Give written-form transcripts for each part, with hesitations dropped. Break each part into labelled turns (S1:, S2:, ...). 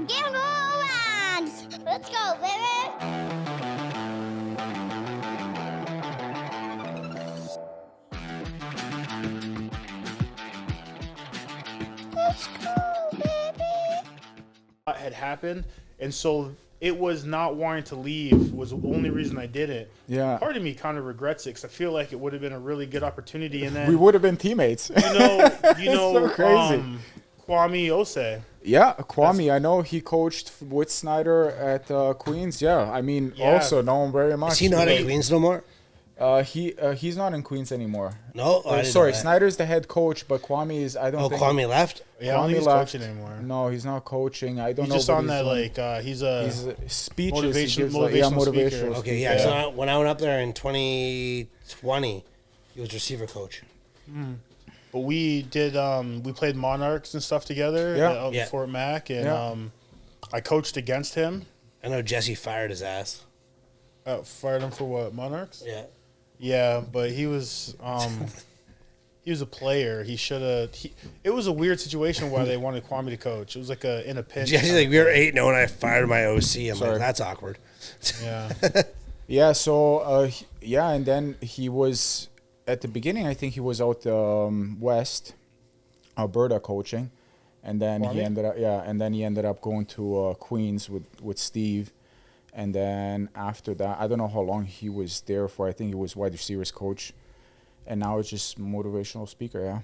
S1: Game on! Let's go, baby! Let's go, baby!
S2: Had happened, and so it was not wanting to leave was the only reason I did it.
S3: Yeah.
S2: Part of me kind of regrets it because I feel like it would have been a really good opportunity, and then
S3: We would have been teammates.
S2: you know,
S3: So crazy.
S2: Kwame Ose.
S3: Yeah, Kwame. I know he coached with Snyder at Queens. Yeah, I mean,
S2: Yeah.
S3: also know him very much.
S4: Is he not at Queens no more?
S3: He's not in Queens anymore.
S4: No? Oh, I didn't
S3: sorry,
S4: know that.
S3: Snyder's the head coach, but Kwame is. I don't.
S4: Oh,
S3: think
S4: Kwame left?
S2: Yeah, I don't think he's
S3: left.
S2: coaching anymore.
S3: No, he's not coaching. I don't
S2: He's
S3: know.
S2: just
S3: what
S2: on that
S3: doing.
S2: he's
S3: Speeches.
S2: motivation-
S3: He gives, yeah,
S2: motivational speaker.
S3: motivational.
S4: Okay, yeah.
S2: Yeah.
S4: So when I went up there in 2020, he was receiver coach.
S2: But we did we played Monarchs and stuff together
S3: Yeah.
S2: out
S4: Yeah.
S2: in Fort Mac, and
S3: Yeah.
S2: I coached against him.
S4: I know Jesse fired his ass.
S2: Fired him for what, Monarchs?
S4: Yeah.
S2: Yeah, but he was he was a player. He should have. It was a weird situation why they wanted Kwame to coach. It was like in a pinch.
S4: Jesse's like, we were 8-0 and I fired my OC. I'm
S3: Sorry.
S4: like, that's awkward.
S2: Yeah.
S3: Yeah. So yeah, and then he was at the beginning. I think he was out west, Alberta, coaching, and then
S2: Kwame?
S3: he ended up going to Queens with Steve. And then after that, I don't know how long he was there for. I think he was wide receivers coach. And now it's just motivational speaker, yeah.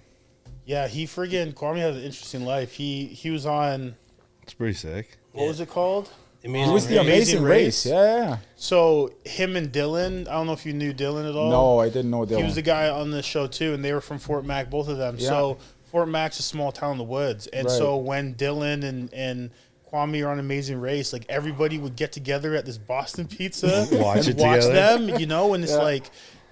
S2: Yeah, Kwame has an interesting life. He was on,
S5: It's pretty sick.
S2: what was it called?
S3: He was the
S2: Amazing
S3: Amazing
S2: Race.
S3: Race. Yeah.
S2: So him and Dylan, I don't know if you knew Dylan at all.
S3: No, I didn't know that.
S2: He was the guy on the show too, and they were from Fort Mac, both of them.
S3: Yeah.
S2: So Fort Mac's a small town in the woods, and
S3: Right.
S2: so when Dylan and Kwame are on Amazing Race, like everybody would get together at this Boston Pizza
S5: Watch
S2: and
S5: it
S2: watch
S5: together.
S2: them, and it's
S3: Yeah.
S2: like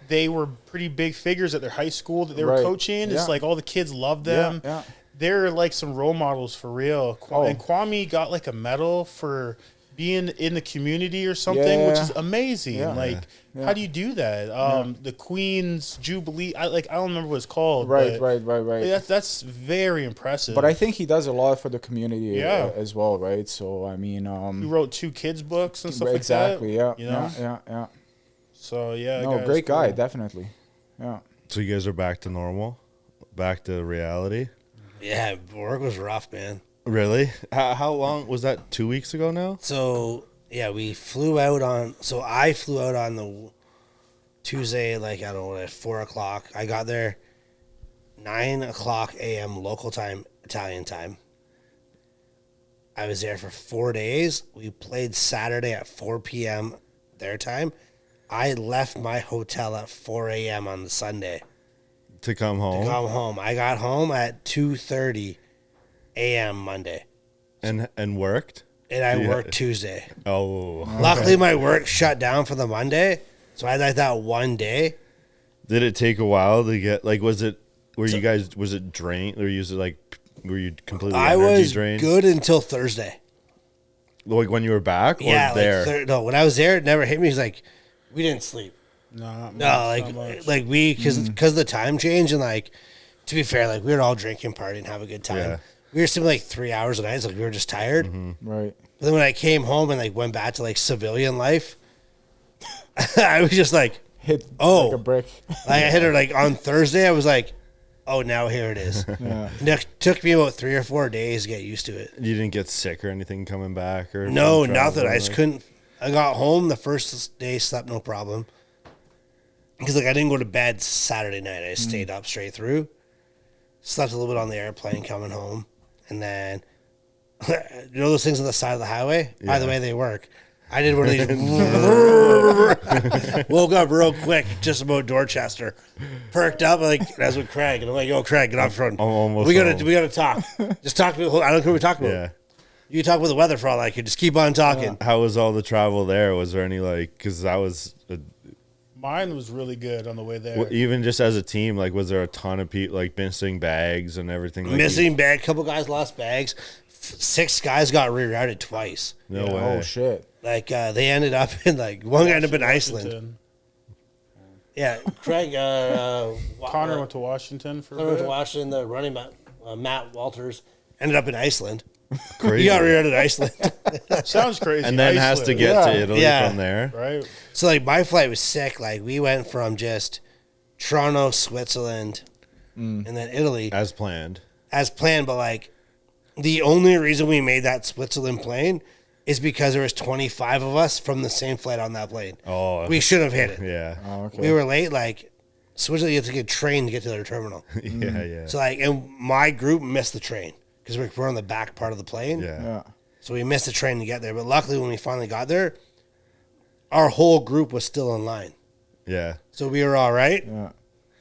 S2: they were pretty big figures at their high school that they were
S3: Right.
S2: coaching.
S3: Yeah.
S2: It's like all the kids loved them.
S3: Yeah.
S2: They're like some role models for real.
S3: Oh.
S2: And Kwame got like a medal for being in the community or something, which
S3: Yeah.
S2: is amazing.
S3: Yeah.
S2: Like,
S3: Yeah.
S2: how do you do that? The Queen's Jubilee. I don't remember what it's called.
S3: Right.
S2: but That's very impressive.
S3: But I think he does a lot for the community
S2: Yeah.
S3: as well, right? So, I mean...
S2: he wrote 2 kids' books and stuff
S3: exactly,
S2: like that.
S3: yeah.
S2: So, yeah.
S3: No,
S2: guy's
S3: great guy,
S2: cool.
S3: definitely. Yeah.
S5: So you guys are back to normal, back to reality.
S4: Yeah, work was rough, man.
S5: Really? How long was that? 2 weeks ago now.
S4: So, yeah, I flew out on the Tuesday, like, I don't know, at 4 o'clock. I got there 9 o'clock a.m. local time, Italian time. I was there for 4 days. We played Saturday at 4 p.m. their time. I left my hotel at 4 a.m. on the Sunday
S5: To come home.
S4: to come home. I got home at 2:30 a.m. Monday,
S5: and worked.
S4: and I
S5: Yeah.
S4: worked Tuesday.
S5: Oh.
S4: Luckily, my work shut down for the Monday, so I had like that one day.
S5: Did it take a while to get was it drained or were you completely
S4: I
S5: energy
S4: was
S5: drained?
S4: good until Thursday.
S5: Like when you were back or
S4: Yeah,
S5: there?
S4: no, when I was there, it never hit me. He's like, we didn't sleep.
S2: No, not
S4: No,
S2: much, not much.
S4: because of the time change and to be fair, we were all drinking, partying, have a good time.
S5: Yeah.
S4: We were sleeping 3 hours a night. We were just tired.
S3: Right.
S4: But then when I came home and went back to civilian life, I was just
S3: Hit
S4: Oh.
S3: like a brick.
S4: I hit her on Thursday. I was like, oh, now here it is.
S3: Yeah.
S4: And it took me about 3 or 4 days to get used to it.
S5: You didn't get sick or anything coming back or
S4: No,
S5: from
S4: nothing.
S5: traveling,
S4: I just couldn't. I got home the first day, slept no problem. Because I didn't go to bed Saturday night. I just stayed up straight through. Slept a little bit on the airplane coming home. And then, those things on the side of the highway? By the
S5: Yeah.
S4: way, they work. I did one of these. Woke up real quick, just about Dorchester. Perked up, and I was with Craig. And I'm like, yo, Craig, get off front.
S5: I'm almost
S4: We gotta
S5: home.
S4: talk. Just talk to me. I don't care what we talk about.
S5: Yeah.
S4: You can talk about the weather for all I could. Just keep on talking.
S5: How was all the travel there? Was there any because that was
S2: Mine was really good on the way there.
S5: even just as a team? Was there a ton of people missing bags and everything?
S4: Missing bag. Couple guys lost bags. 6 guys got rerouted twice.
S5: No
S2: Yeah.
S5: way.
S3: Oh, shit.
S4: They ended up in one guy ended up in Iceland.
S2: Washington.
S4: Yeah, Craig.
S2: Connor went to Washington for a
S4: Connor went to
S2: bit.
S4: Washington. The running back Matt Walters ended up in Iceland.
S5: Crazy.
S4: You got rerouted to Iceland.
S2: Sounds crazy.
S5: and then has to
S2: Iceland,
S5: get to
S3: Yeah.
S5: Italy
S4: Yeah.
S5: from there.
S2: right.
S4: So like my flight was sick. Like we went from just Toronto, Switzerland, and then Italy
S5: As planned.
S4: as planned. But like the only reason we made that Switzerland plane is because there was 25 of us from the same flight on that plane.
S5: Oh,
S4: We should have hit it.
S5: yeah.
S3: Oh, okay.
S4: We were late. Like Switzerland, you have to get a train to get to their terminal.
S5: Yeah, yeah.
S4: So like, and my group missed the train because we're on the back part of the plane.
S5: Yeah.
S3: Yeah.
S4: So we missed the train to get there. But luckily, when we finally got there, our whole group was still in line.
S5: Yeah.
S4: So we were all right.
S3: Yeah.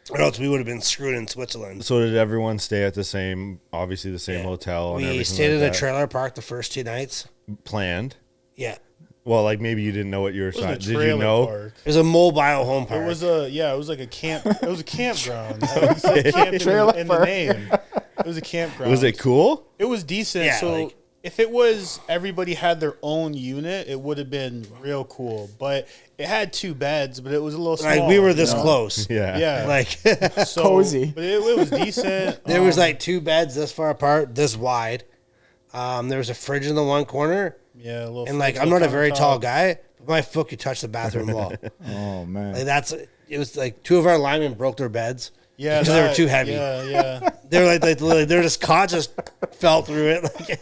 S4: Or else we would have been screwed in Switzerland.
S5: So did everyone stay at the same, obviously the same
S4: Yeah.
S5: hotel and
S4: We
S5: everything
S4: stayed
S5: like
S4: in
S5: that?
S4: a trailer park the first 2 nights.
S5: Planned?
S4: Yeah.
S5: Well, like maybe you didn't know what you were
S2: It was
S5: signing.
S2: a
S5: Did
S2: trailer
S5: you know?
S2: park.
S4: It was a mobile home park.
S2: It was like a camp. It was a campground. It said camp in the name. It was a campground.
S5: Was it cool?
S2: It was decent.
S4: Yeah,
S2: So
S4: like-
S2: if it was everybody had their own unit, it would have been real cool. But it had 2 beds, but it was a little small.
S4: like we were this
S2: you know?
S4: close.
S5: Yeah.
S2: Yeah.
S4: Like
S2: So,
S3: Cozy.
S2: But it was decent.
S4: there was like 2 beds this far apart, this wide. There was a fridge in the one corner.
S2: yeah, a little.
S4: And like
S2: fridge
S4: I'm
S2: on
S4: not a
S2: the
S4: very
S2: countertop.
S4: tall guy, but my foot could touch the bathroom wall.
S3: Oh man.
S4: Like that's it was like 2 of our linemen broke their beds.
S2: Yeah,
S4: because they were
S2: that-
S4: too heavy.
S2: Yeah, yeah.
S4: They were like literally, they were just caught, just fell through it. Like,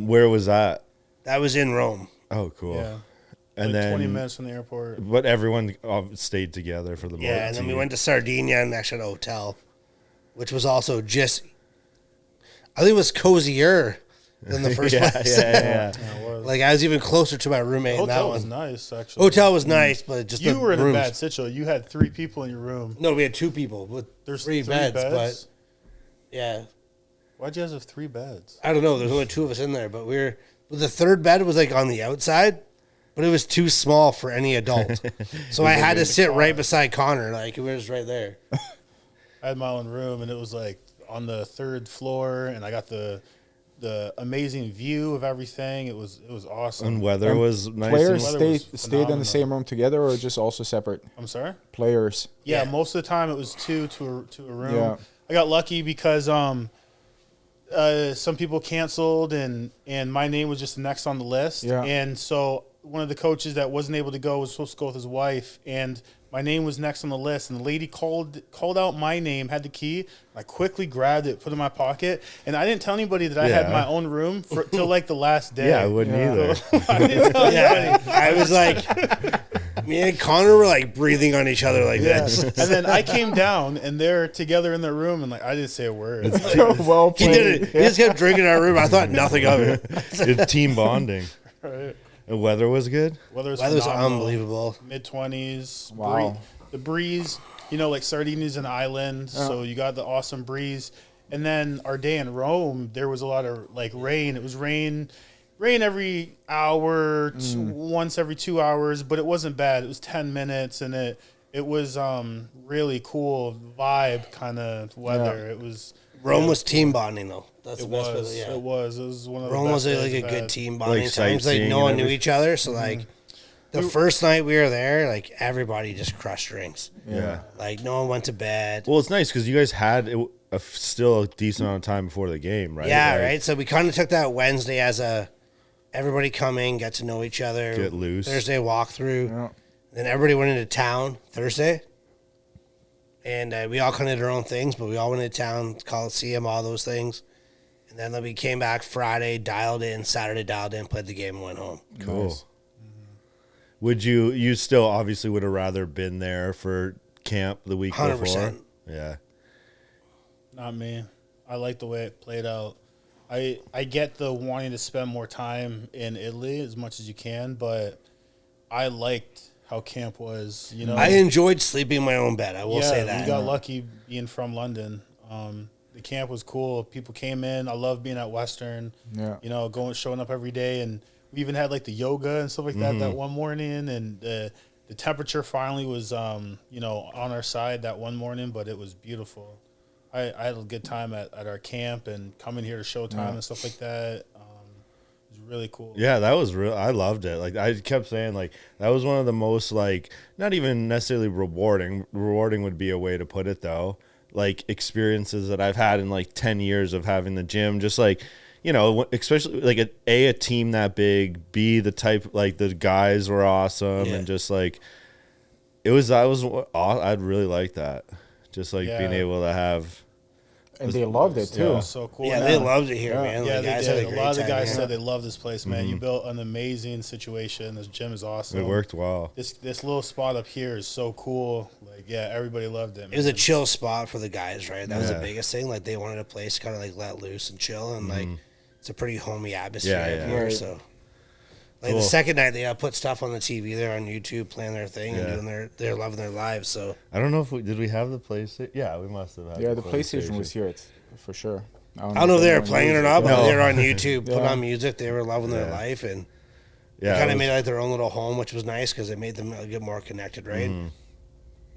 S5: Where was that?
S4: that was in Rome.
S5: Oh, cool.
S2: Yeah.
S5: And
S2: Like
S5: then
S2: 20 minutes from the airport.
S5: But everyone stayed together for the
S4: Yeah, and then we went to Sardinia and actually had a hotel, which was also just, I think it was cozier than the first
S5: yeah,
S4: place.
S5: yeah, yeah.
S2: Yeah, it was.
S4: Like I was even closer to my roommate
S2: The
S4: in that
S2: hotel was
S4: one.
S2: nice, actually.
S4: Hotel was nice, but just
S2: You
S4: the
S2: were in
S4: rooms.
S2: a bad situation. You had 3 people in your room.
S4: No, we had 2 people with
S2: There's
S4: 3
S2: 3
S4: beds,
S2: beds.
S4: but yeah,
S2: Why'd you guys have 3 beds?
S4: I don't know. There's only 2 of us in there, but the 3rd bed was like on the outside, but it was too small for any adult. So I had to sit right beside Connor, like it was right there.
S2: I had my own room, and it was like on the 3rd floor, and I got the amazing view of everything. It was awesome.
S5: And weather was nice.
S3: Players
S2: weather
S3: stayed
S2: was
S3: stayed in
S2: phenomenal.
S3: the same room together, or just also separate
S2: I'm sorry.
S3: players?
S2: Yeah,
S4: Yeah.
S2: most of the time it was 2 to a room.
S3: Yeah.
S2: I got lucky because some people canceled, and my name was just next on the list.
S3: Yeah.
S2: And so one of the coaches that wasn't able to go was supposed to go with his wife, and my name was next on the list, and the lady called out my name, had the key. I quickly grabbed it, put it in my pocket, and I didn't tell anybody that I had
S5: Yeah.
S2: my own room till like the last day.
S5: Yeah, I wouldn't
S3: Yeah.
S5: either.
S2: I didn't tell anybody.
S4: Yeah, I was like, me and Connor were like breathing on each other like
S2: Yeah.
S4: this.
S2: And then I came down, and they're together in their room, and like I didn't say a word.
S3: Well
S4: He
S3: played.
S4: did it. He just kept drinking in our room. I thought nothing of it.
S5: It's team bonding.
S2: Right.
S5: The weather was good.
S2: Weather was
S4: Weather was
S2: phenomenal.
S4: unbelievable.
S2: Mid-20s.
S3: Wow.
S2: The breeze, like Sardinia's an island, so you got the awesome breeze. And then our day in Rome, there was a lot of like rain. It was rain every hour, once every 2 hours, but it wasn't bad. It was 10 minutes, and it was really cool vibe kind of weather.
S3: Yeah.
S2: It was.
S4: Rome was team bonding though. That's
S2: It
S4: the best
S2: was.
S4: way. Yeah.
S2: It was. It was one of the
S4: Rome
S2: best
S4: was
S2: days
S4: like a
S2: I've
S4: good
S2: had.
S4: team bonding
S5: Like
S4: times. Like
S5: sightseeing
S4: no one
S5: and
S4: knew each other, so like the first night we were there, like everybody just crushed drinks.
S5: Yeah.
S4: Like no one went to bed.
S5: Well, it's nice because you guys had still a decent amount of time before the game, right?
S4: Yeah,
S5: Like,
S4: right. So we kind of took that Wednesday as a everybody come in, get to know each other,
S5: Get loose.
S4: Thursday walkthrough.
S3: Yeah.
S4: Then everybody went into town Thursday, and we all kind of did our own things, but we all went into town, Coliseum, all those things. And then we came back Friday, dialed in, Saturday dialed in, played the game, and went home.
S5: Cool.
S3: Nice.
S5: Would you still obviously would have rather been there for camp the week
S4: 100%.
S5: before? Yeah.
S2: Not me. I like the way it played out. I get the wanting to spend more time in Italy as much as you can, but I liked how camp was.
S4: I enjoyed sleeping in my own bed. I will say
S2: we
S4: that.
S2: got lucky being from London. The camp was cool. People came in. I love being at Western.
S3: Yeah.
S2: Showing up every day, and we even had like the yoga and stuff like that one morning. And the temperature finally was on our side that one morning, but it was beautiful. I had a good time at our camp and coming here to Showtime and stuff like that. It was really cool.
S5: Yeah, that was real. I loved it. Like I kept saying, like that was one of the most like not even necessarily rewarding. Rewarding would be a way to put it though. Like experiences that I've had in like 10 years of having the gym. Just like you know, especially like a team that big, B, the type, like the guys were awesome, and just like I'd really like that, just like being able to have.
S3: And they loved it too.
S2: It was so cool.
S4: Yeah, they loved it here, man.
S2: Yeah,
S4: The
S2: they
S4: guys had
S2: did. A
S4: great
S2: lot of the
S4: time
S2: guys
S4: here.
S2: said they love this place, man. You built an amazing situation. This gym is awesome.
S5: It worked well.
S2: This little spot up here is so cool. Like, yeah, everybody loved it.
S4: It was a
S2: man.
S4: chill spot for the guys, right? That was the
S5: Yeah.
S4: biggest thing. Like, they wanted a place to kind of like let loose and chill, and like it's a pretty homey atmosphere
S5: Yeah,
S4: up here.
S3: Right.
S4: So, like
S5: Cool.
S4: the second night, they put stuff on the TV there on YouTube, playing their thing
S5: Yeah.
S4: and doing they're loving their lives. So
S5: I don't know if did we have the PlayStation? Yeah, we must have had.
S3: Yeah, the PlayStation was here, for sure.
S4: I don't know if they were playing it or not, but
S5: No.
S4: they were on YouTube, putting
S3: Yeah.
S4: on music. They were loving their
S5: Yeah.
S4: life, and
S5: Yeah,
S4: kind
S5: it
S4: of
S5: was-
S4: made like their own little home, which was nice because it made them get more connected, right?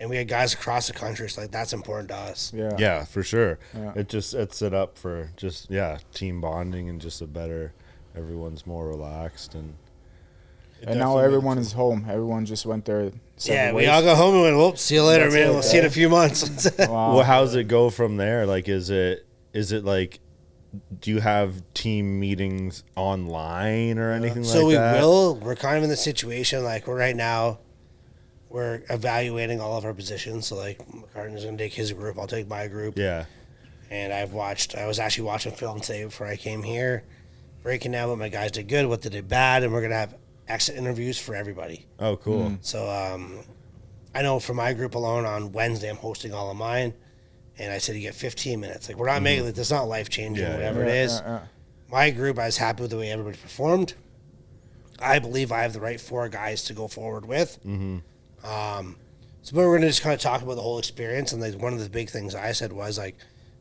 S4: And we had guys across the country, so like that's important to us.
S3: Yeah.
S5: Yeah, for sure.
S3: Yeah.
S5: It's set up for just team bonding and just a better. Everyone's more relaxed and
S3: And now everyone is home. Everyone just went there.
S4: Yeah, we all go home and went, well, see you later,
S3: That's
S4: man.
S3: it,
S4: We'll see you in a few months.
S3: Wow.
S5: well, how's it go from there? Like, is it like, do you have team meetings online or anything
S4: So
S5: like
S4: we
S5: that?
S4: will. We're kind of in the situation like we're right now. We're evaluating all of our positions. So like McCartney's gonna take his group. I'll take my group.
S5: Yeah.
S4: And I was actually watching film today before I came here, breaking down what my guys did good, what they did bad, and we're gonna have exit interviews for everybody.
S5: Oh, cool.
S4: So I know for my group alone on Wednesday, I'm hosting all of mine, and I said you get 15 minutes. Like we're not making it. It's not life changing,
S5: Yeah,
S4: whatever it is. My group, I was happy with the way everybody performed. I believe I have the right 4 guys to go forward with. So, but we're going to just kind of talk about the whole experience. And like one of the big things I said was like,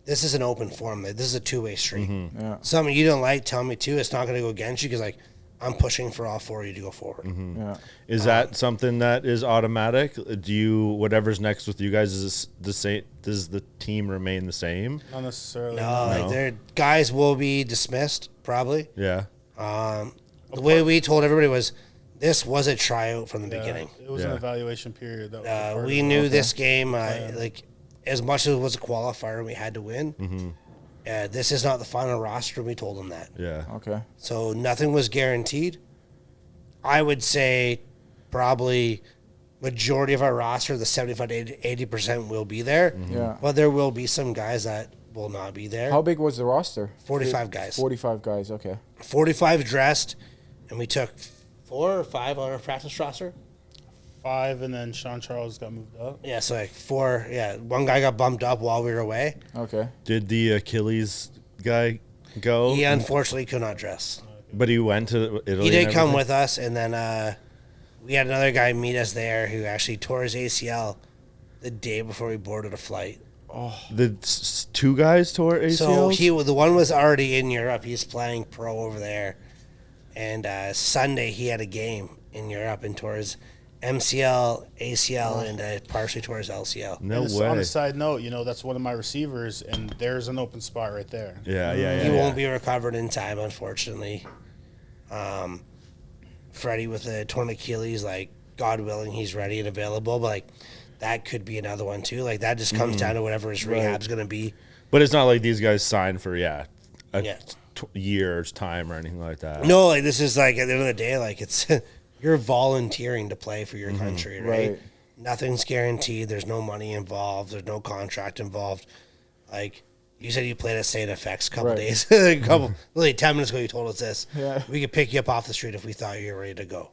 S4: this is an open forum. Like, this is a two-way street.
S3: Yeah.
S4: Something you don't like, tell me too. It's not going to go against you because like I'm pushing for all 4 of you to go forward.
S3: Yeah.
S5: Is that something that is automatic? Do you whatever's next with you guys is the same? Does the team remain the same?
S2: Not necessarily.
S4: No, like their guys will be dismissed probably.
S5: Yeah.
S4: The way we told everybody was, this was a tryout from the
S2: Yeah,
S4: beginning.
S2: It was an evaluation period. That was a part
S4: We
S2: of it.
S4: knew this game, like as much as it was a qualifier, we had to win. This is not the final roster. We told them that,
S5: Yeah.
S3: Okay.
S4: so nothing was guaranteed. I would say probably majority of our roster, the 75 to 80% will be there.
S3: Yeah.
S4: But there will be some guys that will not be there.
S3: How big was the roster?
S4: 45 guys.
S3: 45 guys. Okay.
S4: 45 dressed, and we took 4 or 5 on our practice roster.
S2: 5, and then Sean Charles got moved up.
S4: Yeah, so like 4. Yeah, one guy got bumped up while we were away.
S3: Okay.
S5: Did the Achilles guy go?
S4: He unfortunately could not dress.
S5: But he went to Italy.
S4: He did
S5: and
S4: come
S5: everything?
S4: with us, and then we had another guy meet us there who actually tore his ACL the day before we boarded a flight.
S5: The 2 guys tore ACLs?
S4: So the one was already in Europe. He's playing pro over there, and Sunday he had a game in Europe and tore his MCL, ACL, and partially tore his LCL.
S5: No
S2: And
S5: way.
S2: on a side note, that's one of my receivers, and there's an open spot right there.
S5: Yeah.
S4: He won't be recovered in time, unfortunately. Freddie with the torn Achilles, like God willing, he's ready and available. But like that could be another one too. Like that just comes down to whatever his rehab's going to be.
S5: But it's not like these guys signed for a
S4: Yeah.
S5: year's time or anything like that.
S4: No, like this is like at the end of the day, like it's you're volunteering to play for your country, right?
S3: Right.
S4: Nothing's guaranteed. There's no money involved. There's no contract involved. Like you said, you played at St. FX a couple
S3: Right.
S4: days, really 10 minutes ago. You told us this.
S3: Yeah.
S4: We could pick you up off the street if we thought you were ready to go.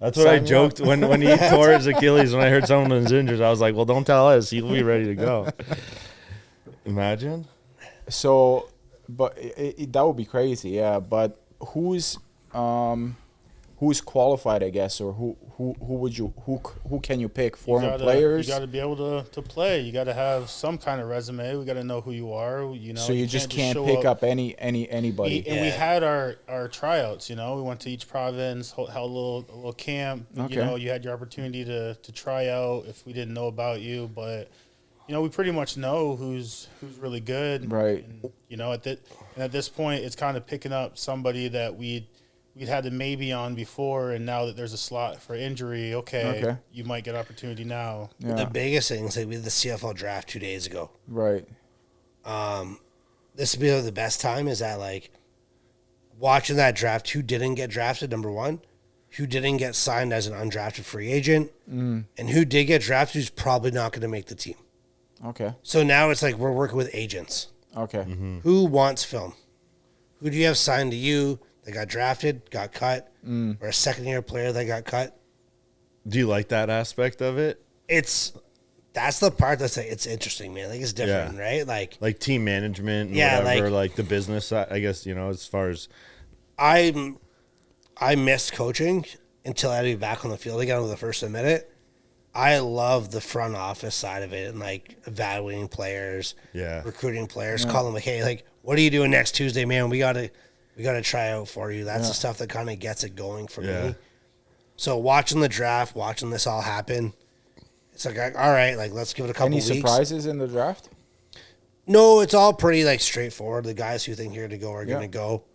S5: That's what I
S3: Sign me
S5: joked
S3: up.
S5: when he tore his Achilles. When I heard someone was injured, I was like, "Well, don't tell us. He'll be ready to go." Imagine.
S3: So, but that would be crazy. Yeah. But who's qualified? I guess, or who would you who can you pick? Foreign players.
S2: You got to be able to play. You got to have some kind of resume. We got to know who you are.
S3: So you just can't
S2: show
S3: pick up anybody.
S2: We had our tryouts. We went to each province, held a little camp.
S3: Okay.
S2: You had your opportunity to try out if we didn't know about you, but we pretty much know who's really good.
S3: Right.
S2: And, at this point, it's kind of picking up somebody that we'd had the maybe on before, and now that there's a slot for injury, okay. You might get opportunity now.
S3: Yeah.
S4: The biggest thing is like we had the CFL draft 2 days ago.
S3: Right.
S4: This would be the best time is that like watching that draft, who didn't get drafted, number one, who didn't get signed as an undrafted free agent, and who did get drafted who's probably not going to make the team.
S3: Okay.
S4: So now it's like we're working with agents.
S3: Okay.
S4: Who wants film? Who do you have signed to you that got drafted, got cut, or a second-year player that got cut?
S5: Do you like that aspect of it?
S4: That's the part that's like, it's interesting, man. Like, it's different, right?
S5: Like team management and
S4: Yeah,
S5: whatever, like the business side, I guess, as far as
S4: I missed coaching until I had to be back on the field again with the first minute. I love the front office side of it and like evaluating players, recruiting players, calling them like, hey, like, what are you doing next Tuesday, man? We gotta try out for you. That's the stuff that kind of gets it going for me. So watching the draft, watching this all happen, it's like, all right, like, let's give it a couple weeks.
S3: Any surprises in the draft?
S4: No, it's all pretty like straightforward. The guys who think you're going to go are going to go.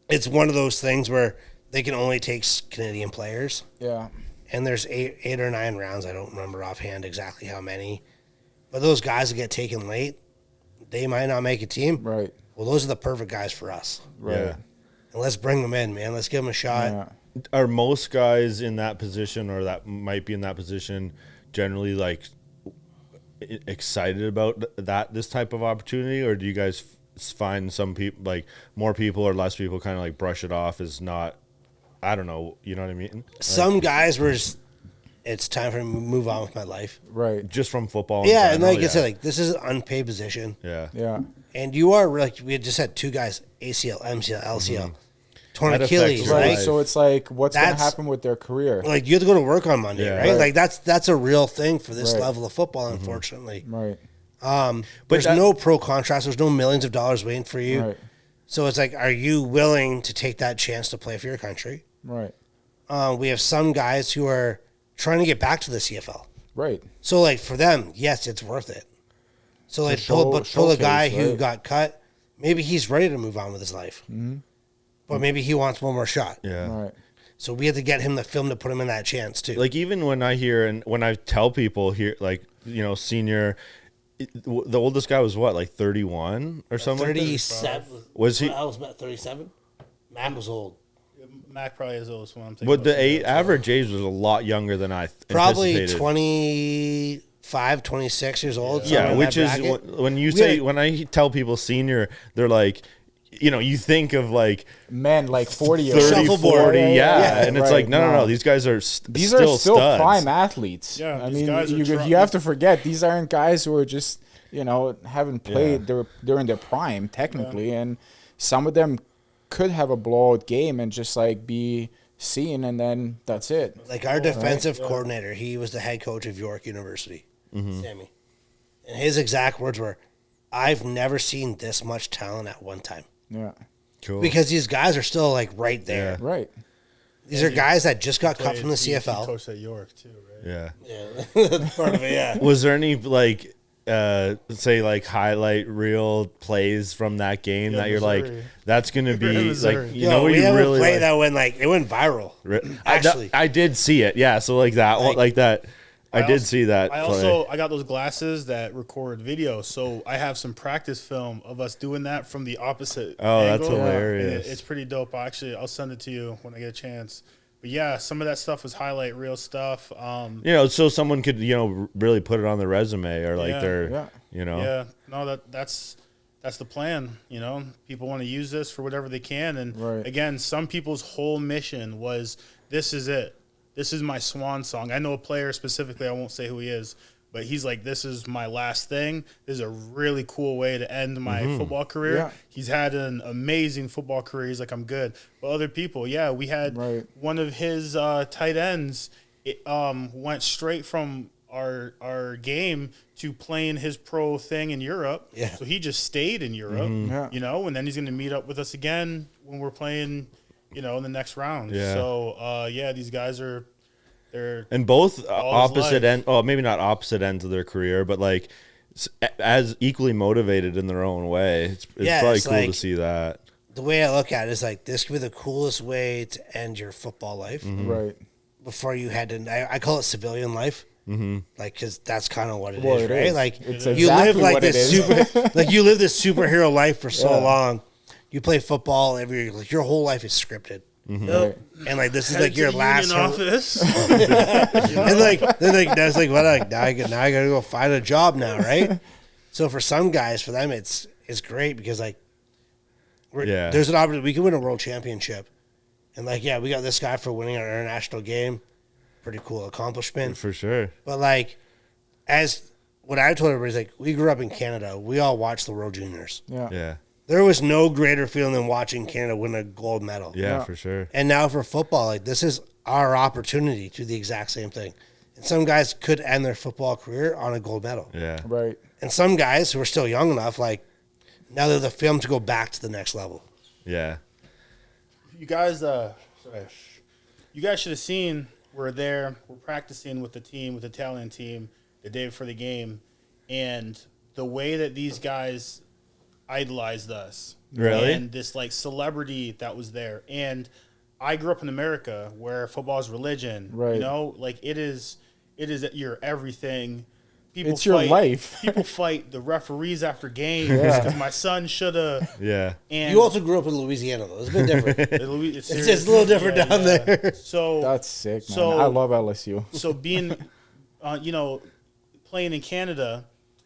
S4: It's one of those things where they can only take Canadian players.
S3: Yeah.
S4: And there's eight or nine rounds. I don't remember offhand exactly how many. But those guys that get taken late, they might not make a team.
S3: Right.
S4: Well, those are the perfect guys for us.
S3: Right.
S5: Yeah.
S4: And let's bring them in, man. Let's give them a shot.
S3: Yeah.
S5: Are most guys in that position or that might be in that position generally like excited about this type of opportunity, or do you guys find some people, like more people or less people, kind of like brush it off as not? I don't know. You know what I mean?
S4: Some guys were just, it's time for me to move on with my life.
S3: Right.
S5: Just from football. in
S4: Yeah, and
S5: general,
S4: like I said, like, this is an unpaid position.
S5: yeah.
S3: Yeah.
S4: And you are, like, we had just had two guys, ACL, MCL, LCL, torn
S5: That
S4: Achilles,
S5: affects your
S3: Right.
S4: right?
S5: life.
S3: So it's like, what's going to
S4: That's-
S3: happen with their career?
S4: Like, you have to go to work on Monday,
S5: Yeah.
S4: right?
S3: Right.
S4: Like, that's a real thing for this
S3: Right.
S4: level of football, unfortunately.
S3: Right.
S4: There's
S5: that-
S4: no pro contracts. There's no millions of dollars waiting for you.
S3: Right.
S4: So it's like, are you willing to take that chance to play for your country?
S3: Right.
S4: We have some guys who are trying to get back to the CFL.
S3: Right.
S4: So, like, for them, yes, it's worth it. So, like,
S3: show-
S4: pull a guy
S3: showcase,
S4: who
S3: right.
S4: got cut, maybe he's ready to move on with his life. Mm-hmm. But maybe he wants one more shot.
S5: Yeah.
S3: Right.
S4: So we had to get him the film to put him in that chance, too.
S5: Like even when I hear and when I tell people here, like senior, the oldest guy was what, like 31 or something. Like that?
S4: 37.
S5: Was he?
S4: I was about 37. Matt was old.
S2: Mac probably is the oldest one. I'm thinking
S5: But
S2: about
S5: the
S2: somebody else.
S5: average age was a lot younger than I
S4: Probably
S5: anticipated.
S4: 25, 26 years old. somewhere
S5: Yeah,
S4: in
S5: which
S4: that
S5: is
S4: bracket.
S5: when you
S4: We
S5: say
S4: had-
S5: when I tell people senior, they're like, you think of like
S3: Men like 40 or
S5: 30,
S4: Shuffleboard.
S5: 40, yeah, and it's
S3: right,
S5: like no, these guys are
S3: These
S5: still
S3: are still
S5: studs.
S3: prime athletes.
S2: Yeah,
S3: I
S2: these
S3: mean,
S2: guys are
S3: you have to forget these aren't guys who are just haven't played.
S5: Yeah.
S3: They're in their prime technically, and some of them could have a blowout game and just like be seen, and then that's it.
S4: Like our defensive coordinator, he was the head coach of York University, Sammy. And his exact words were, I've never seen this much talent at one time.
S3: Yeah,
S5: Cool.
S4: Because these guys are still like right there.
S3: right.
S4: These are guys that just got cut
S2: Played-
S4: from the
S2: he
S4: CFL.
S2: coached at York too, right?
S5: yeah.
S4: Yeah, that's part of it. Yeah.
S5: Was there any like say like highlight reel plays from that game
S2: Yeah,
S5: that you're
S2: Missouri.
S5: like that's gonna be
S2: Missouri.
S5: like what
S4: we
S5: you
S4: have
S5: really
S4: a play
S5: like,
S4: that went it went viral. Actually,
S5: I did see it. Yeah, so like that one, like that. I did
S2: also-
S5: see that.
S2: I
S5: play.
S2: got those glasses that record video, so I have some practice film of us doing that from the opposite.
S5: Oh, that's
S2: angle.
S5: hilarious.
S2: It's pretty dope. I'll send it to you when I get a chance. But yeah, some of that stuff was highlight reel stuff.
S5: So someone could really put it on their resume or like
S2: Yeah.
S5: their
S3: Yeah.
S2: Yeah, no, that's the plan. People want to use this for whatever they can, and
S3: Right.
S2: again, some people's whole mission was this is it. This is my swan song. I know a player specifically. I won't say who he is, but he's like, this is my last thing. This is a really cool way to end my football career.
S3: Yeah.
S2: He's had an amazing football career. He's like, I'm good. But other people, we had
S3: Right.
S2: one of his tight ends. It went straight from our game to playing his pro thing in Europe.
S4: Yeah.
S2: So he just stayed in Europe,
S3: Yeah.
S2: and then he's going to meet up with us again when we're playing, in the next round.
S5: Yeah.
S2: So, these guys they're
S5: and both
S2: All his
S5: opposite
S2: life.
S5: end. Oh, maybe not opposite ends of their career, but like as equally motivated in their own way. It's
S4: Yeah,
S5: probably
S4: it's
S5: cool to
S4: like-
S5: see that.
S4: the way I look at it is like this could be the coolest way to end your football life
S3: Right.
S4: before you head to. I call it civilian life. Like, because that's kind of what it
S3: Well,
S4: is,
S3: it
S4: right?
S3: is.
S4: Like
S3: It's
S4: you
S3: exactly
S4: live like
S3: what it
S4: this
S3: is.
S4: like you live this superhero life for so
S3: Yeah.
S4: long. you play football your whole life is scripted.
S3: Right.
S4: And like this is
S2: Headed
S4: like your
S2: to the
S4: last
S2: union office.
S4: and like that's like what now I gotta go find a job now, right? So for some guys, for them it's great because like there's an opportunity we can win a world championship. And like we got this guy for winning our international game. Pretty cool accomplishment.
S5: For sure.
S4: But like as what I told everybody is like we grew up in Canada. We all watched the World Juniors.
S5: Yeah.
S4: There was no greater feeling than watching Canada win a gold medal.
S5: Yeah, for sure.
S4: And now for football, like this is our opportunity to do the exact same thing. And some guys could end their football career on a gold medal.
S5: Yeah.
S3: Right.
S4: And some guys who are still young enough, like now they're the film to go back to the next level.
S5: Yeah.
S2: You guys, you guys should have seen. We're there. We're practicing with the team, with the Italian team, the day before the game, and the way that these guys idolized us.
S5: Really?
S2: And this like celebrity that was there. And I grew up in America where football is religion.
S3: Right.
S2: You know, like it is your everything. People
S3: It's your life.
S2: People fight the referees after games
S3: Yeah.
S2: because my son should have.
S5: Yeah.
S2: And
S4: You also grew up in Louisiana, though. It's a bit different.
S2: it's
S4: just a little different down there.
S2: So
S3: That's sick, man.
S2: So-
S3: I love LSU.
S2: so being, playing in Canada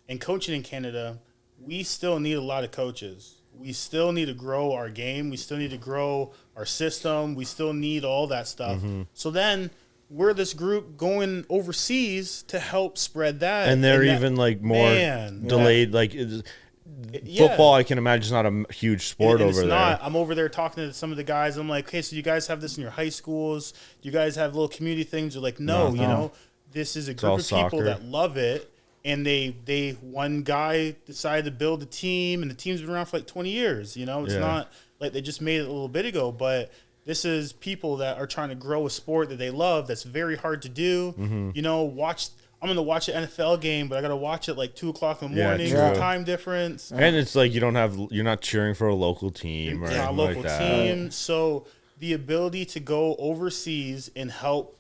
S2: and coaching in Canada, we still need a lot of coaches. We still need to grow our game. We still need to grow our system. We still need all that stuff. So then we're this group going overseas to help spread that.
S5: And they're
S2: that-
S5: even like more
S2: Man.
S5: delayed. Like
S2: Yeah.
S5: football, I can imagine is not a huge sport
S2: And
S5: over
S2: it's
S5: there.
S2: not. I'm over there talking to some of the guys. I'm like, okay, so you guys have this in your high schools? Do you guys have little community things? They're like, no. You know, this is a group
S5: all
S2: of people
S5: soccer.
S2: that love it. And they one guy decided to build a team, and the team's been around for like 20 years. You know, it's not like they just made it a little bit ago, but this is people that are trying to grow a sport that they love. That's very hard to do. You know, I'm going to watch an NFL game, but I got to watch it like 2:00 in the
S5: Yeah,
S2: morning.
S5: true.
S2: The time difference.
S5: And it's like you're not cheering for a local team or
S2: It's not a
S5: anything
S2: local
S5: like that.
S2: team. So the ability to go overseas and help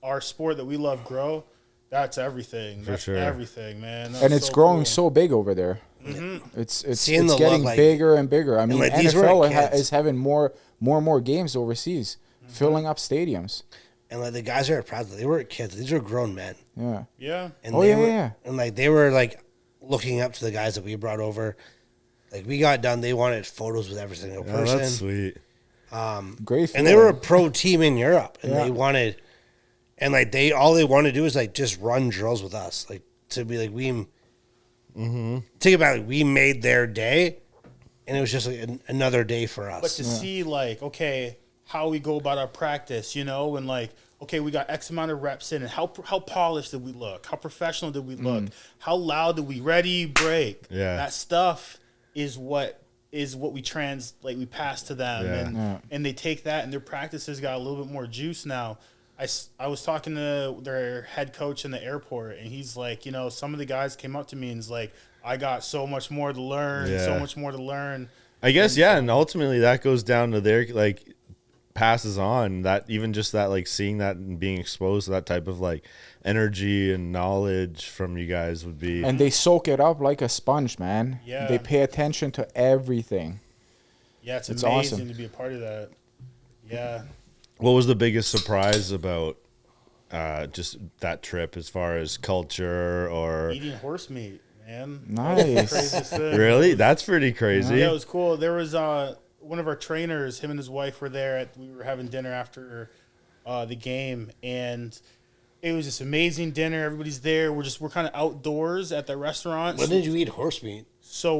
S2: our sport that we love grow, that's everything. That's
S5: sure.
S2: everything, man. That's
S3: And it's
S2: so
S3: growing
S2: cool.
S3: so big over there. It's
S4: Seeing the
S3: getting
S4: love, like-
S3: bigger and bigger. I mean,
S4: like, these
S3: NFL
S4: weren't kids.
S3: is having more and more games overseas, filling up stadiums.
S4: And like the guys are proud. They weren't kids. These were grown men.
S3: Yeah.
S2: Yeah.
S4: And
S3: Oh,
S4: they
S3: yeah,
S4: were,
S3: yeah.
S4: And like they were like looking up to the guys that we brought over. Like we got done, they wanted photos with every single
S5: Oh,
S4: person.
S5: that's sweet.
S3: Great.
S4: And they were a pro team in Europe, and
S3: Yeah.
S4: they wanted, and like all they wanted to do is like just run drills with us, like to be like we. Think about it, we made their day, and it was just like another day for us.
S2: But to see like, okay, how we go about our practice, you know, and like, okay, we got X amount of reps in, and how polished did we look? How professional did we look? How loud did we ready break?
S5: Yeah.
S2: That stuff is what we we pass to them,
S5: Yeah.
S2: and they take that, and their practices got a little bit more juice now. I was talking to their head coach in the airport, and he's like, you know, some of the guys came up to me and was like, I got so much more to learn,
S5: Yeah.
S2: so much more to learn.
S5: I guess, yeah, and ultimately that goes down to their like passes on that, even just that like seeing that and being exposed to that type of like energy and knowledge from you guys would be.
S3: And they soak it up like a sponge, man.
S2: Yeah.
S3: They pay attention to everything.
S2: Yeah, it's
S3: It's
S2: amazing
S3: awesome.
S2: to be a part of that. Yeah.
S5: What was the biggest surprise about just that trip as far as culture or
S2: Eating horse meat, man.
S3: Nice.
S2: That was the craziest thing.
S5: really? That's pretty crazy.
S2: Yeah, it was cool. There was one of our trainers, him and his wife were there. We were having dinner after the game, and it was this amazing dinner. Everybody's there. We're kind of outdoors at the restaurant.
S4: when did you eat horse meat?
S2: So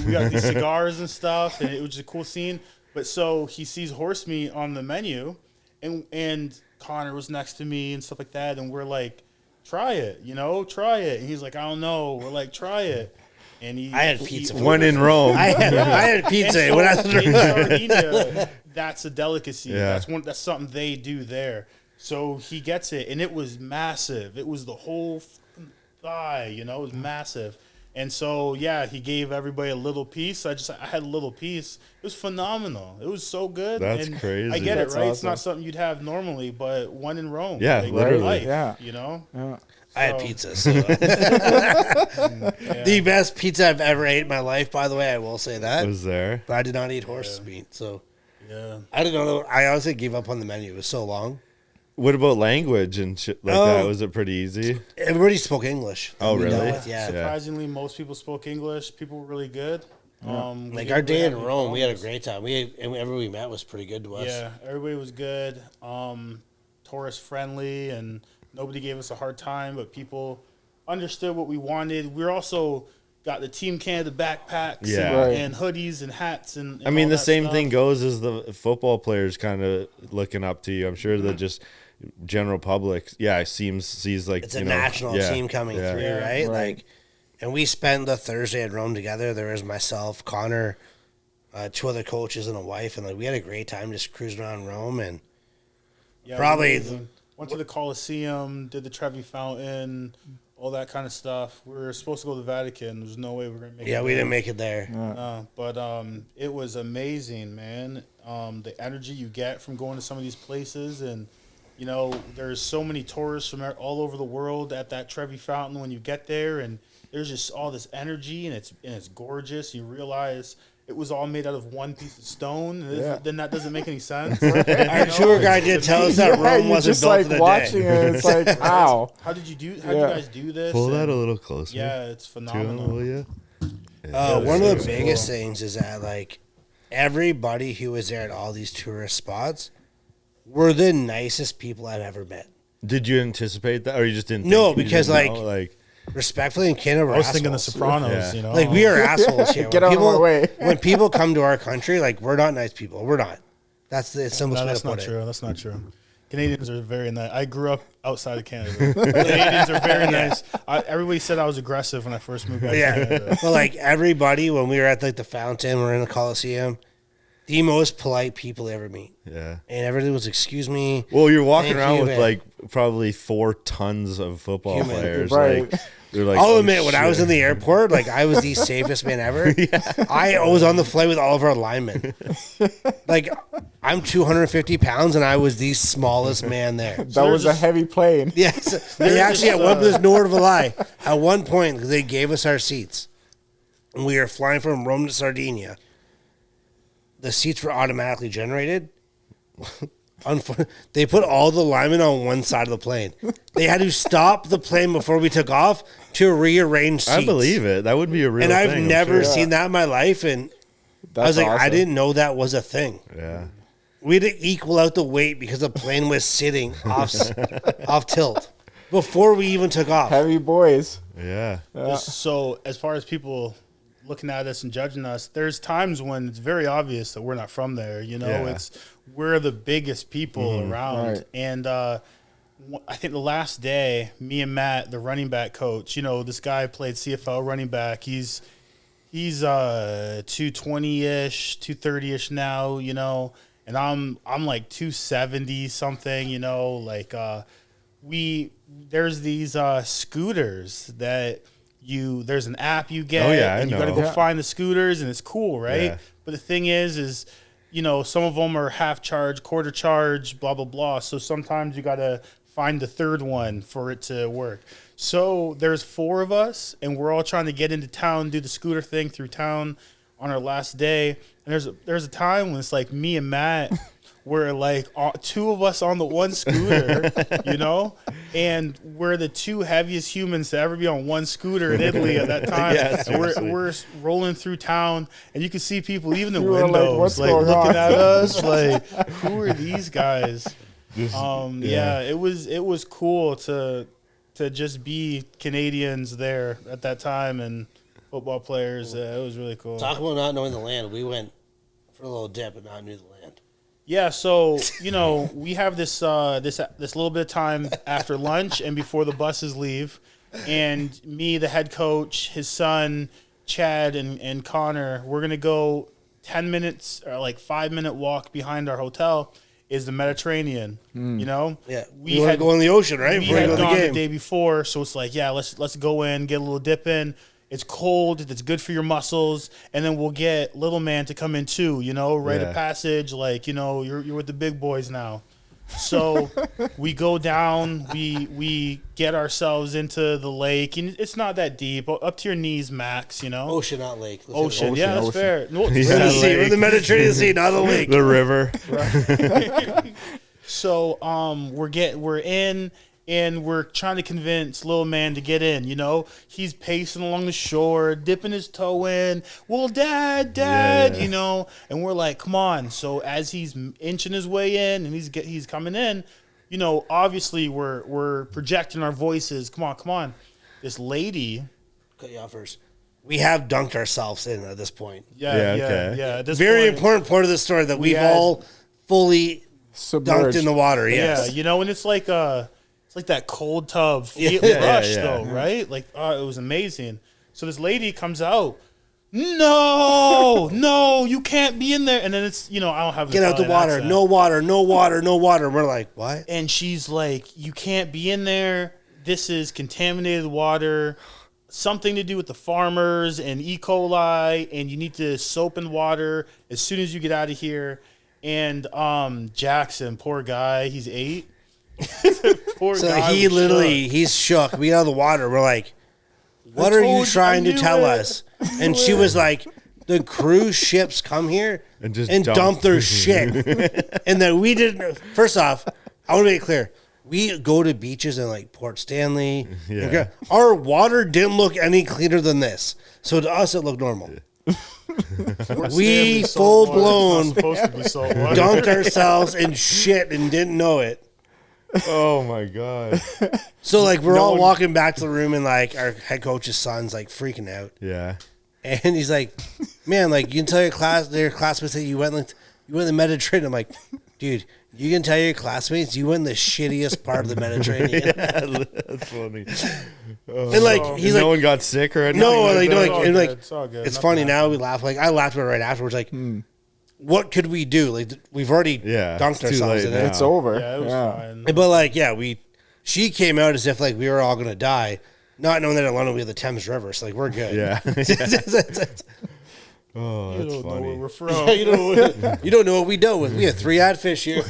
S2: we got these cigars and stuff, and it was just a cool scene. But so he sees horse meat on the menu, and Connor was next to me and stuff like that, and we're like, try it, try it. And he's like, I don't know. We're like, try it. And
S4: I had pizza.
S5: When in Rome.
S4: I had pizza.
S2: and
S4: when I
S2: so
S4: was
S2: in Sardinia, that's a delicacy.
S5: Yeah.
S2: That's something they do there. So he gets it, and it was massive. It was the whole fucking thigh, it was massive. And so, yeah, he gave everybody a little piece. I had a little piece. It was phenomenal. It was so good.
S5: That's
S2: and
S5: crazy.
S2: I get
S3: That's
S2: it, right? It's
S3: awesome.
S2: not something you'd have normally, but one in Rome.
S5: Yeah,
S2: like,
S5: literally.
S2: life,
S3: Yeah.
S2: You know?
S3: Yeah.
S4: I had pizza. So. The best pizza I've ever ate in my life, by the way, I will say that.
S5: Was there?
S4: But I did not eat horse meat, so
S2: Yeah.
S4: I didn't know. I honestly gave up on the menu. It was so long.
S5: What about language and shit like that? Was it pretty easy?
S4: Everybody spoke English.
S5: Oh,
S4: We dealt
S5: really?
S4: with, yeah.
S2: Surprisingly, most people spoke English. People were really good.
S4: Like our day in Rome, we had a great time. And everyone we met was pretty good to us.
S2: Yeah, everybody was good. Tourist friendly, and nobody gave us a hard time. But people understood what we wanted. We're also got the Team Canada backpacks
S5: Yeah.
S2: and hoodies and hats and
S5: I mean,
S2: all
S5: the
S2: that
S5: same
S2: stuff.
S5: thing goes as the football players kind of looking up to you. I'm sure that just general public, sees like
S4: It's a national team coming through,
S2: Yeah.
S4: right?
S3: Right.
S4: Like, and we spent the Thursday at Rome together. There was myself, Connor, 2 other coaches, and a wife, and like we had a great time just cruising around Rome. And
S2: Yeah,
S4: probably
S2: we went to the Coliseum, did the Trevi Fountain, all that kind of stuff. We were supposed to go to the Vatican. There's no way we were gonna make it.
S4: yeah, we
S2: there.
S4: didn't make it there.
S2: But it was amazing, man. The energy you get from going to some of these places, and you know, there's so many tourists from all over the world at that Trevi Fountain when you get there, and there's just all this energy, and it's gorgeous. You realize it was all made out of one piece of stone. Then that doesn't make any sense.
S4: Our tour guide did tell us that Rome
S3: you're
S4: wasn't
S3: just
S4: built
S3: like
S4: in a
S3: watching
S4: day.
S3: it. It's like, wow.
S2: How did you guys do this?
S5: Pull that
S2: And,
S5: a little closer.
S2: yeah, it's
S5: To him,
S2: phenomenal.
S5: will you?
S4: One of the
S2: was
S4: biggest
S2: cool.
S4: things is that like everybody who was there at all these tourist spots were the nicest people I've ever met.
S5: Did you anticipate that, or you just didn't?
S4: No,
S5: think- you
S4: because,
S5: didn't know?
S4: like- Respectfully, in Canada, we're
S2: I was thinking The
S4: assholes.
S2: Sopranos.
S5: Yeah.
S2: You know,
S4: Like we are assholes here.
S3: Get
S4: When
S3: out of my way.
S4: When people come to our country, like we're not nice people. We're not. That's the simplest
S2: No,
S4: way
S2: that's
S4: to
S2: not
S4: put it.
S2: true. That's not true. Canadians are very nice. I grew up outside of Canada. Canadians are very nice. Everybody said I was aggressive when I first moved back to
S4: Yeah,
S2: Canada.
S4: but like everybody, when we were at like the fountain, we're in the Coliseum, the most polite people you ever meet,
S5: Yeah.
S4: and everything was "excuse me."
S5: Well, you're walking
S4: Thank
S5: around
S4: you,
S5: with
S4: man.
S5: like probably 4 tons of football
S4: Human.
S5: players.
S3: Right.
S5: Like, they're like,
S4: I'll
S5: oh,
S4: admit, when I was
S5: shit.
S4: in the airport, like I was the safest man ever. I was on the flight with all of our linemen. Like I'm 250 pounds, and I was the smallest man there.
S3: That was a heavy plane.
S4: Yes, they actually at one. There's no word of a lie. At one point, they gave us our seats, and we were flying from Rome to Sardinia. The seats were automatically generated. They put all the linemen on one side of the plane. They had to stop the plane before we took off to rearrange seats.
S5: I believe it. That would be a real
S4: And
S5: thing.
S4: I've
S5: I'm
S4: never
S5: sure.
S4: seen that in my life. And I was
S3: That's
S4: like, I
S3: awesome.
S4: didn't know that was a thing.
S5: Yeah.
S4: We had to equal out the weight because the plane was sitting off tilt before we even took off.
S3: Heavy boys.
S5: Yeah.
S2: So as far as people looking at us and judging us, there's times when it's very obvious that we're not from there. You know,
S5: Yeah.
S2: we're the biggest people around,
S3: Right.
S2: and I think the last day, me and Matt, the running back coach, you know, this guy played CFL running back. He's 220-ish, 230-ish now, you know, and I'm like 270 something, you know, like there's these scooters that there's an app you get,
S5: Oh, yeah, I
S2: and you
S5: know.
S2: got to go
S3: Yeah.
S2: find the scooters, and it's cool, right?
S5: Yeah.
S2: But the thing is, you know, some of them are half charge, quarter charge, blah, blah, blah. So sometimes you got to find the third one for it to work. So there's 4 of us, and we're all trying to get into town, do the scooter thing through town on our last day. And there's a time when it's like me and Matt were like 2 of us on the one scooter, you know, and we're the 2 heaviest humans to ever be on one scooter in Italy at that time.
S5: Yeah,
S2: And
S5: seriously.
S2: we're rolling through town, and you can see people, even the
S3: You were like,
S2: windows,
S3: "What's
S2: like
S3: going
S2: looking
S3: on?"
S2: at us, like, who are these guys? Yeah, it was cool to just be Canadians there at that time and football players. It was really cool.
S4: Talk about not knowing the land. We went for a little dip and not knew the land.
S2: Yeah, so you know we have this little bit of time after lunch and before the buses leave, and me, the head coach, his son, Chad, and Connor, we're gonna go 10 minutes or like 5-minute walk behind our hotel is the Mediterranean. You know,
S4: Yeah,
S2: we
S4: we had
S2: had
S4: to go in the ocean, right?
S2: we
S4: Before we
S2: had
S4: go to the
S2: gone the
S4: game.
S2: day before, so it's like, yeah, let's go in, get a little dip in. It's cold. It's good for your muscles, and then we'll get little man to come in too. You know, rite
S5: Yeah.
S2: of passage. Like, you know, you're with the big boys now. So we go down, we get ourselves into the lake, and it's not that deep, up to your knees max, you know.
S4: Ocean, not lake. Let's
S2: Ocean,
S4: say
S2: yeah, that's
S3: Ocean.
S2: fair. No,
S4: We're in the sea. We're in the Mediterranean Sea, not a lake.
S5: The river.
S2: So we're in, and we're trying to convince little man to get in. You know, he's pacing along the shore, dipping his toe in. Well, dad,
S5: Yeah.
S2: you know, and we're like, come on. So as he's inching his way in, and he's coming in, you know, obviously we're projecting our voices. Come on. This lady.
S4: Cut you off first. We have dunked ourselves in at this point.
S2: Yeah.
S5: Okay.
S2: At this
S4: Very
S2: point,
S4: important part of the story that we've
S2: had-
S4: all fully
S3: Submerged.
S4: dunked in the water. Yes.
S2: Yeah, you know, and it's like that cold tub
S4: Yeah.
S2: rush
S5: Yeah.
S2: though, right? Like, it was amazing. So this lady comes out. No, you can't be in there. And then it's, you know, I don't have
S4: Get out the water.
S2: accent.
S4: No water. No water. No water. And we're like, what?
S2: And she's like, you can't be in there. This is contaminated water. Something to do with the farmers and E. coli, and you need to soap in water as soon as you get out of here. And Jackson, poor guy, he's 8. Poor
S4: So
S2: guy
S4: he
S2: was
S4: literally,
S2: shook.
S4: he's shook. We out of the water. We're like, what are you
S2: told you,
S4: trying
S2: I
S4: to
S2: knew
S4: tell
S2: it.
S4: us? And she was like, the cruise ships come here
S5: And just
S4: dump
S5: dump.
S4: their shit. And then we didn't. First off, I want to make it clear. We go to beaches in like Port Stanley.
S5: Yeah.
S4: Our water didn't look any cleaner than this. So to us, it looked normal. We
S2: Stanley salt
S4: full
S2: water.
S4: blown
S2: It's not supposed to be salt water.
S4: dunked ourselves in shit and didn't know it.
S5: Oh my god.
S4: So like we're all
S2: one-
S4: walking back to the room and like our head coach's son's like freaking out.
S5: Yeah.
S4: And he's like, man, like you can tell your classmates that you went in the Mediterranean. I'm like, dude, you can tell your classmates you went in the shittiest part of the Mediterranean.
S5: That's funny.
S4: And like he's
S5: no
S4: like,
S5: one got sick or anything.
S4: no, like,
S5: that?
S4: no, like,
S2: It's all
S4: and like
S2: good. It's all good.
S4: it's
S2: Nothing
S4: funny now.
S2: happened.
S4: We laugh. Like I laughed about it right afterwards. Like, what could we do? Like we've already
S5: Yeah,
S4: dunked
S5: it's too
S4: ourselves
S5: late
S4: in
S5: now.
S4: it.
S3: It's over.
S2: Yeah, it was fine.
S4: But like, yeah, she came out as if like we were all gonna die, not knowing that in London we have the Thames River. So like we're good.
S5: Yeah. Oh,
S2: You
S5: that's
S2: don't know where
S5: funny.
S2: we're from.
S4: you don't know what we dealt with. We had 3 fish here.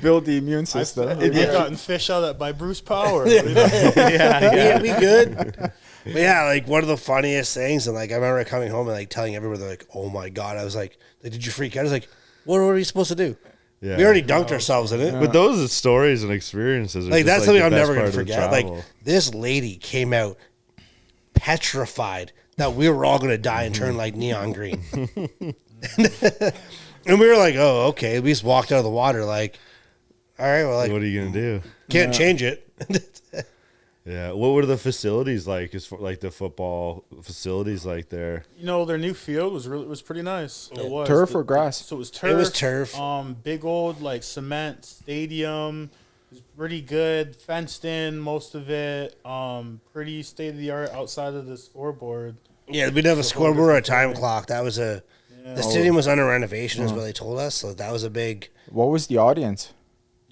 S3: Build the immune system.
S2: I've gotten fish out of that by Bruce Power.
S4: Yeah, we good. But yeah, like one of the funniest things, and like I remember coming home and like telling everybody, they're like, "Oh my god!" I was like, "Did you freak out?" I was like, "What were we supposed to do?
S5: Yeah.
S4: We already dunked ourselves in it."
S5: But those stories and experiences are
S4: Like
S5: just,
S4: that's
S5: like,
S4: something
S5: the
S4: I'm
S5: best
S4: never gonna
S5: part of the
S4: forget. Like
S5: travel.
S4: this lady came out petrified that we were all gonna die and turn like neon green, and we were like, "Oh, okay." We just walked out of the water, like, "All right, well, like
S5: What are you gonna do?
S4: can't change it."
S5: Yeah. What were the facilities like? As for like the football facilities like there?
S2: You know, their new field was pretty nice. It was
S3: Turf or grass?
S2: So it was turf.
S4: It was turf.
S2: Big old like cement stadium. It was pretty good, fenced in most of it. Pretty state of the art outside of the scoreboard.
S4: Yeah, we didn't have a scoreboard or a time clock. That was the stadium was under renovation, is what they told us. So that was a big.
S3: What was the audience?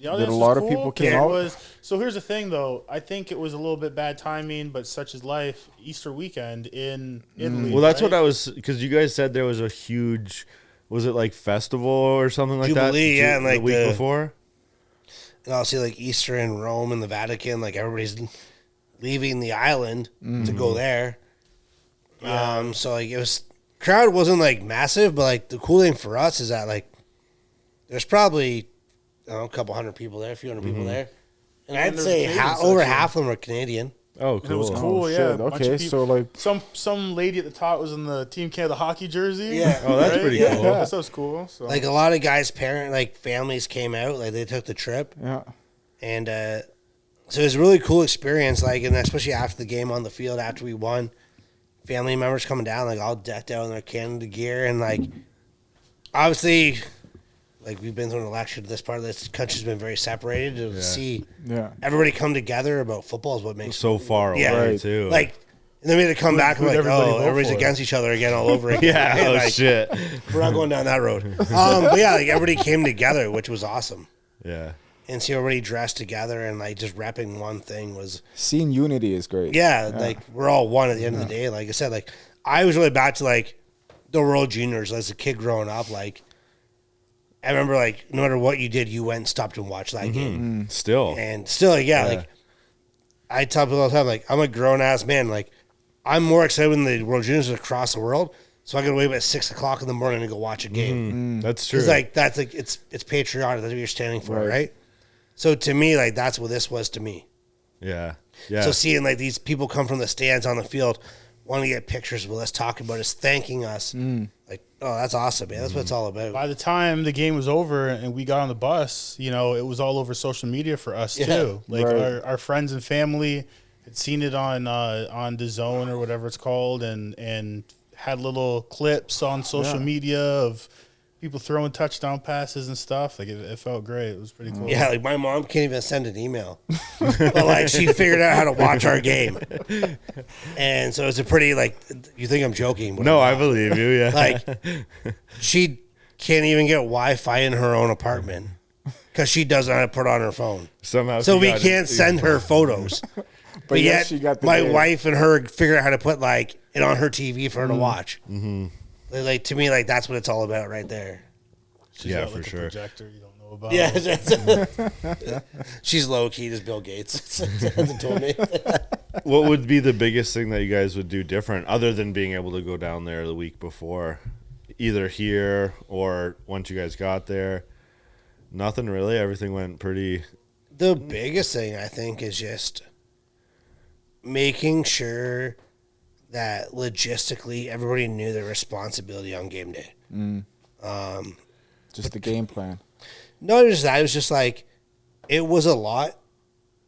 S2: The audience
S3: Did a
S2: was
S3: lot of
S2: cool,
S3: people
S2: 'cause
S3: came
S2: it
S3: out?
S2: was- so here's the thing, though. I think it was a little bit bad timing, but such is life. Easter weekend in Italy.
S5: Well, that's
S2: right?
S5: what I was, because you guys said there was a huge, was it like festival or something like that?
S4: Jubilee, yeah, and
S5: the
S4: like
S5: week
S4: the-
S5: before.
S4: And I'll see like Easter in Rome and the Vatican. Like everybody's leaving the island to go there. So like it was crowd wasn't like massive, but like the cool thing for us is that like there's probably I don't know, a couple hundred people there, a few hundred people there, and I'd
S2: there's
S4: say
S2: Canadian
S4: over
S2: section.
S4: half of them are Canadian.
S5: Oh,
S2: And it was
S5: cool.
S2: cool,
S3: Oh,
S2: yeah.
S3: shit.
S2: a bunch of
S3: Okay,
S2: people-
S3: so, like-
S2: some lady at the top was in the Team Canada hockey jersey.
S4: Yeah.
S5: Oh, that's pretty
S2: Yeah.
S5: cool.
S2: That was cool. So.
S4: Like a lot of guys' families came out, like they took the trip,
S3: Yeah.
S4: and so it was a really cool experience. Like, and especially after the game on the field, after we won, family members coming down, like all decked out in their Canada gear, and like obviously, like we've been through an election. This part of this country's been very separated. To see
S3: Yeah.
S4: everybody come together about football is what makes
S5: So far away,
S4: Yeah.
S3: Right.
S5: too.
S4: like. And then we had to come back and
S2: who'd
S4: like,
S2: everybody
S4: oh,
S2: vote
S4: everybody's
S2: for?
S4: against each other again all over again.
S5: yeah, oh,
S4: Like,
S5: shit.
S4: we're not going down that road. But yeah, like everybody came together, which was awesome.
S5: Yeah.
S4: And see everybody dressed together and like just repping one thing was
S3: Seeing unity is great.
S4: yeah, like we're all one at the end of the day. Like I said, like I was really back to like the World Juniors as a kid growing up. Like I remember like no matter what you did, you went and stopped and watched that game.
S5: Still.
S4: And still, like I tell people all the time, like I'm a grown ass man. Like I'm more excited when the World Juniors are across the world, so I can wake up at 6 o'clock in the morning and go watch a game.
S5: That's true.
S4: It's like that's like it's patriotic. That's what you're standing for, right? So to me, like that's what this was to me.
S5: Yeah.
S4: So seeing like these people come from the stands on the field, want to get pictures with us, talking about us, thanking us, like oh that's awesome, man. That's what it's all about.
S2: By the time the game was over and we got on the bus, you know, it was all over social media for us too. Like our friends and family had seen it on the Zone or whatever it's called, and had little clips on social media of people throwing touchdown passes and stuff. Like it felt great. It was pretty cool.
S4: Yeah, like my mom can't even send an email, but like she figured out how to watch our game, and so it's a pretty like. You think I'm joking? But
S5: no,
S4: I'm
S5: I believe you. Yeah,
S4: like she can't even get Wi-Fi in her own apartment because she doesn't know how to put it on her phone.
S5: somehow.
S4: So
S5: she
S4: we
S5: got
S4: can't
S5: it.
S4: send her photos. But
S3: yes,
S4: yet,
S3: she got the
S4: my
S3: game.
S4: wife and her figured out how to put like it on her TV for her to watch. Like to me, like that's what it's all about, right there.
S2: She's
S5: Yeah,
S2: got,
S5: for
S2: like, a
S5: sure.
S2: projector you don't know about.
S4: Yeah, she's low key as Bill Gates. Hasn't told me.
S5: What would be the biggest thing that you guys would do different, other than being able to go down there the week before, either here or once you guys got there? Nothing really. Everything went pretty.
S4: The biggest thing I think is just making sure that logistically everybody knew their responsibility on game day.
S3: Just the game plan.
S4: Not just that, it was just like it was a lot.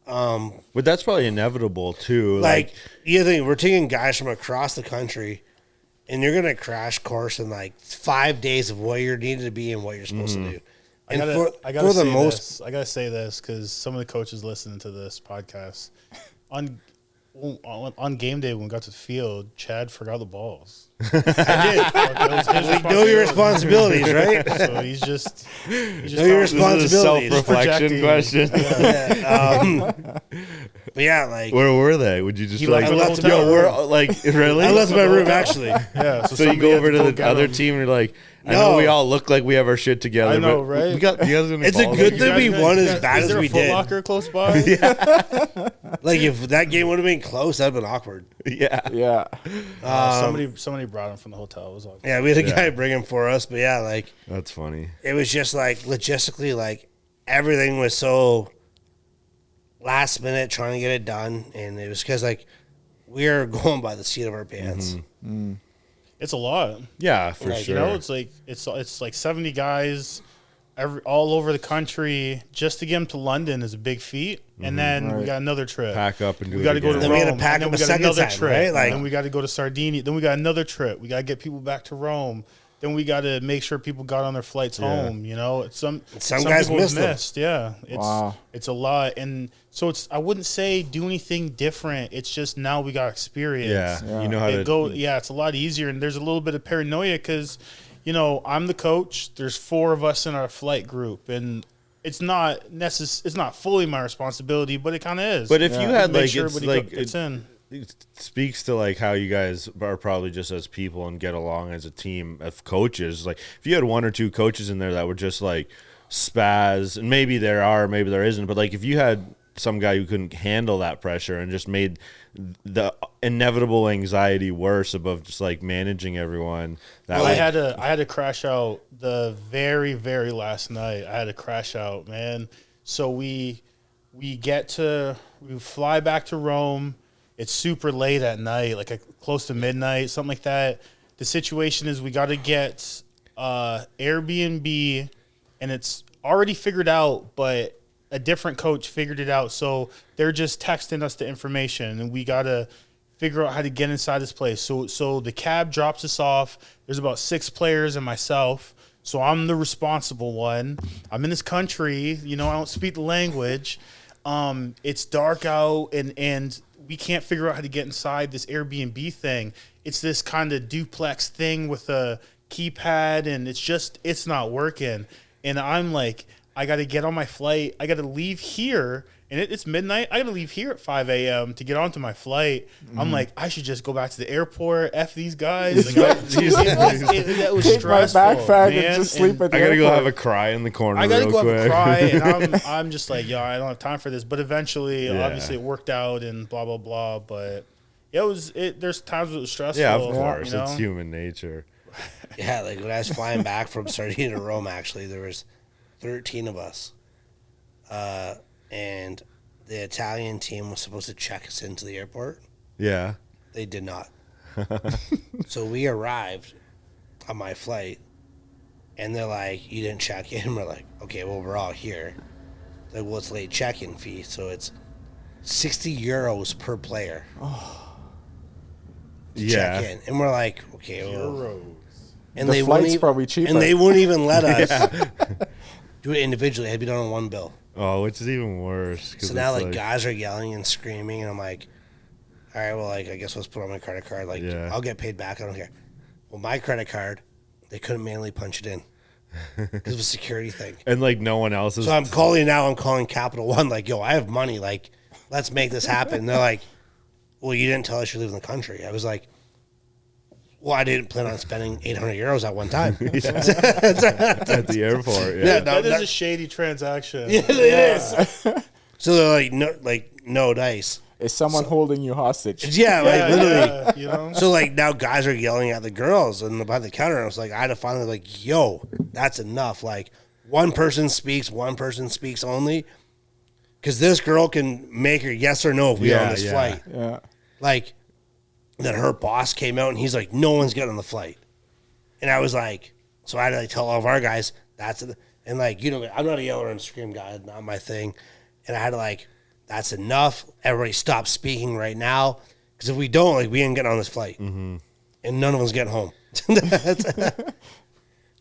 S5: But that's probably inevitable too.
S4: Like you think we're taking guys from across the country, and you're gonna crash course in like 5 days of what you're needed to be and what you're supposed to do.
S2: I
S4: And
S2: gotta say this because some of the coaches listening to this podcast on game day when we got to the field, Chad forgot the balls. I did. It was his
S4: know your responsibilities, right?
S2: So he's just
S4: Know your responsibilities.
S5: Self-reflection
S2: Projecting.
S5: question.
S4: But yeah, like
S5: Where were they? Would you just
S2: He
S5: be like,
S2: left the
S4: hotel
S5: yo,
S2: room.
S5: we're like, really?
S4: I left my room actually.
S2: Yeah.
S5: So you
S2: somebody
S5: go
S2: had
S5: over to the
S2: get
S5: other
S2: him.
S5: team and you're like, I know
S4: No.
S5: we all look like we have our shit together.
S2: I know,
S5: but
S2: right?
S5: We got you guys.
S4: It's a good thing we won as bad
S2: Is
S4: as
S2: there
S4: we
S2: a Foot
S4: did.
S2: Locker close by?
S4: Like if that game would have been close, that'd have been awkward.
S5: Yeah.
S3: Yeah.
S2: Somebody brought him from the hotel. It was all good.
S4: Yeah, we had a guy bring him for us, but yeah, like
S5: That's funny.
S4: it was just like logistically, like everything was so last minute trying to get it done, and it was because like we are going by the seat of our pants.
S2: It's a lot.
S5: Yeah, for
S4: Like,
S5: sure.
S2: You know, it's like 70 guys all over the country just to get them to London is a big feat. And then we got another trip.
S5: Pack up and do
S2: We
S5: it
S2: got to go to
S5: again.
S4: Then we
S2: Rome.
S4: had to pack
S2: and then
S4: up
S2: we
S4: a
S2: got
S4: second
S2: another
S4: time,
S2: trip.
S4: right? Like-
S2: then we got to go to Sardinia. Then we got another trip. We got to get people back to Rome. Then we got to make sure people got on their flights home. You know, some
S4: guys
S2: people
S4: missed them.
S2: missed. Yeah, it's a lot, and so I wouldn't say do anything different. It's just now we got experience.
S5: Yeah, you know how to
S2: Yeah, it's a lot easier, and there's a little bit of paranoia because, you know, I'm the coach. There's 4 of us in our flight group, and it's not it's not fully my responsibility, but it kind of is.
S5: But if you had
S2: Make
S5: like,
S2: sure
S5: it's
S2: everybody
S5: like
S2: gets in.
S5: it speaks to like how you guys are probably just as people and get along as a team of coaches. Like if you had 1 or 2 coaches in there that were just like spaz, and maybe there are, maybe there isn't, but like if you had some guy who couldn't handle that pressure and just made the inevitable anxiety worse above just like managing everyone.
S2: Well, I had to crash out the very, very last night. I had to crash out, man. So we fly back to Rome. It's super late at night, like close to midnight, something like that. The situation is we got to get Airbnb, and it's already figured out, but a different coach figured it out. So they're just texting us the information, and we got to figure out how to get inside this place. So the cab drops us off. There's about 6 players and myself. So I'm the responsible one. I'm in this country. You know, I don't speak the language. It's dark out, and we can't figure out how to get inside this Airbnb thing. It's this kind of duplex thing with a keypad, and it's not working. And I'm like, I got to get on my flight. I got to leave here and it's midnight. I gotta leave here at 5 a.m. to get onto my flight. I'm like, I should just go back to the airport. F these guys. Like, that was
S3: Take my
S2: stressful,
S3: backpack
S2: man.
S3: and just sleep at the
S5: I gotta go
S3: airport.
S5: have a cry in the corner.
S2: I gotta
S5: real
S2: go
S5: quick.
S2: have a cry, and I'm just like, yo, I don't have time for this. But eventually,
S5: Yeah.
S2: obviously, it worked out, and blah blah blah. But yeah, there's times when it was stressful.
S5: Yeah, of course,
S2: you know?
S5: it's human nature.
S4: Yeah, like when I was flying back from Sardinia to Rome, actually, there was 13 of us. And the Italian team was supposed to check us into the airport.
S5: Yeah.
S4: They did not. So we arrived on my flight, and they're like, you didn't check in? We're like, okay, well, we're all here. Like, well, it's late check-in fee, so it's 60 euros per player to check in. And we're like, okay, well,
S2: Euros.
S4: and
S3: The
S4: they
S3: flight's
S4: wouldn't
S3: probably cheaper.
S4: And they wouldn't even let us do it individually. It had to be done on one bill.
S5: Oh, which is even worse. 'cause
S4: So now,
S5: it's
S4: like, guys are yelling and screaming, and I'm like, all right, well, like, I guess let's put on my credit card. Like,
S5: Yeah.
S4: I'll get paid back. I don't care. Well, my credit card, they couldn't manually punch it in because of a security thing.
S5: and like no one else is.
S4: So I'm calling now. I'm calling Capital One. Like, yo, I have money. Like, let's make this happen. And they're like, well, you didn't tell us you're leaving the country. I was like, well, I didn't plan on spending 800 euros at one time.
S5: at the airport. Yeah.
S4: Yeah,
S2: That is a shady transaction.
S4: Yeah, it is. So they're like, no dice.
S3: Is someone holding you hostage?
S4: Yeah, like literally.
S2: Yeah, you know.
S4: So like now guys are yelling at the girls and by the counter. And I was like, I had to finally like, yo, that's enough. Like one person speaks only. Because this girl can make her yes or no if we are on this flight.
S3: Yeah.
S4: Like then her boss came out and he's like, no one's getting on the flight. And I was like, so I had to like tell all of our guys that's it. And like, you know, I'm not a yeller and scream guy, not my thing. And I had to like, that's enough. Everybody stop speaking right now. Because if we don't, like, we ain't getting on this flight. Mm-hmm. And none of us getting home.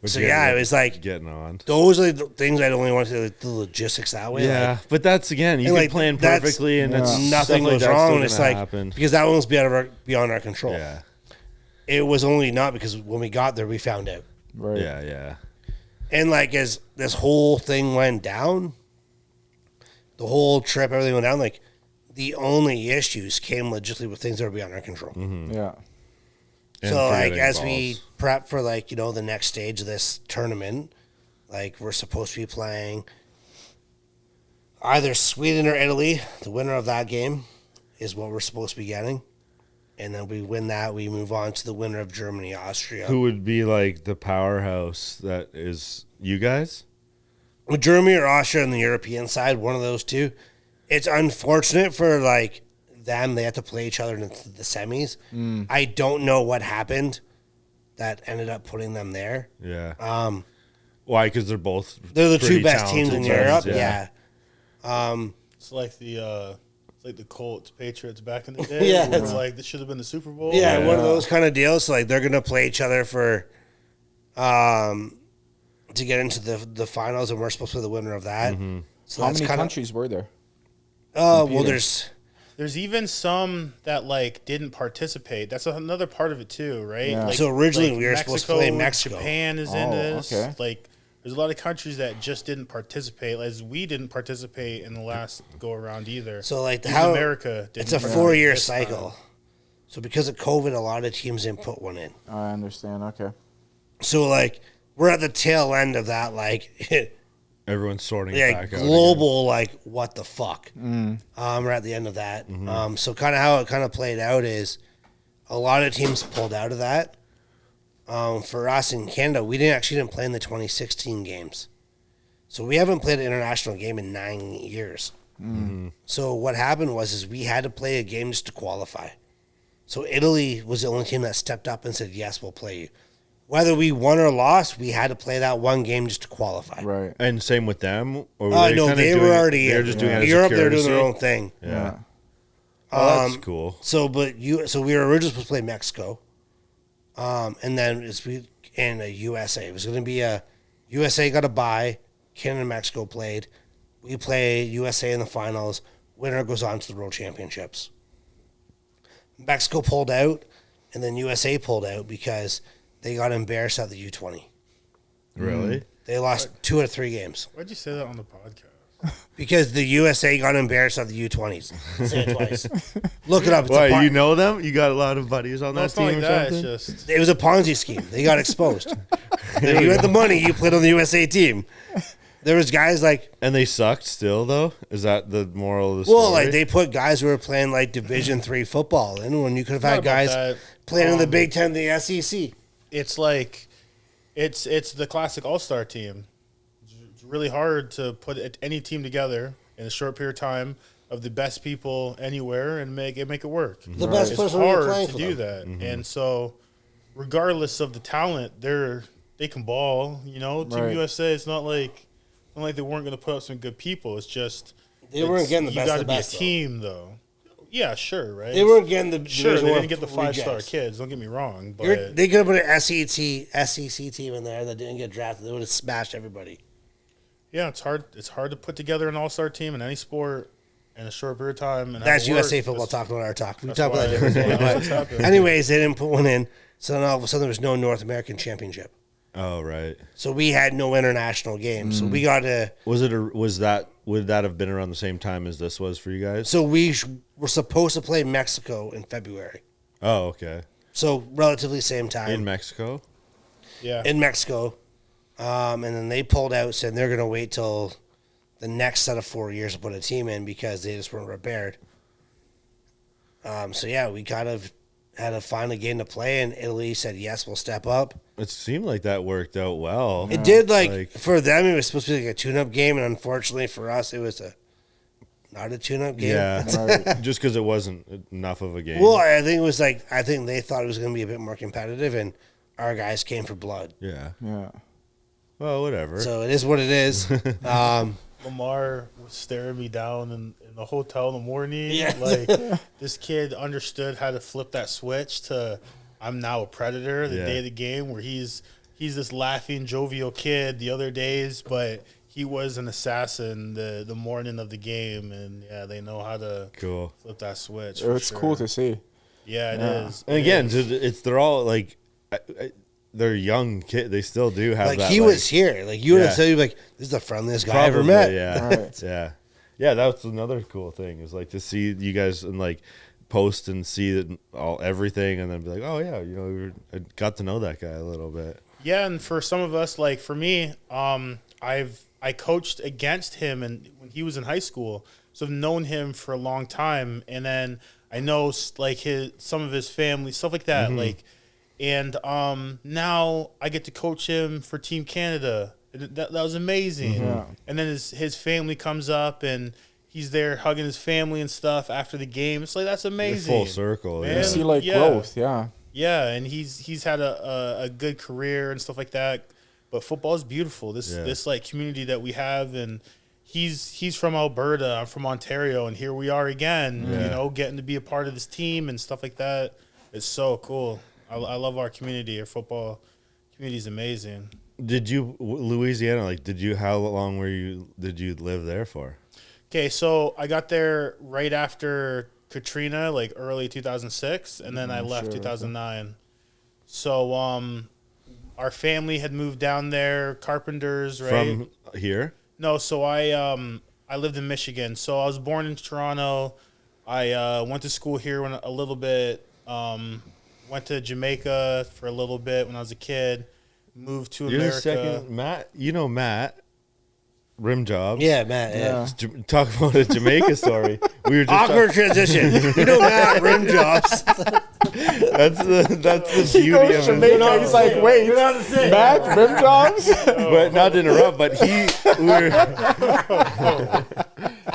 S4: So, yeah, it was like,
S5: getting on.
S4: those are the things I'd only want to do, like, the logistics that way.
S5: Yeah,
S4: Like,
S5: but that's again, you
S4: and,
S5: can
S4: like,
S5: plan
S4: that's-
S5: perfectly, and it's
S4: nothing
S5: stuff like
S4: goes
S5: that's
S4: wrong.
S5: still
S4: And it's
S5: gonna
S4: like,
S5: happen.
S4: because that one was beyond our control.
S5: Yeah,
S4: It was only not because when we got there, we found out.
S3: Right.
S5: yeah.
S4: And like as this whole thing went down, the whole trip, everything went down, like the only issues came legitimately with things that were beyond our control.
S5: Mm-hmm.
S3: Yeah.
S5: And
S4: So like
S5: forgetting
S4: as we
S5: balls.
S4: prep for like, you know, the next stage of this tournament, like we're supposed to be playing either Sweden or Italy. The winner of that game is what we're supposed to be getting. And then we win that, we move on to the winner of Germany, Austria.
S5: Who would be like the powerhouse that is you guys?
S4: With Germany or Austria on the European side, one of those two. It's unfortunate for like them; they have to play each other in the semis. I don't know what happened that ended up putting them there.
S5: Yeah. Why? Because they're both
S4: They're the
S5: pretty
S4: two best teams in
S5: talented
S4: Europe.
S5: teams,
S4: Yeah.
S2: It's like the Colts Patriots back in the day.
S4: Yeah.
S2: Where it's like this should have been the Super Bowl.
S4: Yeah, one of those kind of deals. So, like they're gonna play each other for, to get into the finals, and we're supposed to be the winner of that. So
S3: How
S4: that's
S3: many
S4: kind of.
S3: countries were there?
S4: Well,
S3: competing?
S2: There's even some that like didn't participate. That's another part of it too, right?
S3: Yeah.
S2: Like,
S4: So originally we were supposed to play Mexico.
S2: Japan is in
S3: Oh,
S2: this.
S3: okay.
S2: Like there's a lot of countries that just didn't participate. As we didn't participate in the last go around either.
S4: So like
S2: Even
S4: how
S2: America didn't
S4: it's a
S2: participate
S4: 4-year
S2: this time.
S4: cycle. So because of COVID, a lot of teams didn't put one in.
S3: I understand. Okay.
S4: So like we're at the tail end of that, like
S5: Everyone's sorting
S4: yeah,
S5: back out.
S4: global, like what the fuck. We're at the end of that. So kind of how it kind of played out is a lot of teams pulled out of that. For us in Canada, we didn't play in the 2016 games, so we haven't played an international game in 9 years. So what happened was we had to play a game just to qualify. So Italy was the only team that stepped up and said, yes, we'll play you. Whether we won or lost, we had to play that one game just to qualify.
S3: Right.
S5: And same with them? Or
S4: No,
S5: kinda
S4: they
S5: doing
S4: were
S5: it-
S4: already
S5: They're
S4: in.
S5: just doing it as a
S4: Europe. They're doing their
S5: courtesy?
S4: own thing.
S5: Yeah. Oh, that's cool.
S4: So, so we were originally supposed to play Mexico, and then in a USA. It was going to be a USA got a bye. Canada and Mexico played. We play USA in the finals. Winner goes on to the World Championships. Mexico pulled out, and then USA pulled out because they got embarrassed at the U20.
S5: Really?
S4: They lost 2 out of 3 games.
S2: Why'd you say that on the podcast?
S4: Because the USA got embarrassed on the U20s. Say it twice. Look it up. It's
S5: Why, you know them? You got a lot of buddies on
S2: No,
S5: that
S2: it's not
S5: team
S2: like
S5: or
S2: that.
S5: something?
S2: It's just
S4: It was a Ponzi scheme. They got exposed. If you had the money, you played on the USA team. There was guys like,
S5: And they sucked still, though? Is that the moral of the story?
S4: well, like they put guys who were playing like Division III football in when you could have
S2: not
S4: had
S2: about
S4: guys
S2: that.
S4: playing in the Big Ten, the SEC.
S2: it's like it's the classic all-star team. It's really hard to put any team together in a short period of time of the best people anywhere and make it work.
S4: The best
S2: It's
S4: players when you're
S2: hard
S4: playing
S2: to
S4: for
S2: do
S4: them.
S2: that, and so regardless of the talent, they can ball. You know, Team
S3: Right.
S2: USA. It's not like they weren't going to put up some good people. It's just
S4: They weren't getting the
S2: you
S4: best
S2: got
S4: of
S2: to
S4: the
S2: be a
S4: best, though.
S2: team, though. Yeah, sure, right.
S4: They weren't getting the
S2: Sure,
S4: Division
S2: they
S4: I
S2: didn't get the 5-star
S4: guys.
S2: kids. Don't get me wrong, but
S4: They could have put an SEC team in there that didn't get drafted. They would have smashed everybody.
S2: yeah, it's hard. It's hard to put together an all-star team in any sport in a short period of time. And
S4: That's
S2: have it work.
S4: USA football
S2: That's-
S4: talking about our talk. We
S2: that's
S4: talk about
S2: why-
S4: that different day.
S2: that's what's
S4: But
S2: happening.
S4: anyways, they didn't put one in. So then all of a sudden there was no North American championship.
S5: Oh, right.
S4: So we had no international games. So we got to.
S5: Would that have been around the same time as this was for you guys?
S4: So we were supposed to play Mexico in February.
S5: Oh, okay.
S4: So relatively same time
S5: In Mexico?
S2: Yeah,
S4: in Mexico, and then they pulled out, saying they're going to wait till the next set of 4 years to put a team in because they just weren't prepared. So yeah, we kind of had to find a game to play, and Italy said yes, we'll step up.
S5: It seemed like that worked out well.
S4: It did
S5: Like-
S4: for them. It was supposed to be like a tune-up game, and unfortunately for us, it was not a tune-up game.
S5: Yeah. Just because it wasn't enough of a game.
S4: Well, I think it was I think they thought it was going to be a bit more competitive, and our guys came for blood.
S5: Yeah.
S3: Yeah.
S5: Well, whatever.
S4: So it is what it is.
S2: Lamar was staring me down in the hotel in the morning.
S4: Yeah.
S2: Like this kid understood how to flip that switch to I'm now a predator the
S5: Yeah.
S2: day of the game where he's this laughing, jovial kid the other days, but he was an assassin the morning of the game, and yeah, they know how to
S5: Cool.
S2: flip that switch. for
S3: It's
S2: sure.
S3: cool to see.
S2: Yeah, it
S3: Yeah.
S2: is.
S5: And
S2: It
S5: again,
S2: is.
S5: they're all like, they're young kids. They still do have
S4: like
S5: that.
S4: he was here. Like you would have
S5: Yeah.
S4: said, you'd be like, this is the friendliest guy I ever
S5: probably,
S4: met.
S5: Yeah.
S3: Right.
S5: Yeah. Yeah. That's another cool thing is like to see you guys and like post and see that everything and then be like, oh yeah, I got to know that guy a little bit.
S2: Yeah, and for some of us, like for me, I coached against him, and when he was in high school, so I've known him for a long time, and then I know like some of his family, stuff like that, like, and now I get to coach him for Team Canada. That was amazing.
S3: Yeah.
S2: And then his family comes up and he's there hugging his family and stuff after the game. It's like that's amazing.
S5: Full circle.
S2: Man.
S3: You
S5: Yeah.
S3: see like
S2: Yeah.
S3: growth. Yeah.
S2: Yeah, and he's had a good career and stuff like that. But football is beautiful. This like community that we have, and he's from Alberta. I'm from Ontario, and here we are again.
S5: Yeah.
S2: Getting to be a part of this team and stuff like that. It's so cool. I love our community. Our football community is amazing.
S5: Did you Louisiana? How long did you live there for?
S2: Okay, so I got there right after Katrina, like early 2006, and then I left
S3: sure,
S2: 2009. So our family had moved down there, carpenters, right?
S5: From here?
S2: No, so I lived in Michigan. So I was born in Toronto. I went to school here when a little bit. Went to Jamaica for a little bit when I was a kid. Moved to
S5: You're
S2: America.
S5: the second Matt. Matt. Rim job.
S4: Yeah, Matt. Yeah.
S3: Yeah.
S5: Talk about a Jamaica story. We were just
S4: Awkward transition. You know Matt, rim jobs.
S5: that's the
S3: He
S5: beauty
S3: goes
S5: of
S3: to
S5: him.
S3: Jamaica. He's like, wait, Matt, rim jobs?
S5: But not to interrupt, but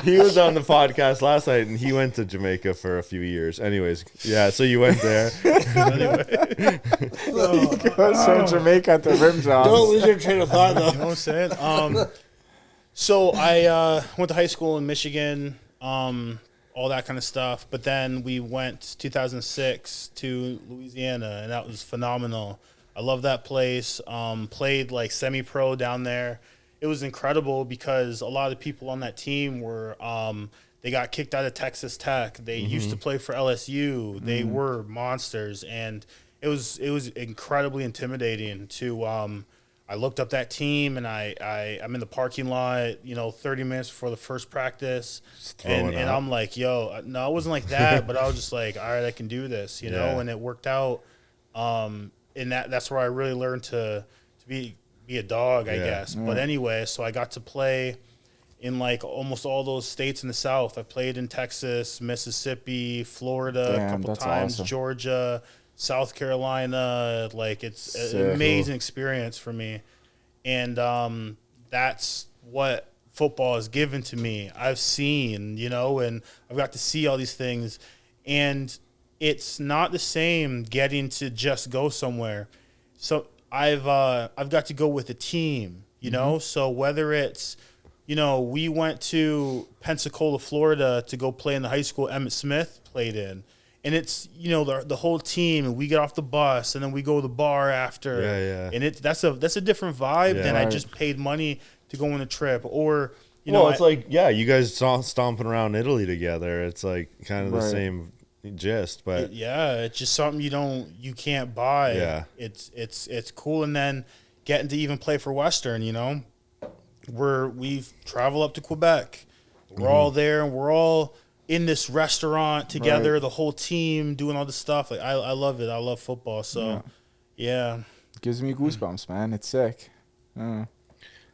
S5: he was on the podcast last night and he went to Jamaica for a few years. Anyways, yeah, so you went there.
S3: He goes from Jamaica to rim jobs.
S4: Don't lose your train of thought, though.
S2: You know what I'm saying? So I went to high school in Michigan, all that kind of stuff. But then we went 2006 to Louisiana, and that was phenomenal. I love that place. Played like semi-pro down there. It was incredible because a lot of people on that team were they got kicked out of Texas Tech. They used to play for LSU. They were monsters, and it was incredibly intimidating to I looked up that team, and I'm in the parking lot, 30 minutes before the first practice, and I'm like, yo, no, it wasn't like that, but I was just like, all right, I can do this, and it worked out. And that's where I really learned to be a dog, I guess. But anyway, so I got to play in like almost all those states in the South. I played in Texas, Mississippi, Florida, a couple times, awesome. Georgia, South Carolina. Like, it's an amazing experience for me. And that's what football has given to me. I've seen, and I've got to see all these things. And it's not the same getting to just go somewhere. So I've got to go with a team, So whether it's, we went to Pensacola, Florida to go play in the high school Emmitt Smith played in. And it's, the whole team, and we get off the bus, and then we go to the bar after. Yeah. And that's a different vibe than I just paid money to go on a trip. Or,
S5: it's you guys stomping around Italy together. It's like kind of the same gist, but
S2: it's just something you can't buy.
S5: Yeah.
S2: It's cool. And then getting to even play for Western, we've traveled up to Quebec. We're all there, and we're all in this restaurant together, the whole team doing all this stuff. Like, I love it. I love football. So, yeah.
S3: Gives me goosebumps, man. It's sick.
S5: Do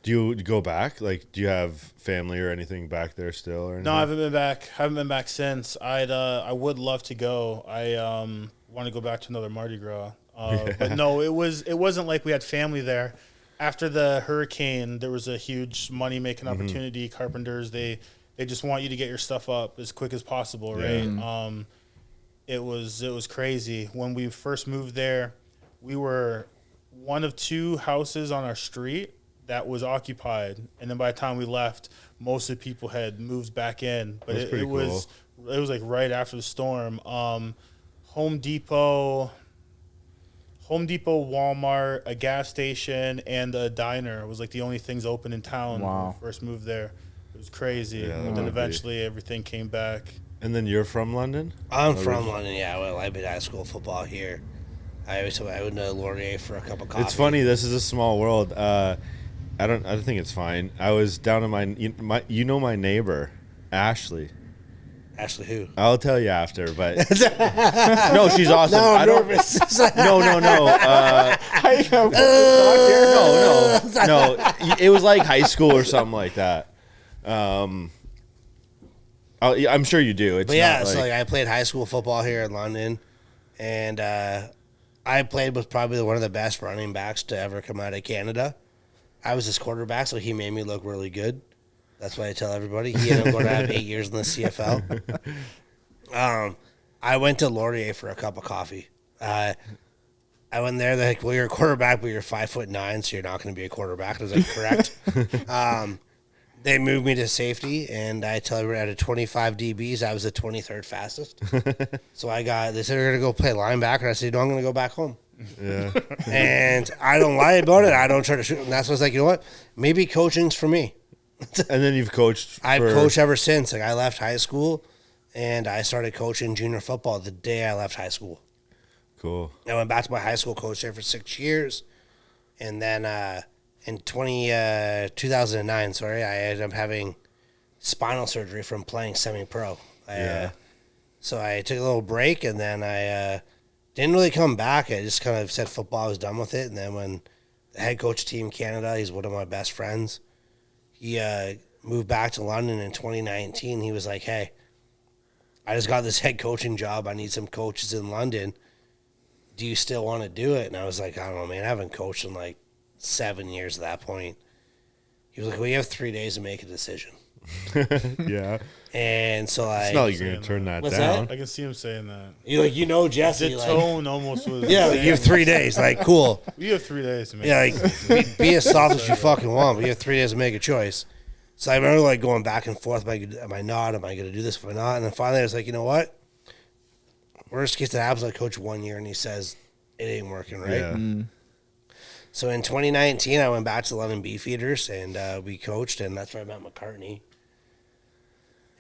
S5: you go back? Like, do you have family or anything back there still? Or anything?
S2: No, I haven't been back. Haven't been back since. I would love to go. I want to go back to another Mardi Gras. But no, it wasn't like we had family there. After the hurricane, there was a huge money-making opportunity. Carpenters, they just want you to get your stuff up as quick as possible, right? It was crazy. When we first moved there, we were one of two houses on our street that was occupied, and then by the time we left, most of the people had moved back in. But it was like right after the storm. Home Depot, Walmart, a gas station, and a diner was like the only things open in town when we first moved there. It was crazy. But then eventually everything came back.
S5: And then you're from London?
S4: I'm from London, yeah. Well, I played high school football here. I went to Laurier for a cup of coffee.
S5: It's funny. This is a small world. I don't think it's fine. I was down in my my neighbor, Ashley.
S4: Ashley who?
S5: I'll tell you after, but no, she's awesome.
S4: No, I'm nervous.
S5: No. No. It was like high school or something like that. I'm sure you do. It's
S4: so I played high school football here in London, and I played with probably one of the best running backs to ever come out of Canada. I was his quarterback, so he made me look really good. That's why I tell everybody. He ended up going to have 8 years in the CFL. I went to Laurier for a cup of coffee. I went there. They're like, well, you're a quarterback, but you're 5'9", so you're not going to be a quarterback. I was like, correct. They moved me to safety, and I tell everyone out of 25 DBs, I was the 23rd fastest. So they said, we're going to go play linebacker. I said, no, I'm going to go back home.
S5: Yeah.
S4: And I don't lie about it. I don't try to shoot. And that's why I was like, you know what? Maybe coaching's for me.
S5: And then you've coached.
S4: I've coached ever since. Like, I left high school, and I started coaching junior football the day I left high school.
S5: Cool.
S4: I went back to my high school coach there for 6 years, and then in 2009, I ended up having spinal surgery from playing semi-pro. So I took a little break, and then I didn't really come back. I just kind of said football, I was done with it. And then when the head coach of Team Canada, he's one of my best friends, he moved back to London in 2019. He was like, hey, I just got this head coaching job. I need some coaches in London. Do you still want to do it? And I was like, I don't know, man. I haven't coached in like 7 years at that point. He was like, well, you have 3 days to make a decision.
S5: Yeah.
S4: And so
S5: it's not like you're going to turn that
S4: What's
S5: down.
S2: I can see him saying that.
S4: Jesse.
S2: The tone almost was.
S4: Yeah, you have 3 days. Like, cool.
S2: You have 3 days to make.
S4: Yeah, like, be as soft as you fucking want, but you have 3 days to make a choice. So I remember like going back and forth. Am I not? Am I going to do this? Am I not? And then finally I was like, you know what? Worst case that happens, I coach 1 year, and he says it ain't working, right?
S5: Yeah.
S4: So in 2019, I went back to London Beefeaters, and we coached, and that's where I met McCartney.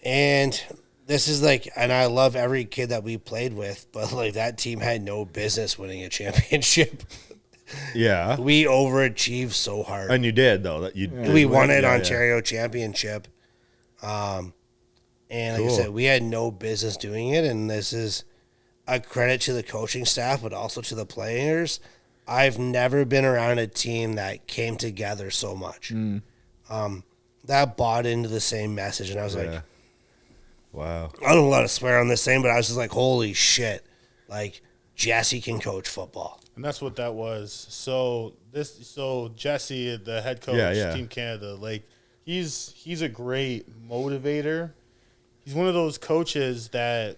S4: And this is like, and I love every kid that we played with, but like that team had no business winning a championship.
S5: Yeah.
S4: We overachieved so hard.
S5: And you did, though. That you
S4: We won an
S5: Yeah,
S4: Ontario championship. And like I
S5: Cool.
S4: said, we had no business doing it. And this is a credit to the coaching staff, but also to the players. I've never been around a team that came together so much. That bought into the same message. And I was like,
S5: wow.
S4: I don't want to swear on this thing, but I was just like, holy shit. Like, Jesse can coach football.
S2: And that's what that was. So Jesse, the head coach, Team Canada, like he's a great motivator. He's one of those coaches that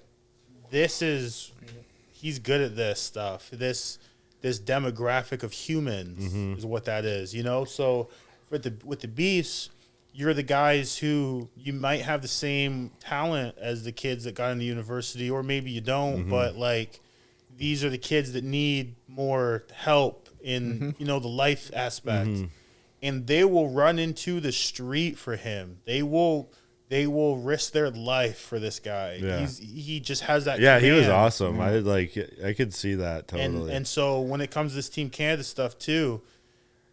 S2: he's good at this stuff. This demographic of humans is what that is, you know? So with the Beefs, you're the guys who you might have the same talent as the kids that got into university, or maybe you don't, but like these are the kids that need more help in, you know, the life aspect. And they will run into the street for him. They will risk their life for this guy.
S5: Yeah.
S2: He just has that
S5: Yeah, he was
S2: command.
S5: awesome. I could see that totally.
S2: And so when it comes to this Team Canada stuff too,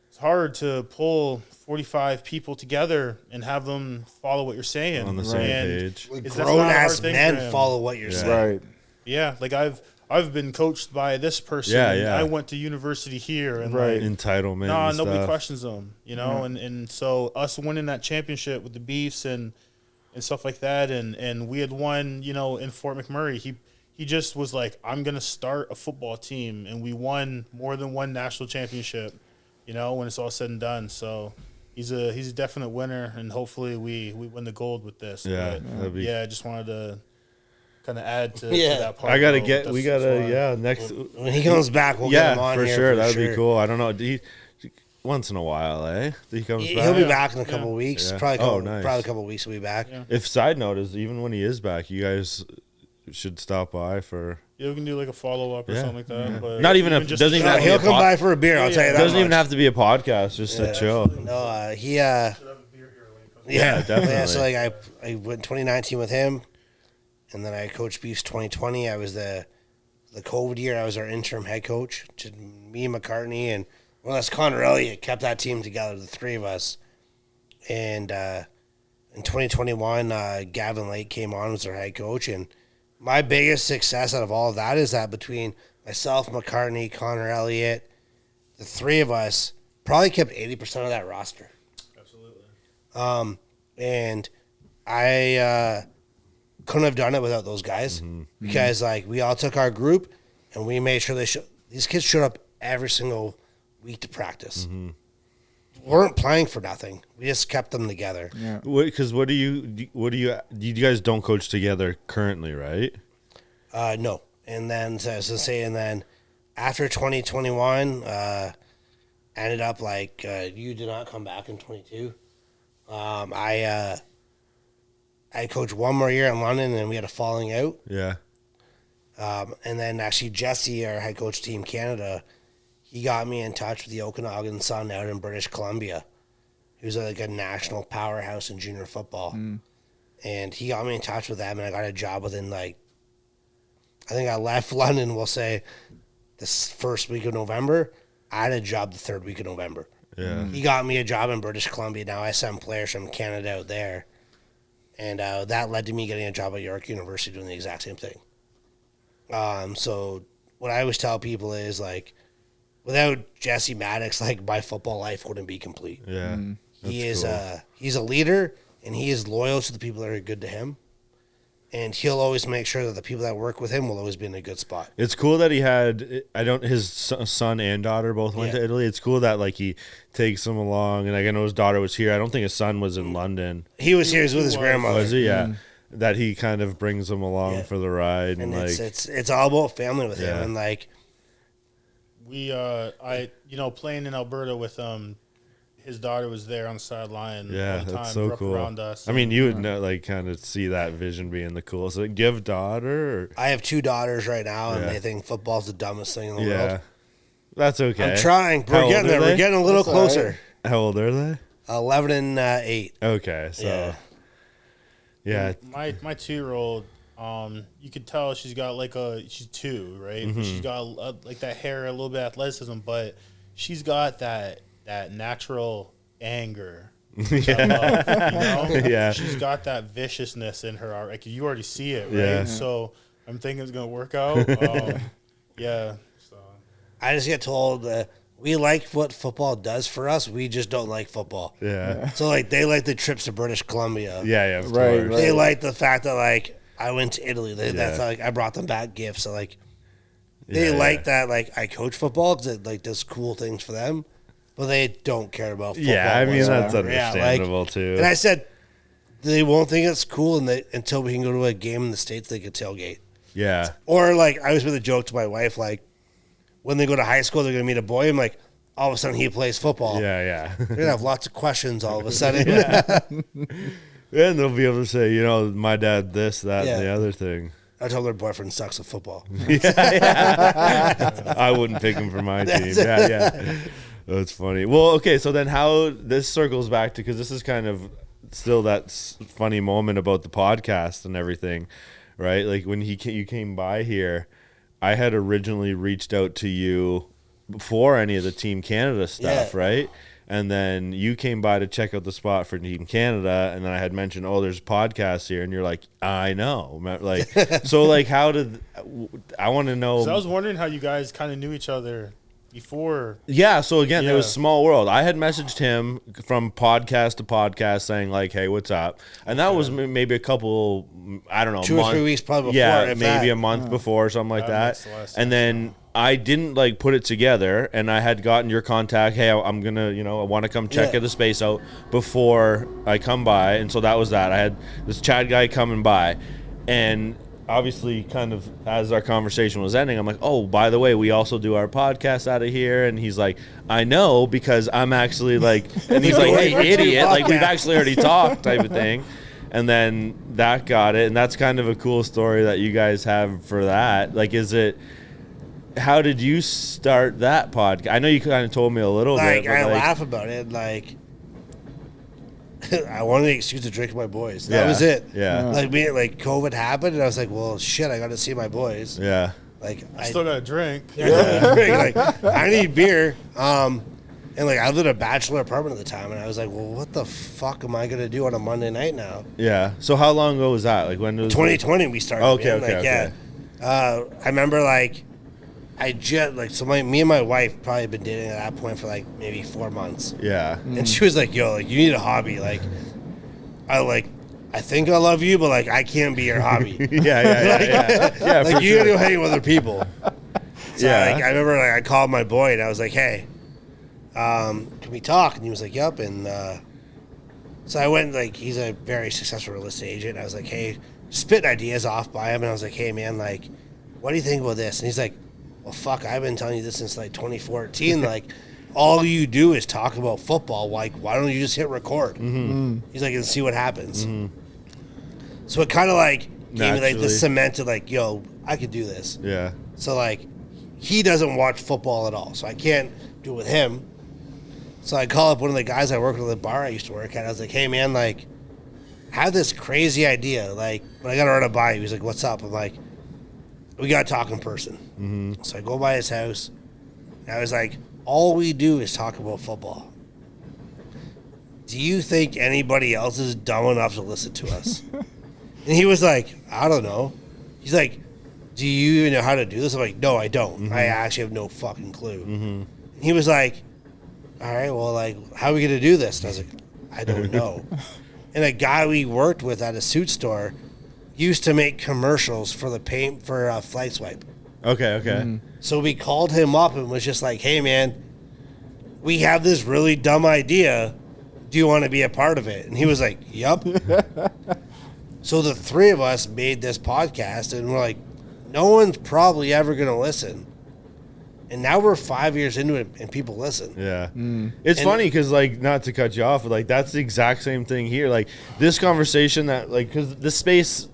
S2: it's hard to pull 45 people together and have them follow what you're saying
S5: On the same
S2: And
S5: page.
S2: that's not a
S4: Grown
S2: hard
S4: ass
S2: thing for
S4: men
S2: him.
S4: follow what you're saying.
S3: Right.
S2: Yeah, like I've been coached by this person.
S5: Yeah,
S2: and
S5: yeah.
S2: I went to university here, and
S3: Right.
S2: like,
S5: Entitlement.
S2: nah,
S5: and
S2: nobody
S5: stuff.
S2: questions them, you know. And so us winning that championship with the Beefs and stuff like that, and we had won, you know, in Fort McMurray. He just was like, I'm gonna start a football team, and we won more than one national championship, you know, when it's all said and done. So he's a definite winner, and hopefully we win the gold with this.
S5: Yeah,
S2: But,
S5: that'd be-
S2: I just wanted to kind of add to that part.
S5: I gotta
S2: though.
S5: get.
S2: That's-
S5: We
S2: that's
S5: gotta.
S2: why.
S5: Yeah, next.
S4: When he comes back, we'll get him on
S5: for
S4: here.
S5: sure.
S4: For
S5: That'd
S4: sure.
S5: be cool. I don't know. Once in a while, eh? He comes back.
S4: He'll be back in a couple of weeks.
S5: Yeah.
S4: Probably
S5: Nice.
S4: a couple of weeks he'll be back.
S2: Yeah.
S5: If side note is, even when he is back, you guys should stop by for.
S2: Yeah, we can do like a follow up or
S5: Yeah.
S2: something like that. But
S5: Not even
S2: just
S5: doesn't
S2: a
S5: even
S2: shout
S5: have to be
S4: He'll
S5: a
S4: come
S5: pod-
S4: by for a beer. I'll
S2: Yeah,
S4: tell you
S2: yeah.
S4: that.
S5: Doesn't even
S4: much.
S5: have to be a podcast, just to chill.
S4: No, he.
S2: have a beer here when he comes
S5: Yeah, definitely.
S4: Yeah, so like I went 2019 with him, and then I coached Beefs 2020. I was the COVID year. I was our interim head coach. Just me, McCartney, and that's Connor Elliott kept that team together. The three of us, and in 2021, Gavin Lake came on as our head coach, and my biggest success out of all of that is that between myself, McCartney, Connor Elliott, the three of us probably kept 80% of that roster.
S2: Absolutely.
S4: And I couldn't have done it without those guys because like we all took our group and we made sure these kids showed up every single week to practice. Weren't playing for nothing. We just kept them together.
S3: Yeah.
S5: Because you guys don't coach together currently, right?
S4: No. And then and then after 2021, ended up like you did not come back in 22. I coached one more year in London, and we had a falling out.
S5: Yeah.
S4: And then actually Jesse, our head coach Team Canada, he got me in touch with the Okanagan Sun out in British Columbia. He was like a national powerhouse in junior football. And he got me in touch with them, and I got a job within like, I think I left London, we'll say, this first week of November. I had a job the third week of November.
S5: Yeah.
S4: He got me a job in British Columbia. Now I send players from Canada out there. And that led to me getting a job at York University doing the exact same thing. So what I always tell people is, like, without Jesse Maddox, like, my football life wouldn't be complete.
S5: Yeah.
S4: He's a leader, and he is loyal to the people that are good to him. And he'll always make sure that the people that work with him will always be in a good spot.
S5: It's cool that he had. His son and daughter both went to Italy. It's cool that like he takes them along, and like, I know his daughter was here. I don't think his son was in London.
S4: He was here. He was with his grandmother.
S5: Was he? Yeah. That he kind of brings them along for the ride, and like
S4: it's all about family with him.
S5: Yeah.
S4: And like
S2: We playing in Alberta with his daughter was there on the sideline
S5: yeah,
S2: all the time,
S5: that's so
S2: grew up
S5: cool.
S2: around us.
S5: I mean, you would know, like kind of see that vision being the coolest. Like, do you have a daughter? Or?
S4: I have two daughters right now, and
S5: Yeah.
S4: they think football's the dumbest thing in the
S5: Yeah,
S4: world.
S5: that's okay.
S4: I'm trying.
S5: How
S4: We're
S5: old
S4: getting
S5: are
S4: there.
S5: they?
S4: We're getting a little
S3: That's all right.
S4: closer.
S5: How old are they?
S4: 11 and 8.
S5: Okay, so yeah,
S2: my 2-year-old, you could tell she's got she's 2, right?
S5: Mm-hmm.
S2: But she's got like that hair, a little bit of athleticism, but she's got that natural anger. Which I love, you know?
S5: Yeah.
S2: She's got that viciousness in her. Like you already see it, right?
S5: Yeah.
S2: So I'm thinking it's gonna work out. Yeah. So
S4: I just get told we like what football does for us. We just don't like football.
S5: Yeah.
S4: So like they like the trips to British Columbia.
S5: Yeah. Of
S3: Right,
S5: course.
S3: right.
S4: They like the fact that like I went to Italy. That's
S5: Yeah.
S4: like I brought them back gifts. So like they
S5: Yeah,
S4: like that like I coach football because it like does cool things for them, but they don't care about football.
S5: Yeah, I mean that's
S4: whatsoever. Yeah,
S5: understandable too.
S4: And I said they won't think it's cool until we can go to a game in the States. They could tailgate.
S5: Yeah.
S4: Or like I always made a joke to my wife like when they go to high school they're gonna meet a boy. I'm like all of a sudden he plays football.
S5: Yeah.
S4: They're gonna have lots of questions all of a sudden.
S5: And they'll be able to say, you know, my dad this, that, and the
S4: Yeah.
S5: other thing.
S4: I told their boyfriend sucks at football.
S5: I wouldn't pick him for my team. Yeah. That's funny. Well, okay, so then how this circles back to, because this is kind of still that funny moment about the podcast and everything, right? Like when you came by here, I had originally reached out to you before any of the Team Canada stuff,
S4: Yeah.
S5: right? And then you came by to check out the spot for Team Canada, and then I had mentioned, oh, there's podcasts here, and you're like, I know, like, so like, how did I want to know?
S2: I was wondering how you guys kind of knew each other before.
S5: Yeah, so again, it was
S2: Yeah.
S5: small world. I had messaged him from podcast to podcast saying like, hey, what's up? And that was maybe a couple, I don't know,
S4: 2 or 3 weeks probably before.
S5: yeah,
S4: if
S5: maybe
S4: that.
S5: a month before or something like
S2: That
S5: that.
S2: makes a lot of
S5: And then I didn't like put it together, and I had gotten your contact. Hey, I'm gonna, you know, I want to come check
S4: Yeah.
S5: the space out before I come by, and so that was that. I had this Chad guy coming by, and obviously, kind of as our conversation was ending, I'm like, oh, by the way, we also do our podcast out of here, and he's like, I know because I'm actually like, and he's like, hey, idiot, like we've actually already talked, type of thing. And then that got it, and that's kind of a cool story that you guys have for that. Like, how did you start that podcast? I know you kind of told me a little
S4: Like
S5: bit. But
S4: I laugh about it. Like I wanted an excuse to drink with my boys. That was it.
S5: Yeah.
S4: Like COVID happened, and I was like, well, shit, I got to see my boys.
S5: Yeah.
S4: Like
S2: I still got a drink.
S4: like I need beer. And like I lived in a bachelor apartment at the time, and I was like, well, what the fuck am I gonna do on a Monday night now?
S5: Yeah. So how long ago was that? Like when was
S4: 2020 we started.
S5: Okay,
S4: man.
S5: okay,
S4: Like,
S5: okay.
S4: Yeah. I remember like I just like so me and my wife probably been dating at that point for like maybe 4 months.
S5: Yeah.
S4: And she was like, yo, like you need a hobby. Like I think I love you, but like I can't be your hobby.
S5: Yeah. Yeah,
S4: Like
S5: for
S4: you
S5: sure.
S4: gotta go hang with other people. So
S5: Yeah.
S4: like, I remember like I called my boy and I was like, hey, can we talk? And he was like, yep. And so I went, like, he's a very successful real estate agent. I was like, hey, spitting ideas off by him. And I was like, hey, man, like, what do you think about this? And he's like, well, fuck, I've been telling you this since like 2014. Like, all you do is talk about football. Like, why don't you just hit record? He's like, and see what happens. So it kind of like gave me like
S5: Naturally.
S4: the cemented, like, yo, I could do this.
S5: Yeah.
S4: So like, he doesn't watch football at all, so I can't do it with him. So I call up one of the guys I work with at the bar I used to work at. I was like, hey man, like, I have this crazy idea, like, but I gotta run it by you. He's like, what's up? I'm like, we gotta talk in person. So I go by his house, and I was like, all we do is talk about football. Do you think anybody else is dumb enough to listen to us? And he was like, I don't know. He's like, do you even know how to do this? I'm like, no, I don't. I actually have no fucking clue. And he was like, all right, well, like, how are we going to do this? And I was like, I don't know. And a guy we worked with at a suit store used to make commercials for the paint for Flight Swipe.
S5: Okay.
S4: So we called him up and was just like, hey, man, we have this really dumb idea. Do you want to be a part of it? And he was like, yup. So the three of us made this podcast, and we're like, no one's probably ever going to listen. And now we're 5 years into it, and people listen.
S5: Yeah. It's
S4: And-
S5: funny because, like, not to cut you off, but, like, that's the exact same thing here. Like, this conversation that, like, because the space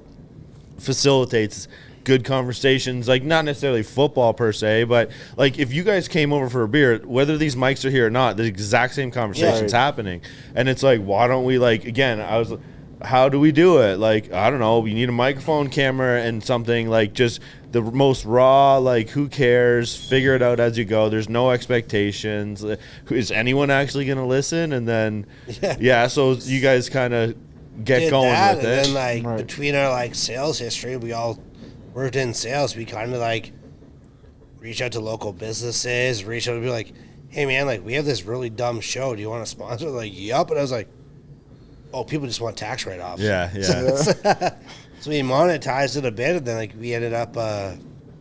S5: facilitates good conversations, like, not necessarily football per se, but, like, if you guys came over for a beer, whether these mics are here or not, the exact same conversation's
S3: Right.
S5: happening. And it's like, why don't we, like, again, I was how do we do it? Like, I don't know. We need a microphone, camera, and something like just the most raw, like, who cares? Figure it out as you go. There's no expectations. Is anyone actually going to listen? And then, yeah, so you guys kind of get
S4: Did
S5: going
S4: that,
S5: with
S4: and
S5: it.
S4: then like
S3: Right.
S4: between our like sales history, we all worked in sales. We kind of like reach out to local businesses, reach out to be like, hey man, like we have this really dumb show. Do you want to sponsor? Like, yup. And I was like, oh, people just want tax write-offs.
S5: Yeah.
S4: So we monetized it a bit, and then like we ended up,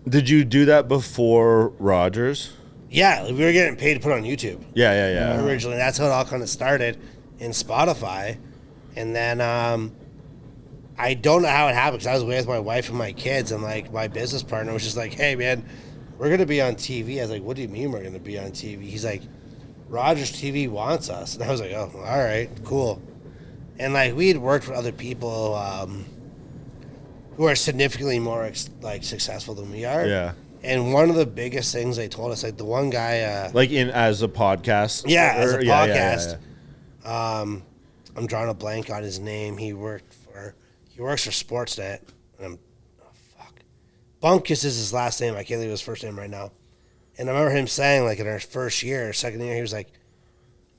S5: Did you do that before Rogers?
S4: yeah, like, we were getting paid to put on YouTube
S5: Yeah.
S4: originally. That's how it all kind of started in Spotify, and then I don't know how it happened because I was away with my wife and my kids, and like my business partner was just like, hey man, we're gonna be on TV. I was like, what do you mean we're gonna be on TV? He's like, Rogers TV wants us, and I was like, oh, all right, cool. And like we had worked with other people who are significantly more successful than we are.
S5: Yeah.
S4: And one of the biggest things they told us, like the one guy,
S5: Like as a podcast?
S4: as a
S5: Yeah,
S4: podcast.
S5: yeah.
S4: I'm drawing a blank on his name. He works for Sportsnet. And Bunkus is his last name. I can't think of his first name right now. And I remember him saying, like in our first year, second year, he was like,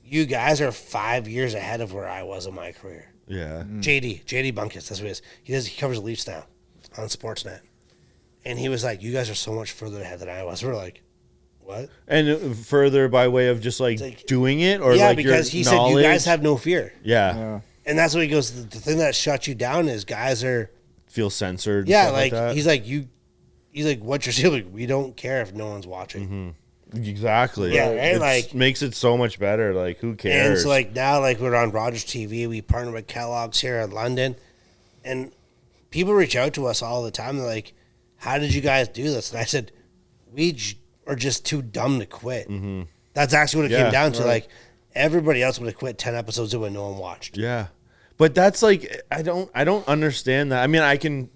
S4: "You guys are 5 years ahead of where I was in my career."
S5: Yeah.
S4: JD Bunkus, that's what it is. He covers the Leafs now on Sportsnet, and he was like, "You guys are so much further ahead than I was." We're like, "What?"
S5: And further by way of just like doing it, or
S4: yeah,
S5: like
S4: because
S5: your
S4: he said you
S5: knowledge?
S4: guys have no fear,
S5: Yeah.
S4: and that's what he goes. The thing that shuts you down is guys are
S5: Feel censored. and
S4: yeah,
S5: stuff
S4: like
S5: that.
S4: he's like you. He's like, "What's your deal?" Like, we don't care if no one's watching.
S5: Exactly.
S4: Yeah, right?
S5: It
S4: Like-
S5: makes it so much better. Like, who
S4: And
S5: cares?
S4: so like now, like we're on Rogers TV. We partner with Kellogg's here in London, and people reach out to us all the time. They're like, "How did you guys do this?" And I said, are just too dumb to quit." Mm-hmm. That's actually what it
S5: Yeah,
S4: came down to.
S3: right.
S4: Like everybody else would have quit 10 episodes in when no one watched.
S5: Yeah, but that's like I don't understand that. I mean, I can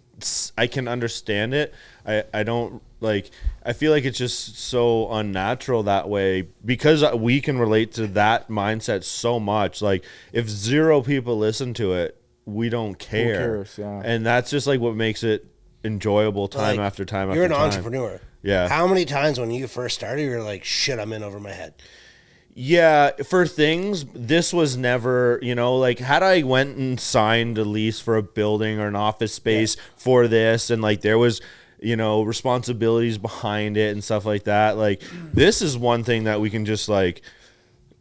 S5: understand it. I don't like. I feel like it's just so unnatural that way because we can relate to that mindset so much. Like if 0 people listen to it, we don't care.
S3: cares, yeah.
S5: And that's just like what makes it enjoyable time
S4: Like,
S5: after time
S4: You're
S5: after
S4: an
S5: time.
S4: entrepreneur.
S5: Yeah.
S4: How many times when you first started, you were like, "Shit, I'm in over my head."
S5: Yeah, for things, this was never, like had I went and signed a lease for a building or an office space for this and like there was, responsibilities behind it and stuff like that. Like this is one thing that we can just like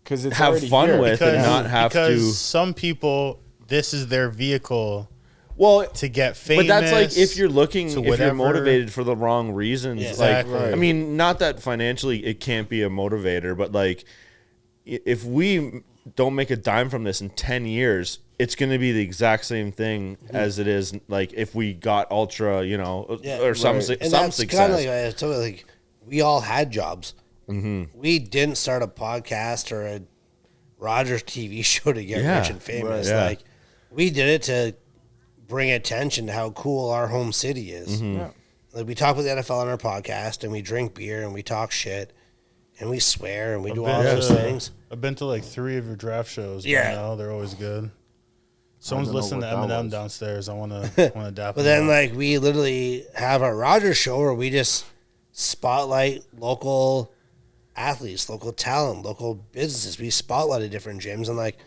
S3: Because it's
S5: have
S3: already
S5: fun
S3: here.
S5: with and not have
S2: because
S5: to.
S2: some people, this is their vehicle
S5: Well,
S2: to get famous.
S5: but that's like if you're looking,
S2: to
S5: if you're
S2: whatever.
S5: motivated for the wrong reasons.
S4: Yeah.
S5: Like,
S2: Exactly.
S5: I mean, not that financially it can't be a motivator, but like if we don't make a dime from this in 10 years, it's going to be the exact same thing as it is like if we got ultra, or some
S3: right.
S5: some
S4: And that's
S5: success.
S4: kind of like I told you, like we all had jobs. Mm-hmm. We didn't start a podcast or a Rogers TV show to get
S5: Yeah,
S4: rich and famous.
S5: right, yeah.
S4: Like we did it to bring attention to how cool our home city is.
S5: Mm-hmm.
S3: Yeah.
S4: Like we talk with the NFL on our podcast, and we drink beer, and we talk shit, and we swear, and we do all
S2: been
S4: those
S2: to-
S4: things.
S2: I've been to like 3 of your draft shows.
S4: Yeah.
S2: Yeah, they're always good. Someone's
S3: don't know
S2: listening to
S3: what that
S2: Eminem
S3: was.
S2: downstairs. I want to dap.
S4: But then, like, we literally have a Rogers show where we just spotlight local athletes, local talent, local businesses. We spotlighted different gyms, and like,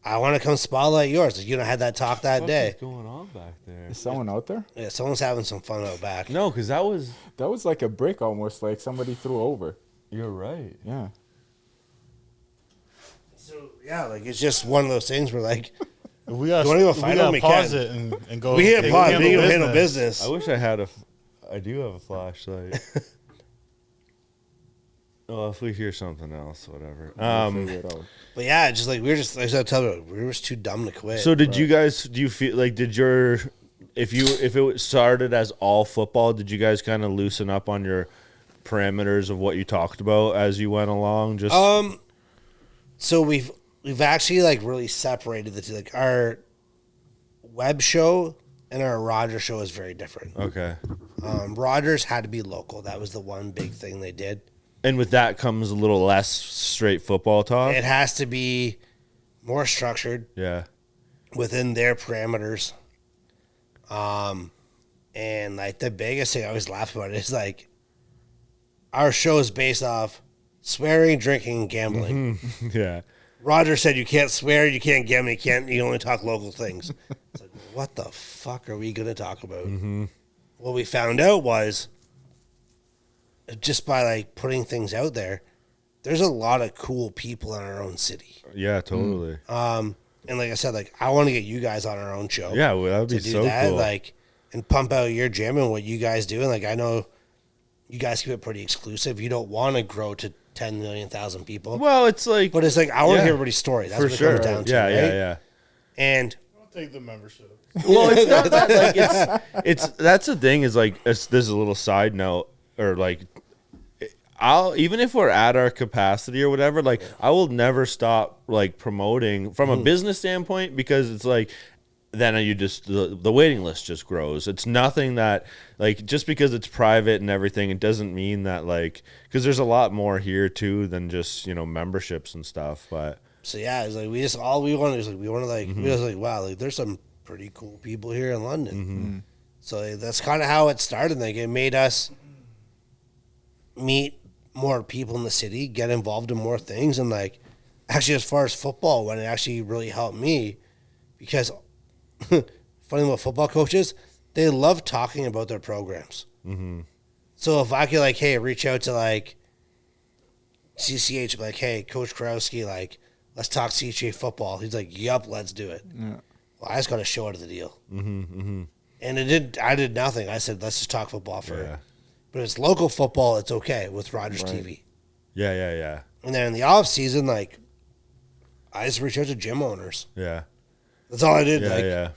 S4: I want to come spotlight yours. Like, you know, had that talk that day.
S5: What's going on back there?
S3: Is someone out there?
S4: Yeah, someone's having some fun out back.
S5: No, because that was.
S3: That was like a brick almost, like somebody threw over.
S5: You're right.
S3: Yeah.
S4: So yeah, like it's just one of those things where like
S2: we got
S4: You wanna go
S2: we
S4: find
S2: gotta
S4: them? We
S2: pause
S4: can.
S2: it and go.
S4: we hit
S2: take-
S4: pause,
S2: handle
S4: we can handle business.
S5: I wish I had a. I do have a flashlight. Well, if we hear something else, whatever.
S3: Figure it out.
S4: But yeah, just like we were just like I was telling you, we were just too dumb to quit.
S5: So did you guys? Do you feel like if it started as all football, did you guys kind of loosen up on your parameters of what you talked about as you went along? Just
S4: So we've actually like really separated the two. Like our web show and our Rogers show is very different.
S5: okay.
S4: Rogers had to be local. That was the one big thing they did.
S5: And with that comes a little less straight football talk.
S4: It has to be more structured.
S5: Yeah.
S4: within their parameters. And like the biggest thing I always laugh about is like our show is based off swearing, drinking, and gambling.
S5: Yeah.
S4: Roger said you can't swear, you can't gamble, you only talk local things. It's like, what the fuck are we gonna talk about? What we found out was just by like putting things out there, there's a lot of cool people in our own city.
S5: Yeah, totally.
S4: And like I said, like I want to get you guys on our own show.
S5: Yeah, well, that would be
S4: to do
S5: so
S4: that,
S5: cool.
S4: like, and pump out your gym and what you guys do. And like I know you guys keep it pretty exclusive. You don't want to grow to 10 million thousand people.
S5: Well, it's like,
S4: But it's like I want to
S5: Yeah.
S4: hear everybody's story. That's
S5: for
S4: what it
S5: sure.
S4: comes down to.
S5: Yeah,
S4: right?
S5: yeah.
S4: And
S2: I'll take the membership.
S5: Well, it's not that, like, it's that's the thing is like, this is a little side note, or like, even if we're at our capacity or whatever, like I will never stop like promoting from a business standpoint, because it's like, then you just, the waiting list just grows. It's nothing that, like, just because it's private and everything, it doesn't mean that, like, because there's a lot more here too than just, memberships and stuff. But
S4: so yeah, it's like we just all we wanted is like we wanted like we was like, wow, like there's some pretty cool people here in London. So like, that's kind of how it started. Like it made us meet more people in the city, get involved in more things, and like actually as far as football went, it actually really helped me because funny about football coaches, they love talking about their programs. So if I could like, hey, reach out to like CCH, like, hey, Coach Karowski, like, let's talk CHA football. He's like, yup, let's do it.
S3: Yeah.
S4: Well, I just got a show out of the deal. And I did nothing. I said, let's just talk football for
S5: Yeah.
S4: But if it's local football, it's okay with Rogers TV.
S5: yeah.
S4: And then in the off season, like, I just reached out to gym owners.
S5: Yeah.
S4: That's all I did.
S5: Yeah,
S4: like,
S5: yeah.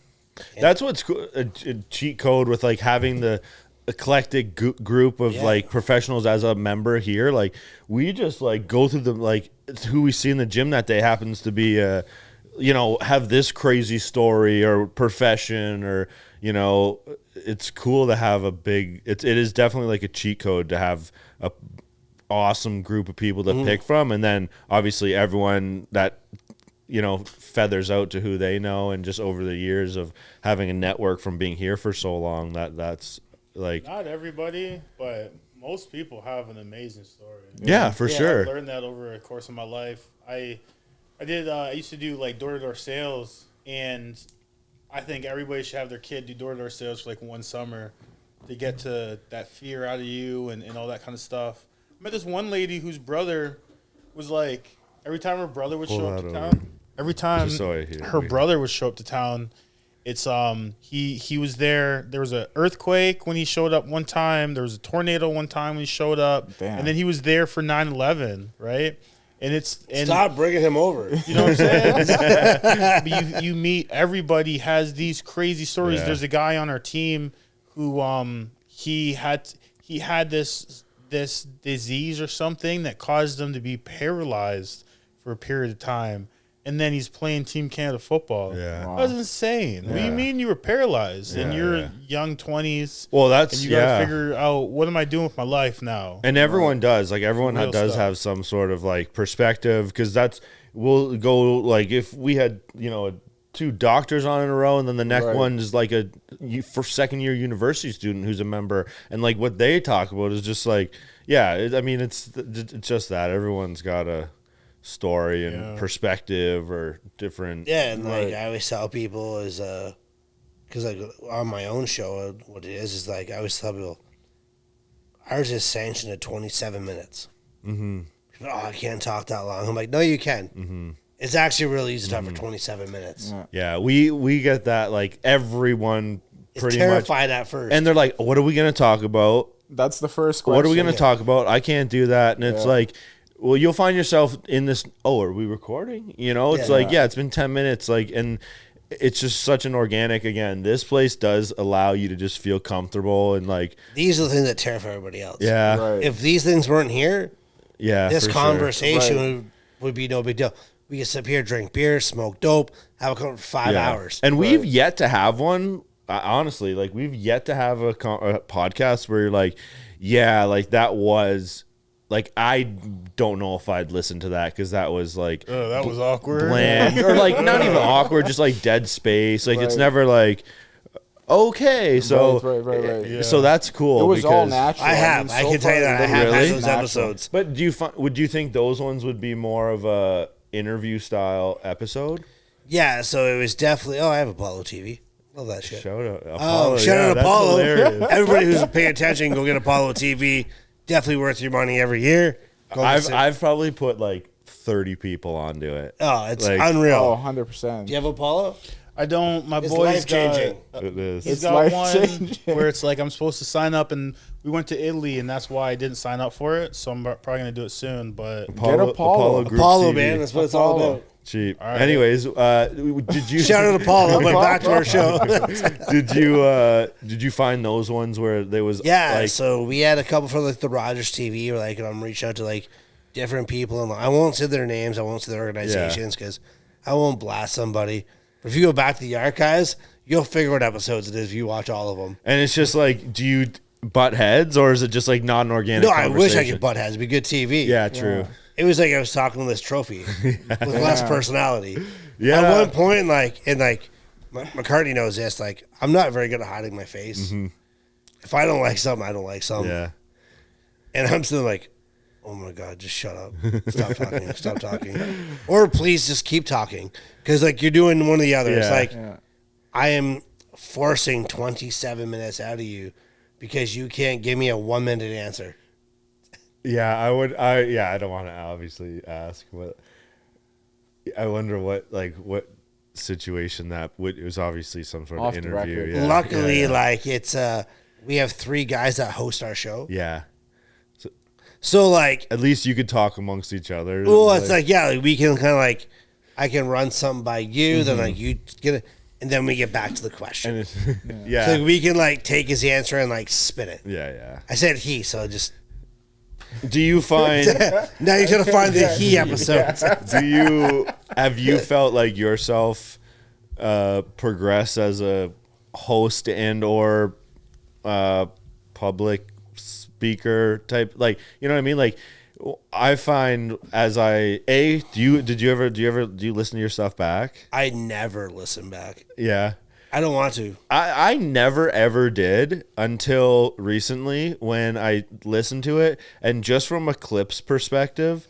S5: That's what's cool. A cheat code with like having the eclectic group of like professionals as a member here. Like we just like go through them, like who we see in the gym that day happens to be have this crazy story or profession, or it's cool to have a big. It is definitely like a cheat code to have a awesome group of people to pick from, and then obviously everyone that feathers out to who they know, and just over the years of having a network from being here for so long, that's like,
S2: Not everybody, but most people have an amazing story.
S5: yeah, for sure.
S2: I learned that over the course of my life. I used to do like door-to-door sales, and I think everybody should have their kid do door-to-door sales for like one summer to get to that fear out of you and all that kind of stuff. I met this one lady whose brother was like, every time her brother would show up to town, every time
S5: Just so I hear
S2: her
S5: me.
S2: brother would show up to town, it's he was there. There was an earthquake when he showed up one time. There was a tornado one time when he showed up,
S3: Damn.
S2: and then he was there for 9/11, right? And
S4: stop bringing him over.
S2: you know what I'm saying? But you meet everybody has these crazy stories.
S5: Yeah.
S2: There's a guy on our team who he had this disease or something that caused him to be paralyzed for a period of time. And then he's playing Team Canada football.
S5: Yeah.
S2: That was insane. What do you
S5: Yeah.
S2: mean you were paralyzed in
S5: Yeah,
S2: your
S5: yeah.
S2: young 20s?
S5: Well, that's
S2: And you got to figure out, what am I doing with my life now?
S5: And everyone does. Like everyone
S2: Real
S5: does
S2: stuff.
S5: have some sort of like perspective, because we'll go like if we had two doctors on in a row, and then the next
S3: Right.
S5: one is like a for second year university student who's a member, and like what they talk about is just like it's just that everyone's got a story and
S2: Yeah.
S5: perspective or different.
S4: Yeah, and like
S3: Right.
S4: I always tell people is because like on my own show, what it is like I always tell people ours is sanctioned at 27 minutes. Mm-hmm. Oh, I can't talk that long. I'm like, no, you can. Mm-hmm. It's actually really easy to talk for 27 minutes.
S3: Yeah.
S5: Yeah, we get that, like everyone
S4: It's
S5: pretty much,
S4: terrified at first.
S5: and they're like, "What are we gonna talk about?
S3: That's the first question.
S5: What are we going to talk about? I can't do that." And it's
S3: Yeah.
S5: like, well, you'll find yourself in this, oh, are we recording? It's
S4: Yeah.
S5: like, yeah, it's been 10 minutes. Like, and it's just such an organic, again, this place does allow you to just feel comfortable and like,
S4: These are the things that terrify everybody else.
S5: yeah,
S3: Right.
S4: If these things weren't here,
S5: yeah.
S4: this
S5: for sure.
S4: conversation
S3: Right.
S4: would be no big deal. We can sit here, drink beer, smoke dope, have a conversation for 5
S5: Yeah.
S4: hours.
S5: And we've yet to have one, honestly, like we've yet to have a podcast where you're like, yeah, like that was like I don't know if I'd listen to that because that was like
S2: Oh, that was awkward.
S5: bland or like not even awkward, just like dead space. Like it's
S3: Right.
S5: never like okay, so
S3: Right.
S2: Yeah.
S5: so that's cool.
S3: It was all
S5: because-
S3: natural.
S4: I have.
S3: mean,
S4: I
S3: so
S4: can tell you
S3: far,
S4: that. I
S3: it
S4: have
S3: was
S4: had
S5: Really?
S4: those
S3: natural.
S4: episodes.
S5: But would you think those ones would be more of a interview style episode?
S4: Yeah, so it was definitely. Oh, I have Apollo TV. Love that shit.
S5: Shout out
S4: Oh,
S5: Apollo.
S4: shout
S5: yeah,
S4: out
S5: that's
S4: Apollo.
S5: hilarious.
S4: Everybody who's paying attention, go get Apollo TV. Definitely worth your money every year. Go get
S5: I've probably put like 30 people onto it.
S4: oh, it's
S5: like-
S4: unreal.
S3: Oh, 100%.
S4: Do you have Apollo?
S2: I don't. My
S4: It's
S2: boy's got.
S4: life-changing.
S5: It is.
S2: He's
S3: It's
S2: got one
S3: life-changing.
S2: where it's like I'm supposed to sign up, and we went to Italy, and that's why I didn't sign up for it. So I'm probably gonna do it soon. But
S3: Apollo.
S5: Group
S4: Apollo,
S5: TV.
S4: man. That's what it's all
S3: Apollo.
S4: about.
S5: Cheap.
S2: right.
S5: Anyways, did you
S4: Shout out Apollo. Went back to our show.
S5: did you find those ones where there was
S4: Yeah,
S5: like
S4: so we had a couple for like the Rogers TV, or like I'm reaching out to like different people, and I won't say their names, I won't say their organizations because I won't blast somebody. But if you go back to the archives, you'll figure what episodes it is if you watch all of them.
S5: and it's just like do you butt heads or is it just like not an organic
S4: No, I wish I
S5: conversation?
S4: could butt heads. It'd be good TV.
S5: Yeah, true.
S4: It was like I was talking to this trophy with less personality.
S5: Yeah.
S4: At one point, McCartney knows this. Like, I'm not very good at hiding my face. If I don't like something, I don't like something.
S5: Yeah.
S4: And I'm still like, oh my God, just shut up. Stop talking. Stop talking. Or please just keep talking. Because, like, you're doing one or the other. It's
S5: Yeah.
S4: like, I am forcing 27 minutes out of you because you can't give me a 1 minute answer.
S5: Yeah, I don't want to obviously ask, but I wonder what situation that would. It was obviously some sort
S3: Off
S5: of
S3: the
S5: interview.
S3: record.
S5: Yeah.
S4: Luckily,
S5: yeah.
S4: like, it's, we have 3 guys that host our show.
S5: Yeah.
S4: So, like,
S5: At least you could talk amongst each other.
S4: well, it's like, yeah, like we can kind of like, I can run something by you, then
S5: Mm-hmm.
S4: like you get it, and then we get back to the question.
S5: and it's, yeah,
S4: So like, we can like take his answer and like spin it.
S5: yeah.
S4: I said he, so just
S5: Do you find?
S4: now you gotta find the he episodes.
S5: Have you felt like yourself progress as a host and or public speaker type? Like, you know what I mean? Like, I find as do you listen to your stuff back?
S4: I never listen back.
S5: Yeah.
S4: I don't want to.
S5: I never ever did until recently when I listened to it, and just from a clips perspective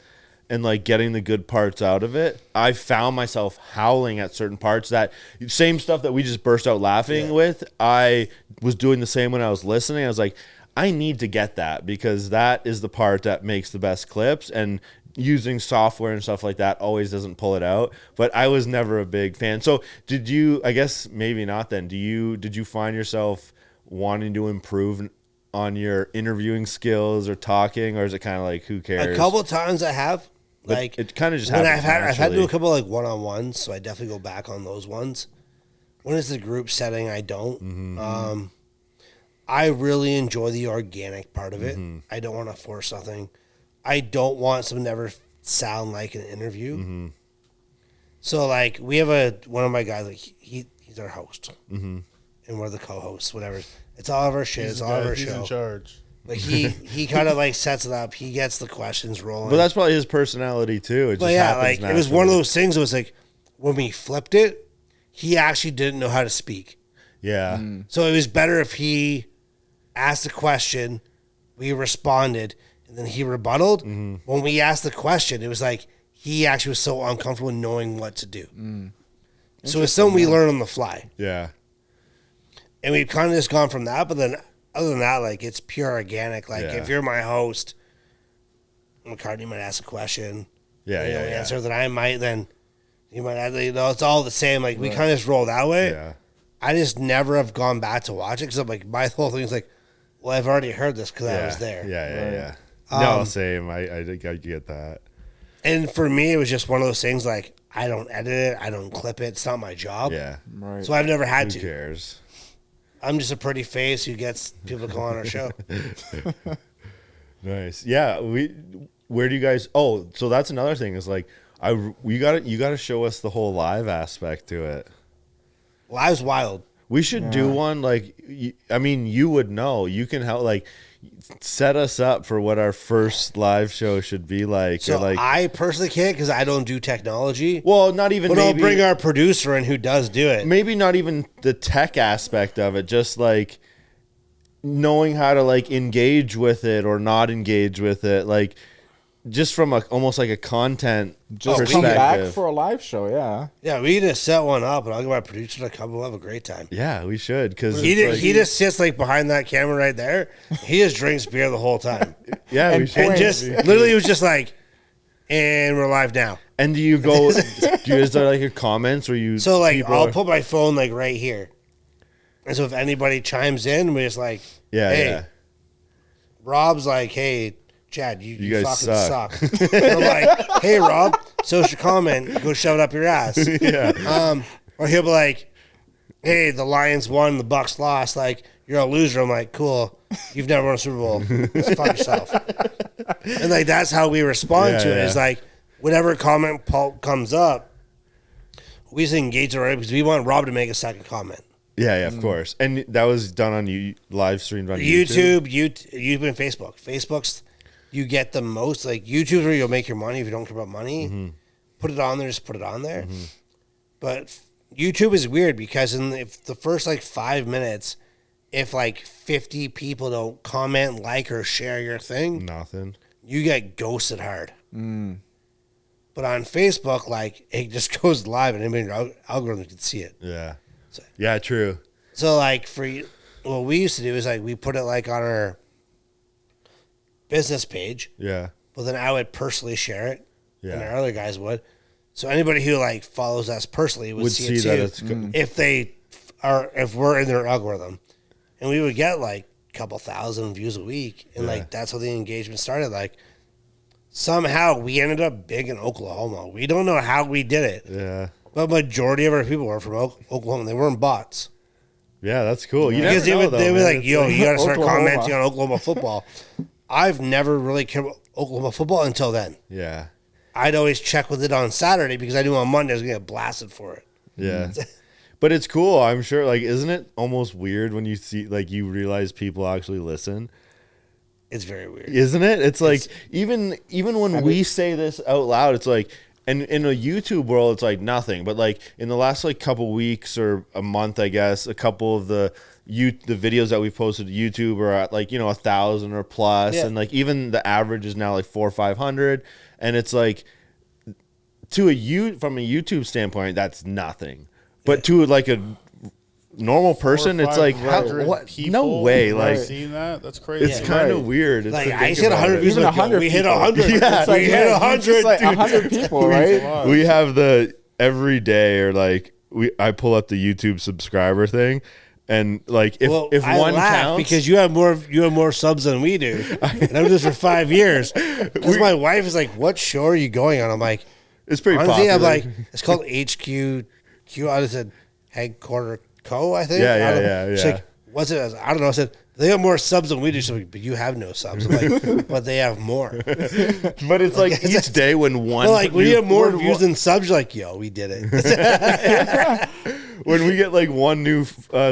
S5: and like getting the good parts out of it, I found myself howling at certain parts. That same stuff that we just burst out laughing with, I was doing the same when I was listening. I was like, I need to get that because that is the part that makes the best clips, and using software and stuff like that always doesn't pull it out. But I was never a big fan. So did you, I guess maybe not then, did you find yourself wanting to improve on your interviewing skills or talking, or is it kind of like, who cares?
S4: A couple times I have.
S5: But
S4: Like
S5: it kind of just
S4: when
S5: happens
S4: I've had to do a
S5: naturally.
S4: couple like one-on-ones, so I definitely go back on those ones. When it's the group setting, I don't.
S5: Mm-hmm.
S4: I really enjoy the organic part of it.
S5: Mm-hmm.
S4: I don't want to force something. I don't want something to ever sound like an interview.
S5: Mm-hmm.
S4: So like we have one of my guys, like he's our host, and we're the co-hosts. Whatever. It's all of our shit. It's all of our
S2: he's in
S4: show.
S2: charge.
S4: Like he kind of like sets it up. He gets the questions rolling.
S5: But that's probably his personality too. It just
S4: But yeah,
S5: happens
S4: like it was one of
S5: naturally.
S4: those things. It was like when we flipped it, he actually didn't know how to speak.
S5: Yeah.
S4: So it was better if he asked a question, we responded, and then he rebutted. When we asked the question, it was like he actually was so uncomfortable knowing what to do. So it's something we learn on the fly.
S5: Yeah.
S4: And we've kind of just gone from that. But then other than that, like it's pure organic. Like
S5: Yeah.
S4: if you're my host, McCartney might ask a question.
S5: Yeah,
S4: you know,
S5: yeah, yeah.
S4: answer that I might, then you might have, you know, it's all the same. Like we kind of just roll that way.
S5: Yeah.
S4: I just never have gone back to watch it because I'm like, my whole thing is like, well, I've already heard this because I was there.
S5: Yeah. No, same. I think I get that.
S4: And for me, it was just one of those things like, I don't edit it, I don't clip it. It's not my job.
S5: Yeah.
S3: Right.
S4: So I've never had
S5: Who
S4: to.
S5: cares?
S4: I'm just a pretty face who gets people to come on our show.
S5: Nice. Yeah. Where do you guys? Oh, so that's another thing. Is like you got to show us the whole live aspect to it.
S4: Live's wild.
S5: We should do one like. I mean, you would know. You can help. Like, set us up for what our first live show should be like.
S4: So
S5: or like,
S4: I personally can't because I don't do technology.
S5: well, not even.
S4: But
S5: maybe,
S4: I'll bring our producer in who does do it.
S5: maybe not even the tech aspect of it. Just like knowing how to like engage with it or not engage with it. Like, just from almost like a content
S3: Just
S5: perspective.
S3: come back for a live show, yeah.
S4: Yeah, we need to set one up, and I'll get my producer to come. We'll have a great time.
S5: Yeah, we should because
S4: He just sits like behind that camera right there. He just drinks beer the whole time,
S5: yeah, we
S3: and
S5: should.
S4: and just literally was just like, and we're live now.
S5: And do you go? Is there like your comments where you?
S4: So like,
S5: people
S4: I'll
S5: are-
S4: put my phone like right here, and so if anybody chimes in, we just like,
S5: Yeah,
S4: hey,
S5: yeah.
S4: Rob's like, hey, Chad, you
S5: guys
S4: fucking
S5: suck.
S4: suck. And I'm like, hey, Rob, social comment, go shove it up your ass.
S5: Yeah.
S4: Or he'll be like, hey, the Lions won, the Bucks lost. Like, you're a loser. I'm like, cool. You've never won a Super Bowl. Just fuck yourself. And like, that's how we respond
S5: Yeah,
S4: to it.
S5: yeah.
S4: Is like, whatever comment comes up, we just engage it right because we want Rob to make a second comment.
S5: Yeah, of course. And that was done on you live streamed on YouTube.
S4: YouTube, and Facebook. Facebook's you get the most. Like YouTube's where you'll make your money if you don't care about money.
S5: Mm-hmm.
S4: Put it on there, just put it on there. But YouTube is weird because if the first like 5 minutes, if like 50 people don't comment, like, or share your thing,
S5: Nothing.
S4: you get ghosted hard. But on Facebook, like it just goes live and anybody in your algorithm can see it.
S5: Yeah. Yeah, true.
S4: So like what we used to do is like we put it like on our business page,
S5: Yeah.
S4: but then I would personally share it, and
S5: Yeah.
S4: our other guys would. So anybody who like follows us personally would see it
S5: that
S4: too.
S5: it's good.
S4: If we're in their algorithm, and we would get like a couple thousand views a week, and
S5: Yeah.
S4: like that's how the engagement started. Like somehow we ended up big in Oklahoma. We don't know how we did it,
S5: Yeah.
S4: but majority of our people were from Oklahoma. They weren't bots.
S5: Yeah, that's cool. You
S4: Because
S5: never know,
S4: they
S5: though,
S4: were
S5: man.
S4: like, yo, you got to start
S3: Oklahoma.
S4: commenting on Oklahoma football. I've never really cared about Oklahoma football until then.
S5: Yeah.
S4: I'd always check with it on Saturday because I knew on Monday I was going to get blasted for it.
S5: Yeah. But it's cool, I'm sure. Like, isn't it almost weird when you see, like, you realize people actually listen?
S4: It's very weird.
S5: Isn't it? It's like, even when we say this out loud, it's like, and in a YouTube world, it's like nothing. But like in the last like couple weeks or a month, I guess, a couple of the videos that we've posted to YouTube are at like, 1,000 or plus.
S4: Yeah.
S5: And like even the average is now like 400 or 500. And it's like from a YouTube standpoint, that's nothing. But to like a normal person, it's like, how,
S2: 500
S5: what?
S2: people
S5: No way. Like,
S2: seen that? That's crazy.
S5: it's kind of
S3: Right.
S5: weird. It's
S4: Like,
S5: to
S4: I
S5: think
S4: hit 100
S5: about
S4: views.
S5: it.
S3: Even
S4: Like,
S3: 100
S4: we hit
S3: people.
S4: 100.
S5: Yeah.
S3: It's like,
S4: we hit
S3: yeah,
S4: 100.
S3: just like
S4: dude.
S3: 100 people, right?
S5: We have every day or like I pull up the YouTube subscriber thing, and like if
S4: I
S5: one
S4: laugh
S5: counts,
S4: because you have more subs than we do, and I've been this for 5 years. Because my wife is like, "What show are you going on?" I'm like,
S5: it's pretty
S4: honestly,
S5: popular.
S4: I'm like, it's called HQCo. I said Headquarter Co. I think.
S5: Yeah,
S4: I don't-
S5: yeah.
S4: She's like, what's it? I don't know. I said they have more subs than we do. She's like, but you have no subs. I'm like, but they have more.
S5: but it's like each day when one
S4: But like when you have more
S5: when
S4: views than subs, you're like, yo, we did it.
S5: when we get like one new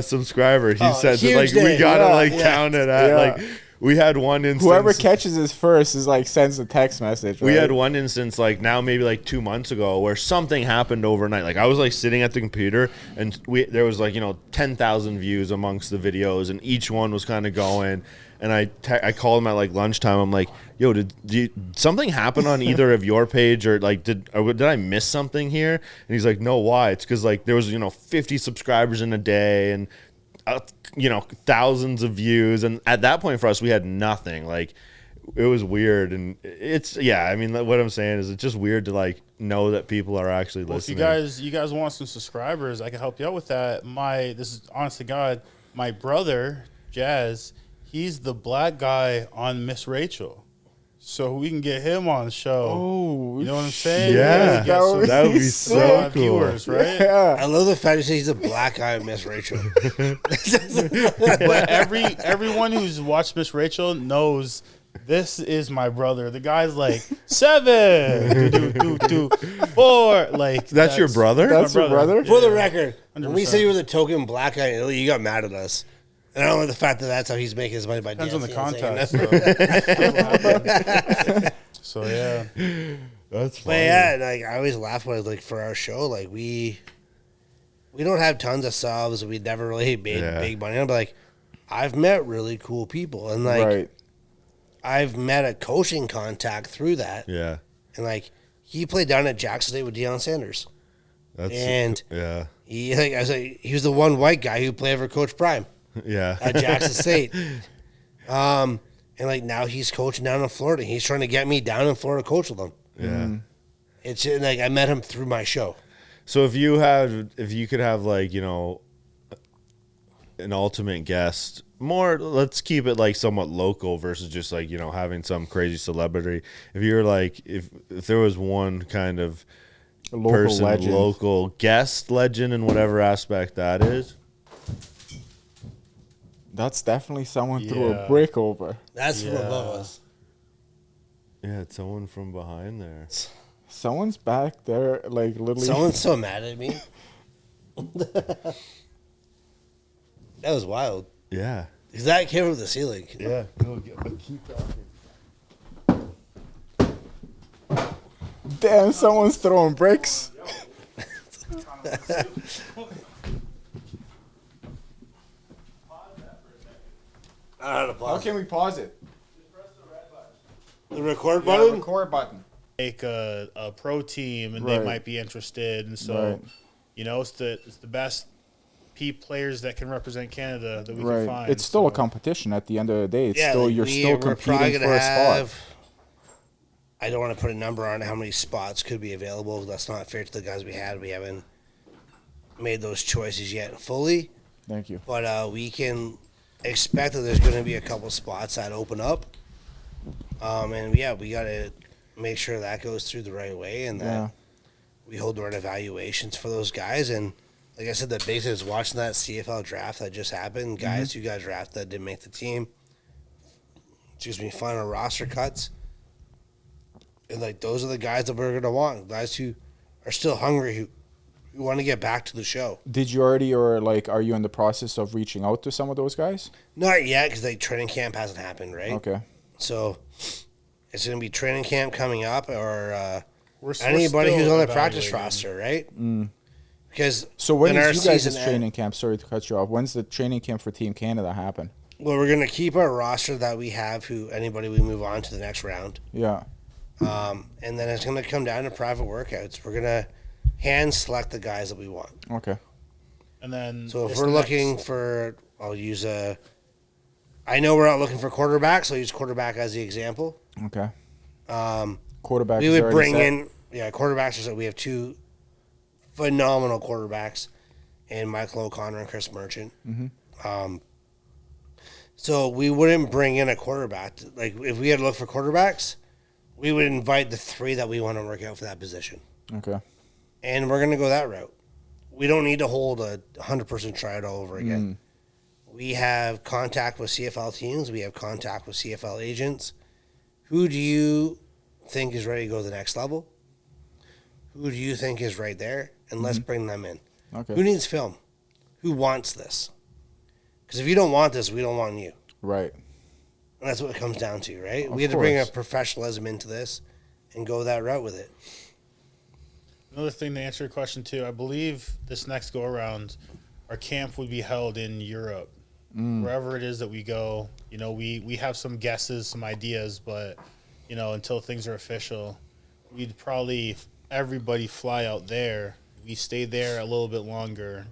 S5: subscriber, he says it,
S4: huge
S5: like we
S4: day.
S5: gotta
S3: Yeah,
S5: like
S4: yeah.
S5: count it at
S3: Yeah.
S5: like we had one instance.
S3: Whoever catches it first is like sends a text message.
S5: We
S3: right?
S5: had one instance like now maybe like 2 months ago where something happened overnight. Like I was like sitting at the computer and there was like 10,000 views amongst the videos and each one was kind of going. And I called him at like lunchtime. I'm like, yo, did something happen on either of your page or like did I miss something here? And he's like, no, why? It's because like there was 50 subscribers in a day and thousands of views, and at that point for us we had nothing. Like it was weird, and I mean what I'm saying is it's just weird to like know that people are actually
S2: Well, if
S5: listening.
S2: you guys want some subscribers, I can help you out with that. This is honest to God, my brother Jazz, he's the black guy on Miss Rachel, so we can get him on the show.
S3: Oh,
S2: You know what I'm saying?
S5: Yeah,
S2: Get some
S5: that would be so cool.
S2: viewers, right?
S3: Yeah.
S4: I love the fact you say he's a black guy, Miss Rachel.
S2: But everyone who's watched Miss Rachel knows this is my brother. The guy's like 7, 4. Like
S5: That's your brother?
S3: That's
S2: my
S3: your brother?
S4: For the record, when we
S2: 100%.
S4: said you were the token black guy, you got mad at us. And I don't like the fact that that's how he's making his money by
S2: Depends on the
S4: dancing and
S2: context. So yeah,
S5: That's
S4: But
S5: funny.
S4: yeah, like I always laugh when like for our show, like we don't have tons of subs. We never really made big money on it, but like I've met really cool people, and like
S3: Right.
S4: I've met a coaching contact through that,
S5: Yeah.
S4: and like he played down at Jackson State with Deion Sanders,
S5: That's
S4: and
S5: yeah.
S4: he like I was like he was the one white guy who played for Coach Prime
S5: Yeah.
S4: at Jackson State. And like now he's coaching down in Florida. He's trying to get me down in Florida to coach with him.
S5: Yeah.
S4: It's like I met him through my show.
S5: So if you could have like, you know, an ultimate guest, let's keep it like somewhat local versus just like, you know, having some crazy celebrity. If you're like, if there was one kind of
S3: A local
S5: person,
S3: legend.
S5: local guest legend in whatever aspect that is.
S3: That's definitely someone threw
S2: Yeah.
S3: a brick over.
S4: That's from
S2: Yeah.
S4: above us.
S5: Yeah, it's someone from behind there.
S3: Someone's back there, like literally.
S4: Someone's so mad at me. That was wild.
S5: Yeah.
S4: Because that came from the ceiling.
S5: Yeah. Go keep talking.
S3: Damn, someone's throwing bricks. How can we pause it?
S4: The record
S3: Yeah,
S4: button?
S3: record button.
S2: make a pro team, and
S3: Right.
S2: they might be interested, and so
S3: Right.
S2: you know it's the best players that can represent Canada that we can
S3: Right.
S2: find.
S3: It's still
S2: so.
S3: a competition at the end of the day. It's
S4: Yeah,
S3: still
S4: like
S3: you're still
S4: we're probably
S3: competing
S4: gonna
S3: for a spot.
S4: have. I don't want to put a number on how many spots could be available. That's not fair to the guys we had. We haven't made those choices yet fully.
S3: Thank you.
S4: But we can expect that there's going to be a couple spots that open up. And yeah, we got to make sure that goes through the right way and that
S3: Yeah.
S4: we hold our evaluations for those guys. And like I said, the big thing is watching that CFL draft that just happened. Guys who got drafted that didn't make the team. Final roster cuts. And like those are the guys that we're going to want. Guys who are still hungry, who want to get back to the show.
S3: Did you already, or like, are you in the process of reaching out to some of those guys?
S4: Not yet, because like training camp hasn't happened, right?
S3: Okay.
S4: So it's going to be training camp coming up, or
S2: We're
S4: anybody
S2: still
S4: who's on the practice
S2: evaluating.
S4: roster, right? Because
S3: So when
S4: our
S3: is you guys'
S4: season
S3: training camp? Sorry to cut you off. When's the training camp for Team Canada happen?
S4: well, we're going to keep our roster that we have. Who anybody we move on to the next round,
S3: Yeah.
S4: and then it's going to come down to private workouts. We're going to hand select the guys that we want.
S3: Okay.
S2: And then
S4: So if
S2: this
S4: we're
S2: next-
S4: looking for, I'll use a. I know we're not looking for quarterbacks, so I'll use quarterback as the example.
S3: Okay. Quarterback.
S4: We
S3: is
S4: would
S3: already
S4: bring
S3: set?
S4: in, quarterbacks. So we have two phenomenal quarterbacks, and Michael O'Connor and Chris Merchant. So we wouldn't bring in a quarterback. Like if we had to look for quarterbacks, we would invite the three that we want to work out for that position,
S3: Okay.
S4: and we're going to go that route. We don't need to hold a 100% tryout all over again. We have contact with CFL teams. We have contact with CFL agents. Who do you think is ready to go to the next level? Who do you think is right there? And let's bring them in.
S3: Okay.
S4: Who needs film? Who wants this? Because if you don't want this, we don't want you.
S3: Right.
S4: And that's what it comes down to, right?
S3: Of
S4: We had to bring a
S3: course.
S4: professionalism into this and go that route with it.
S2: Another thing to answer your question too, I believe this next go around, our camp would be held in Europe, wherever it is that we go. You know, we have some guesses, some ideas, but you know, until things are official, we'd probably everybody fly out there. We stay there a little bit longer,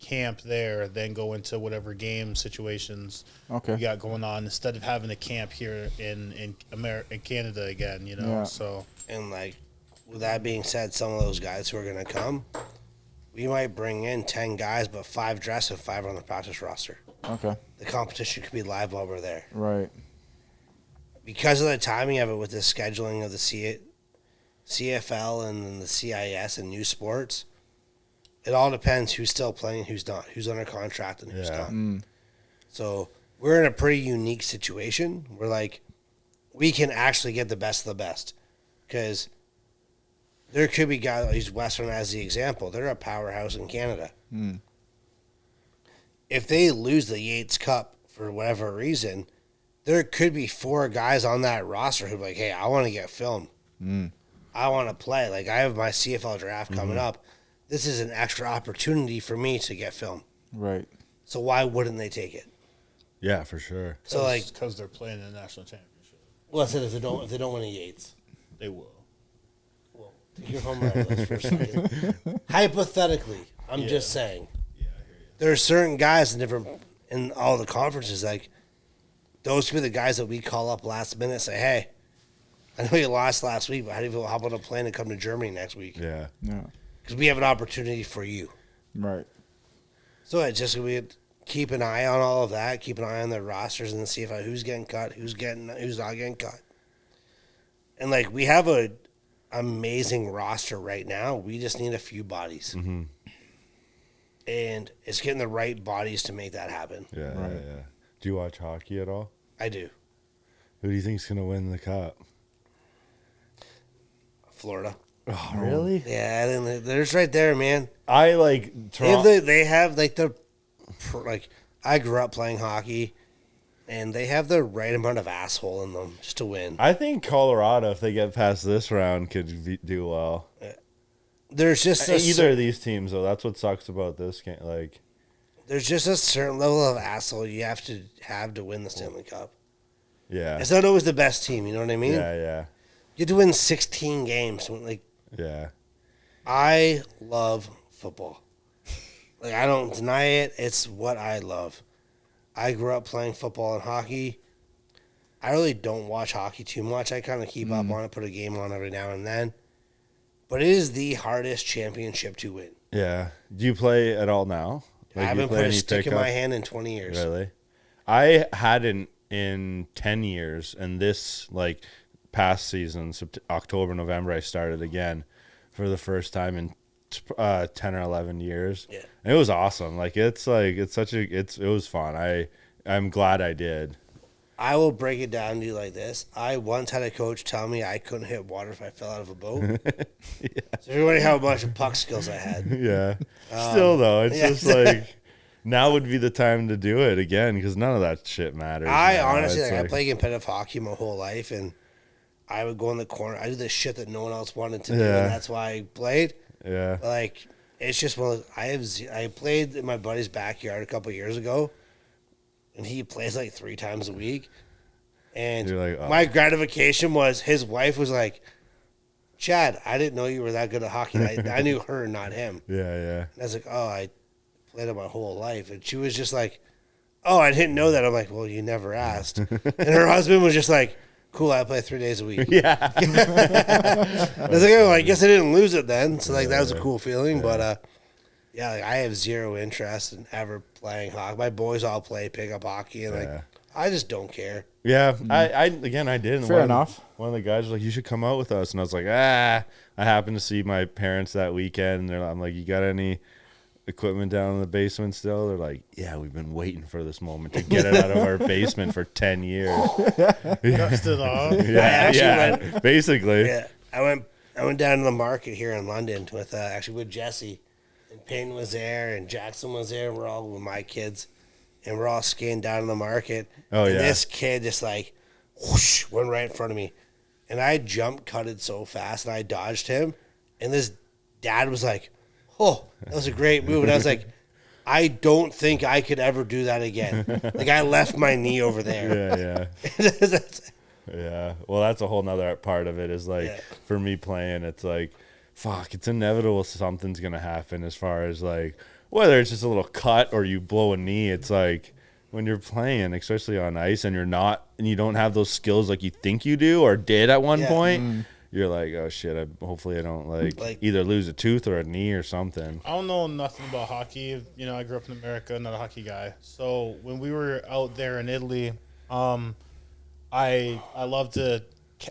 S2: camp there, then go into whatever game situations
S3: Okay.
S2: we got going on instead of having a camp here in Canada again. You know,
S3: Yeah.
S2: so.
S4: And like, with that being said, some of those guys who are going to come, we might bring in 10 guys, but 5 dress and 5 on the practice roster.
S3: Okay.
S4: The competition could be live while we're there.
S3: Right.
S4: Because of the timing of it with the scheduling of the CFL and then the CIS and new sports, it all depends who's still playing, who's not, who's under contract and who's
S5: Yeah.
S4: not. So we're in a pretty unique situation. We're like, we can actually get the best of the best. Because there could be guys, I'll use Western as the example. They're a powerhouse in Canada. If they lose the Yates Cup for whatever reason, there could be 4 guys on that roster who be like, hey, I want to get film. I want to play. Like, I have my CFL draft coming up. This is an extra opportunity for me to get film.
S3: Right.
S4: So why wouldn't they take it?
S5: Yeah, for sure.
S4: So like,
S2: because they're playing in the national championship,
S4: well, I said if they don't win a Yates,
S2: they will.
S4: well, take your home run list for a second. Hypothetically, I'm just saying.
S2: Yeah, I hear you.
S4: There are certain guys in all the conferences, like those could be the guys that we call up last minute and say, hey, I know you lost last week, but how do you feel? How about a plan to come to Germany next week?
S5: Yeah.
S3: Yeah.
S4: Because we have an opportunity for you.
S3: Right.
S4: So it's just we keep an eye on all of that, keep an eye on the rosters, and see if who's getting cut, who's not getting cut. And like we have a amazing roster right now. We just need a few bodies, and it's getting the right bodies to make that happen.
S5: Yeah,
S3: Right.
S5: yeah. Do you watch hockey at all?
S4: I do.
S5: Who do you think's gonna win the cup?
S4: Florida.
S5: Oh, really?
S4: Yeah, they're just right there, man.
S5: I like Toronto.
S4: They have like I grew up playing hockey, and they have the right amount of asshole in them just to win.
S5: I think Colorado, if they get past this round, do well.
S4: There's just
S5: Either of these teams, though. That's what sucks about this game. Like,
S4: there's just a certain level of asshole you have to win the Stanley Cup.
S5: yeah,
S4: It's not always the best team, you know what I mean?
S5: yeah,
S4: You have to win 16 games. Like,
S5: yeah.
S4: I love football. Like, I don't deny it. It's what I love. I grew up playing football and hockey. I really don't watch hockey too much. I kind of keep up on it, put a game on every now and then. But it is the hardest championship to win.
S5: Yeah. Do you play at all now?
S4: I
S5: you
S4: haven't
S5: play
S4: put a
S5: any
S4: stick in
S5: pickup?
S4: my hand in 20 years.
S5: Really? I hadn't in 10 years, and this like past season, October, November, I started again for the first time in 10 or 11 years.
S4: Yeah.
S5: And it was awesome. Like it was fun. I'm glad I did.
S4: I will break it down to you like this. I once had a coach tell me I couldn't hit water if I fell out of a boat. So everybody how much puck skills I had.
S5: Yeah. Still though, it's
S4: yeah.
S5: just like now would be the time to do it again because none of that shit matters.
S4: I
S5: now.
S4: honestly,
S5: It's
S4: I played competitive hockey my whole life, and I would go in the corner. I do the shit that no one else wanted to do,
S5: Yeah.
S4: and that's why I played.
S5: yeah.
S4: Like, it's just one of those, I played in my buddy's backyard a couple of years ago, and he plays like 3 times a week. And
S5: You're like, oh.
S4: my gratification was his wife was like, Chad, I didn't know you were that good at hockey. I knew her, not him.
S5: Yeah, yeah.
S4: And I was like, oh, I played it my whole life. And she was just like, oh, I didn't know that. I'm like, well, you never asked. And her husband was just like, cool, I play 3 days a week.
S5: Yeah.
S4: I was like, oh, I guess I didn't lose it then. So, like, that was a cool feeling. But, yeah, like, I have zero interest in ever playing hockey. My boys all play pickup hockey. And, like, I just don't care.
S5: Yeah, I did. And
S3: Fair enough.
S5: One of the guys was like, "You should come out with us," and I was like, I happened to see my parents that weekend, and I'm like, "You got any equipment down in the basement still?" They're like, "Yeah, we've been waiting for this moment to get it out of our basement for 10 years."
S2: Dust it off.
S5: Yeah, basically.
S4: Yeah, I went down to the market here in London with Jesse, and Payne was there, and Jackson was there. We're all with my kids, and we're all skating down to the market.
S5: Oh,
S4: and
S5: yeah.
S4: this kid just like whoosh, went right in front of me, and I jump cutted so fast, and I dodged him, and this dad was like, "Oh, that was a great move," and I was like, I don't think I could ever do that again. Like, I left my knee over there.
S5: Yeah. Yeah. Well, that's a whole nother part of it is like,
S4: Yeah.
S5: for me playing, it's like, fuck, it's inevitable something's going to happen as far as like, whether it's just a little cut or you blow a knee. It's like when you're playing, especially on ice, and you don't have those skills like you think you do or did at one point, you're like, oh shit, hopefully I don't like either lose a tooth or a knee or something.
S2: I don't know nothing about hockey. You know, I grew up in America, not a hockey guy. So when we were out there in Italy, I love to.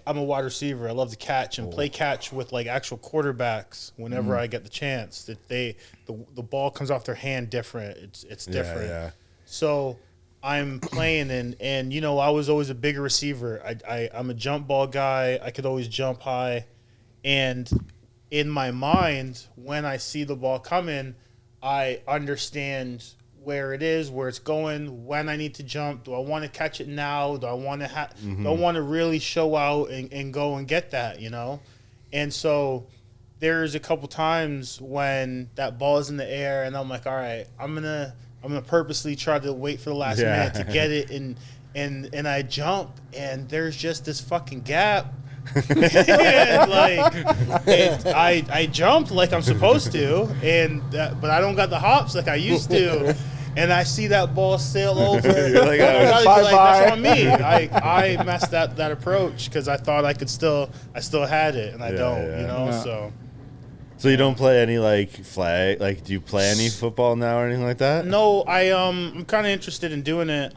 S2: I'm a wide receiver. I love to catch and play catch with like actual quarterbacks whenever I get the chance. That the ball comes off their hand different. It's different.
S5: Yeah.
S2: So I'm playing and you know, I was always a bigger receiver. I'm a jump ball guy. I could always jump high. And in my mind, when I see the ball coming, I understand where it is, where it's going, when I need to jump. Do I want to catch it now? Do I want to do I want to really show out and go and get that, you know? And so there's a couple times when that ball is in the air and I'm like, all right, I'm gonna purposely try to wait for the last minute to get it and I jump and there's just this fucking gap. And I jumped like I'm supposed to, but I don't got the hops like I used to. And I see that ball sail over.
S5: You're like,
S2: that's on me. I messed that approach because I thought I still had it, and I don't.
S5: yeah.
S2: You know,
S3: Yeah.
S5: So you don't play any like flag? Like, do you play any football now or anything like that?
S2: No, I'm kind of interested in doing it.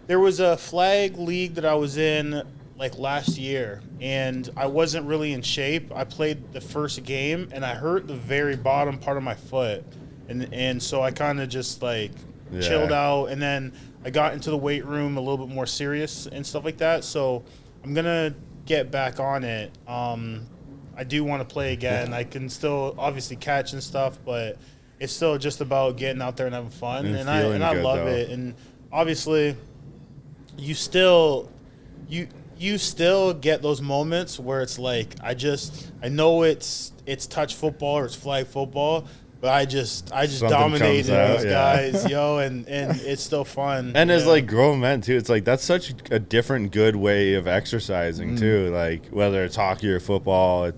S2: There was a flag league that I was in like last year, and I wasn't really in shape. I played the first game, and I hurt the very bottom part of my foot, and so I kind of just like chilled out, and then I got into the weight room a little bit more serious and stuff like that. So I'm gonna get back on it. I do want to play again. I can still obviously catch and stuff, but it's still just about getting out there and having fun, and I love it. And obviously, you still get those moments where it's like I know it's touch football or it's flag football, but I just dominated these guys, yo, and it's still fun.
S5: And as like grown men too, it's like that's such a different good way of exercising too. Like whether it's hockey or football,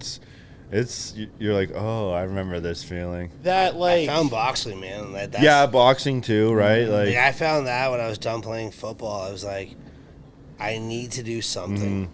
S5: you're like, oh, I remember this feeling.
S2: That like
S4: I found boxing, man.
S5: Boxing too, right? Like
S4: I found that when I was done playing football, I was like, I need to do something.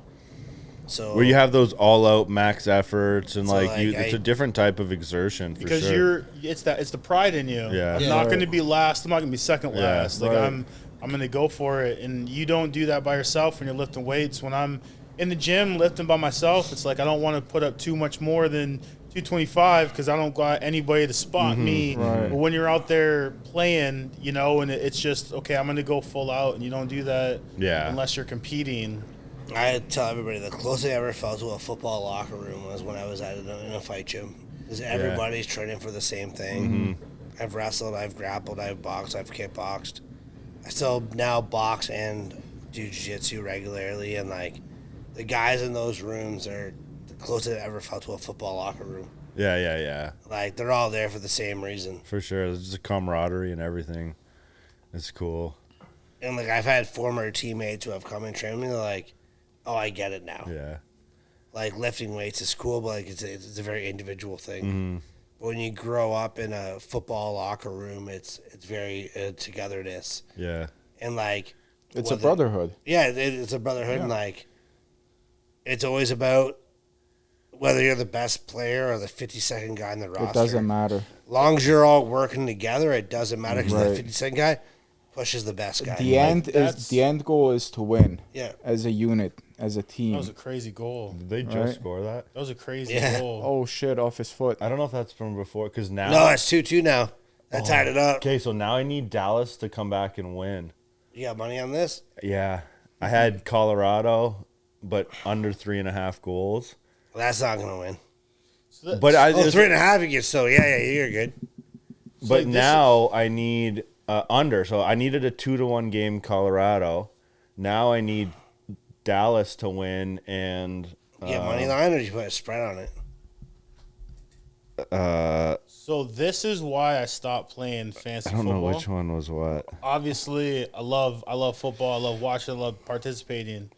S4: So
S5: where you have those all-out max efforts and it's a different type of exertion for
S2: because
S5: sure.
S2: it's the pride in you.
S5: Yeah.
S2: I'm not going to be last. I'm not going to be second last. Like I'm going to go for it. And you don't do that by yourself when you're lifting weights. When I'm in the gym lifting by myself, it's like I don't want to put up too much more than 225 because I don't got anybody to spot me.
S3: Right.
S2: But when you're out there playing, you know, and it's just, okay, I'm going to go full out, and you don't do that unless you're competing.
S4: I tell everybody the closest I ever felt to a football locker room was when I was in a fight gym. Because everybody's training for the same thing. I've wrestled, I've grappled, I've boxed, I've kickboxed. I still now box and do jiu-jitsu regularly, and like the guys in those rooms are the closest I ever felt to a football locker room.
S5: Yeah.
S4: Like they're all there for the same reason.
S5: For sure. There's just a camaraderie and everything. It's cool.
S4: And like I've had former teammates who have come and trained me, they're like, oh, I get it now.
S5: Yeah.
S4: Like lifting weights is cool, but like it's a very individual thing. But when you grow up in a football locker room, it's very togetherness.
S5: Yeah.
S4: And like
S3: It's a brotherhood.
S4: Yeah, it's a brotherhood, and like it's always about whether you're the best player or the 52nd guy in the roster.
S3: It doesn't matter.
S4: Long as you're all working together, it doesn't matter because the 52nd guy pushes the best guy.
S3: The end goal is to win.
S4: Yeah.
S3: As a unit, as a team.
S2: That was a crazy goal.
S5: Did they just score that?
S2: That was a crazy
S4: Yeah.
S2: goal.
S3: Oh shit! Off his foot.
S5: I don't know if that's from before because now.
S4: No, it's 2-2 now. That tied it up.
S5: Okay, so now I need Dallas to come back and win.
S4: You got money on this?
S5: Yeah, I had Colorado, but under 3.5 goals.
S4: Well, that's not gonna win.
S5: But I.
S4: 3.5 you get so you're good.
S5: But now I need under. So I needed a 2-1 game Colorado. Now I need Dallas to win and.
S4: You get money line, or did you put a spread on it?
S2: So this is why I stopped playing fantasy
S5: I don't
S2: football.
S5: know which one was what.
S2: Obviously, I love football. I love watching. I love participating.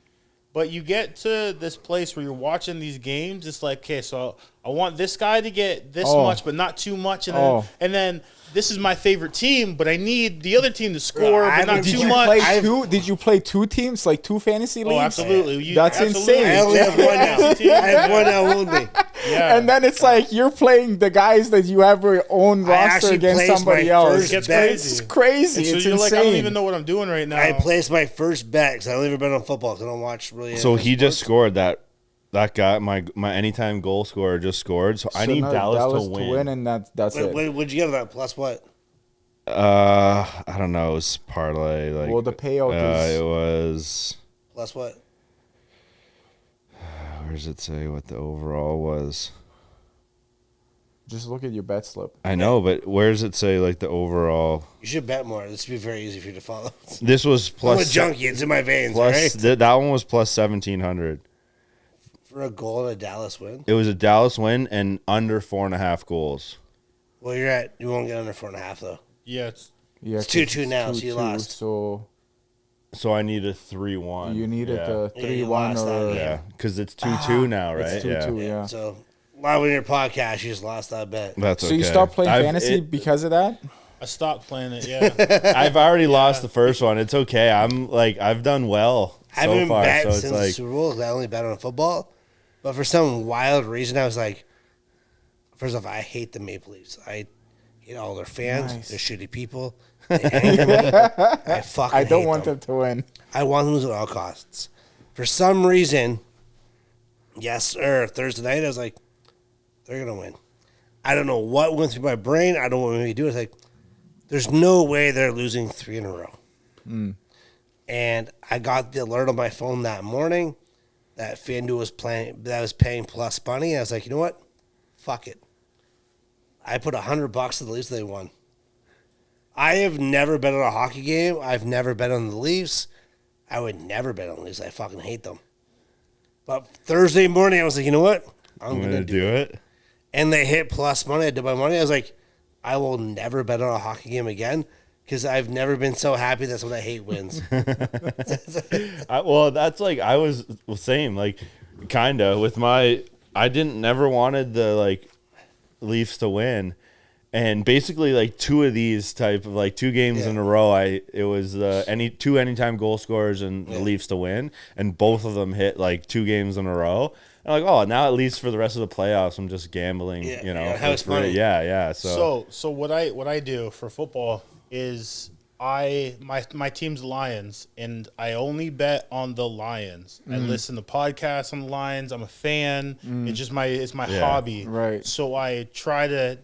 S2: But you get to this place where you're watching these games. It's like, okay, so I want this guy to get this much, but not too much. And then this is my favorite team, but I need the other team to score, but not too much.
S3: Did you play two teams, like two fantasy leagues?
S2: Oh, absolutely.
S3: That's insane.
S4: I only have one now. I have one now only.
S2: Yeah.
S3: And then it's like you're playing the guys that you have your own roster against somebody else.
S2: It gets
S3: It's crazy.
S2: And so
S3: it's
S2: you're
S3: insane.
S2: like, I don't even know what I'm doing right now.
S4: I placed my first bet because I've never been on football because I don't watch really.
S5: So he just scored that guy, my anytime goal scorer just scored. So I need
S3: now
S5: Dallas to win.
S3: and that's it.
S4: What'd you get on that? Plus what?
S5: I don't know. It was parlay. Like,
S3: Well, the payout is
S5: it was.
S4: Plus what?
S5: Where does it say what the overall was?
S3: just look at your bet slip.
S5: I know, but where does it say like the overall?
S4: You should bet more. This would be very easy for you to follow.
S5: This was
S4: I'm a
S5: plus.
S4: junkie. It's in my veins,
S5: Plus
S4: right?
S5: that one was plus 1,700.
S4: For a goal and a Dallas win.
S5: It was a Dallas win and under 4.5 goals.
S4: Well, you won't get under 4.5 though.
S2: Yeah, it's
S3: Yeah,
S4: It's
S3: 'cause
S4: 2-2 now, so you
S3: 2-2,
S4: lost.
S3: So
S5: So I need a 3-1.
S3: you needed
S5: yeah.
S3: the
S4: Yeah, you
S3: 3-1
S4: lost that
S3: or
S4: game.
S5: Yeah, because it's 2-2 now, right?
S3: it's 2-2. Yeah.
S4: So while we're in your podcast, you just lost that bet.
S5: That's
S3: So
S5: okay.
S3: you stopped playing
S5: I've-
S3: fantasy because of that?
S2: I stopped playing it. Yeah,
S5: I've already lost the first one. It's okay. I've done well
S4: I
S5: so
S4: haven't
S5: far.
S4: bet
S5: So it's
S4: since the
S5: like
S4: Super Bowl 'cause I only bet on football. But for some wild reason, I was like, first off, I hate the Maple Leafs. I hate all their fans.
S3: Nice.
S4: They're shitty people. They anger me. I fucking
S3: I don't
S4: hate
S3: want
S4: them.
S3: them to win.
S4: I want them to lose at all costs. For some reason, Thursday night, I was like, they're going to win. I don't know what went through my brain. I don't know what made me do it. It's like, there's no way they're losing 3 in a row. And I got the alert on my phone that morning that FanDuel was paying plus money. I was like, you know what? Fuck it. I put $100 to the Leafs. They won. I have never bet on a hockey game. I've never bet on the Leafs. I would never bet on the Leafs. I fucking hate them. But Thursday morning, I was like, you know what?
S5: I'm gonna do it.
S4: And they hit plus money. I did my money. I was like, I will never bet on a hockey game again because I've never been so happy that someone I hate wins.
S5: Well, that's like I was same, like kinda with my. I didn't never wanted the like Leafs to win, and basically like 2 of these type of like 2 games in a row. It was two anytime goal scorers and the Leafs to win, and both of them hit like 2 games in a row. And I'm like, oh, now at least for the rest of the playoffs, I'm just gambling.
S4: Yeah,
S5: You know,
S4: yeah, house
S5: for free.
S4: money.
S5: Yeah.
S2: So what I do for football is my team's Lions, and I only bet on the Lions. I listen to podcasts on the Lions. I'm a fan. It's my
S5: Yeah.
S2: hobby.
S3: Right.
S2: So I try to,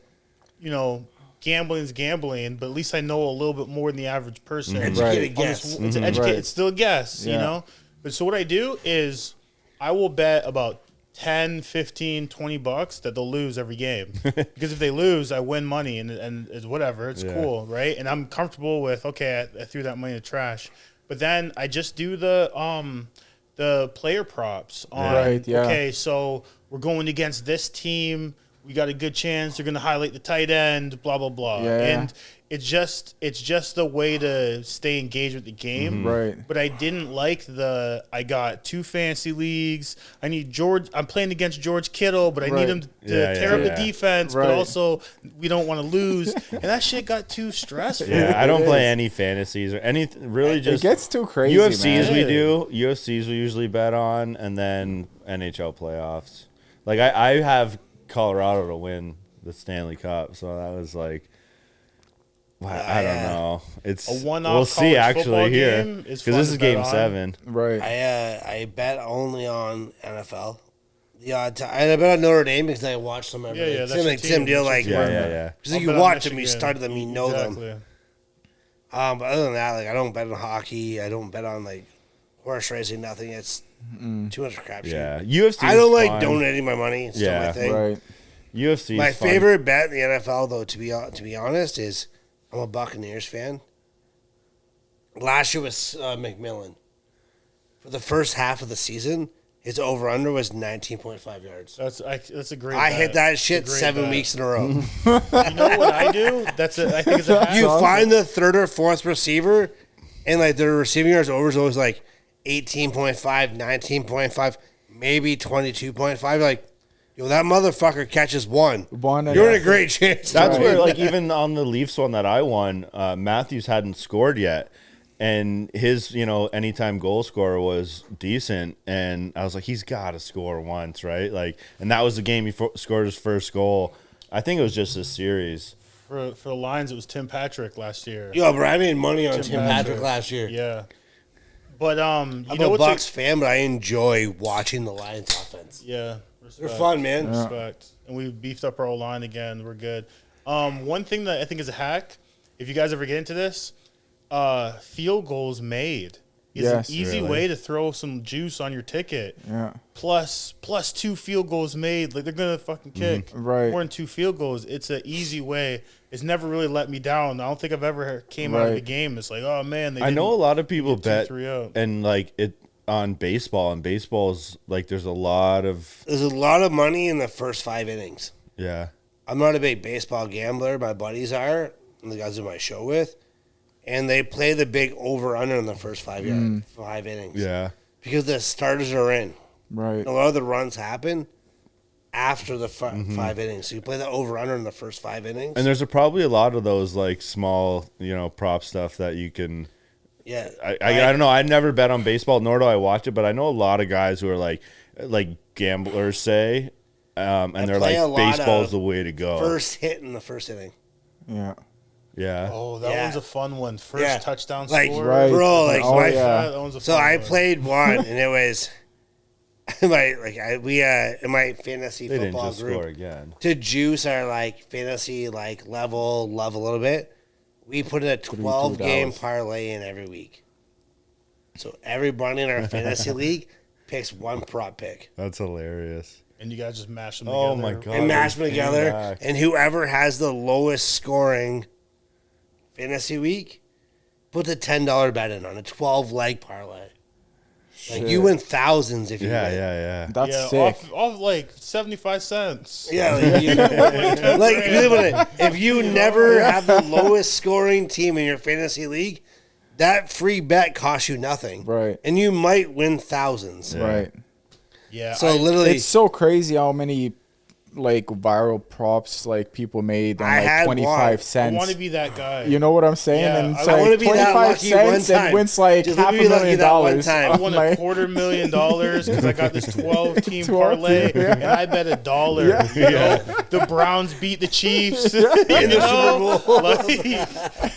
S2: gambling's gambling, but at least I know a little bit more than the average person.
S4: Educated
S2: On this-
S4: guess.
S2: It's an educated.
S3: Right.
S2: It's still a guess,
S3: Yeah.
S2: But so what I do is I will bet about 10, 15, $20 that they'll lose every game. Because if they lose, I win money and it's whatever. It's cool, right? And I'm comfortable with, okay, I threw that money in the trash. But then I just do the player props on,
S3: Right, yeah.
S2: okay, so we're going against this team. We got a good chance. They're going to highlight the tight end, blah, blah, blah.
S3: Yeah.
S2: And it's just a way to stay engaged with the game.
S3: Right.
S2: But I didn't like I got 2 fantasy leagues. I need George. I'm playing against George Kittle, but I need him to tear up the defense.
S3: Right.
S2: But also, we don't want to lose. And that shit got too stressful.
S5: Yeah, I don't
S3: It
S5: play
S3: is.
S5: any fantasies or anything. Really, just
S3: It gets too crazy,
S5: UFCs
S3: man.
S5: we do. UFCs we usually bet on, and then NHL playoffs. Like I have Colorado to win the Stanley Cup, so that was like, I don't know. It's
S2: A one-off
S5: we'll see
S2: college
S5: actually
S2: football
S5: here
S2: game is
S5: because
S2: fun
S5: this
S2: to
S5: is
S2: bet
S5: Game
S2: on.
S5: 7.
S3: Right.
S4: I bet only on NFL. The odd time. And I bet on Notre Dame because I watch them every
S2: Yeah,
S4: day.
S2: that's
S4: Same
S2: your
S4: like
S2: team,
S4: same deal.
S2: that's
S4: Like
S2: your
S5: Yeah.
S4: because
S2: I'll
S4: you
S2: bet on
S4: watch them, you
S2: Michigan.
S4: started them, you know them.
S2: Exactly.
S4: But other than that, like I don't bet on hockey. I don't bet on like horse racing. Nothing. It's too much crapshoot.
S5: Yeah, UFC.
S4: I don't
S5: is
S4: like
S5: fun.
S4: donating my money. It's still my
S5: Yeah.
S4: thing.
S3: Right.
S5: UFC.
S4: My
S5: is fun.
S4: favorite bet in the NFL, though, to be honest, is I'm a Buccaneers fan. Last year was McMillan. For the first half of the season, his over/under was 19.5 yards.
S2: That's a great
S4: I
S2: bet.
S4: hit that
S2: It's a
S4: shit
S2: great
S4: 7
S2: bet.
S4: weeks in a row.
S2: You know what I do? I think it's a hack.
S4: You find the third or fourth receiver, and like their receiving yards over is always like 18.5, 19.5, maybe 22.5. Like, yo, that motherfucker catches one.
S3: And
S4: You're in a great chance.
S5: That's
S3: Right.
S5: where, like, even on the Leafs one that I won, Matthews hadn't scored yet, and his, anytime goal scorer was decent, and I was like, he's got to score once, right? Like, and that was the game he scored his first goal. I think it was just a series.
S2: For the Lions, it was Tim Patrick last year.
S4: Yo, bro, I made money on
S2: Tim
S4: Tim Patrick
S2: Patrick.
S4: last year.
S2: Yeah. But you
S4: I'm
S2: know
S4: a
S2: what's
S4: Bucks fan, but I enjoy watching the Lions offense.
S2: yeah,
S4: They're
S2: respect.
S4: fun, man.
S2: Respect. And we beefed up our O line again. We're good. One thing that I think is a hack if you guys ever get into this, field goals made is
S3: Yes.
S2: an easy
S5: Really?
S2: way to throw some juice on your ticket.
S3: Yeah.
S2: Plus 2 field goals made, like they're gonna fucking kick
S3: Right.
S2: more than 2 field goals. It's an easy way. It's never really let me down. I don't think I've ever came out of the
S3: Right.
S2: game. It's like, oh man, they
S5: I know a
S2: didn't
S5: lot of people
S2: get 2,
S5: bet
S2: 3 up.
S5: and like it on baseball, and baseball's like there's a lot of
S4: There's a lot of money in the first 5 innings.
S5: yeah.
S4: I'm not a big baseball gambler. My buddies are, and the guys who I show with, and they play the big over/under in the first 5 innings.
S5: Yeah.
S4: Because the starters are in.
S3: Right.
S4: A lot of the runs happen after the 5 innings. So you play the over/under in the first 5 innings.
S5: And there's probably a lot of those like small, prop stuff that you can.
S4: yeah,
S5: I don't know. I never bet on baseball, nor do I watch it. But I know a lot of guys who are like gamblers say, and they're
S4: play a
S5: like
S4: lot
S5: baseball's
S4: of
S5: the way to go.
S4: first hit in the first inning.
S3: Yeah.
S5: Yeah.
S2: Oh, that
S4: Yeah.
S2: one's a fun one. First
S4: Yeah.
S2: touchdown
S4: Like,
S2: score.
S3: Right.
S4: bro, like
S3: Oh,
S4: my
S3: yeah.
S2: That one's a
S4: So
S2: fun
S4: I
S2: one.
S4: played one, and it was in my fantasy
S5: They didn't
S4: football
S5: just
S4: group
S5: score again.
S4: to juice our like fantasy like level a little bit. We put in a 12-game
S3: $32.
S4: parlay in every week. So everybody in our fantasy league picks one prop pick
S5: That's hilarious.
S2: And you guys just mash them
S5: Oh
S2: together.
S5: my God.
S4: and mash them
S5: they came
S4: together.
S5: back.
S4: And whoever has the lowest scoring fantasy week, put the $10 bet in on a 12-leg parlay. Like you win thousands if you
S5: Yeah,
S4: win.
S5: yeah.
S3: That's
S2: Yeah,
S3: sick.
S2: off like 75 cents.
S4: Yeah, like, like if you think about it, if you never have the lowest scoring team in your fantasy league, that free bet costs you nothing,
S3: Right.
S4: and you might win thousands.
S5: Yeah.
S3: Right.
S2: Yeah.
S4: So literally,
S3: It's so crazy how many like viral props like people made on
S4: I had
S3: like
S4: one.
S3: 25
S2: I
S3: cents.
S2: want to be that guy.
S3: You know what I'm saying?
S2: Yeah,
S3: and it's
S2: I
S4: wanna
S3: like
S4: be that
S3: 25
S4: lucky one
S3: cents
S4: time.
S3: and wins like
S4: Just let
S3: half
S4: me
S3: a
S4: be lucky
S3: million
S4: that one
S3: dollars.
S4: time.
S2: I
S3: I'm
S2: won
S3: like,
S2: $250,000 because I got this 12-team
S3: 12
S2: parlay,
S3: team,
S2: and I bet $1.
S3: Yeah.
S2: You know, the Browns beat the Chiefs. You know? Like,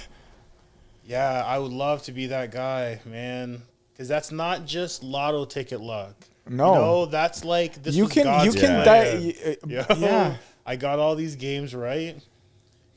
S2: yeah, I would love to be that guy, man, because that's not just lotto ticket luck.
S3: No.
S2: You know, that's like this.
S3: you
S2: was
S3: can
S2: God's
S5: Yeah.
S2: plan.
S3: yeah.
S2: Yeah. I got all these games right.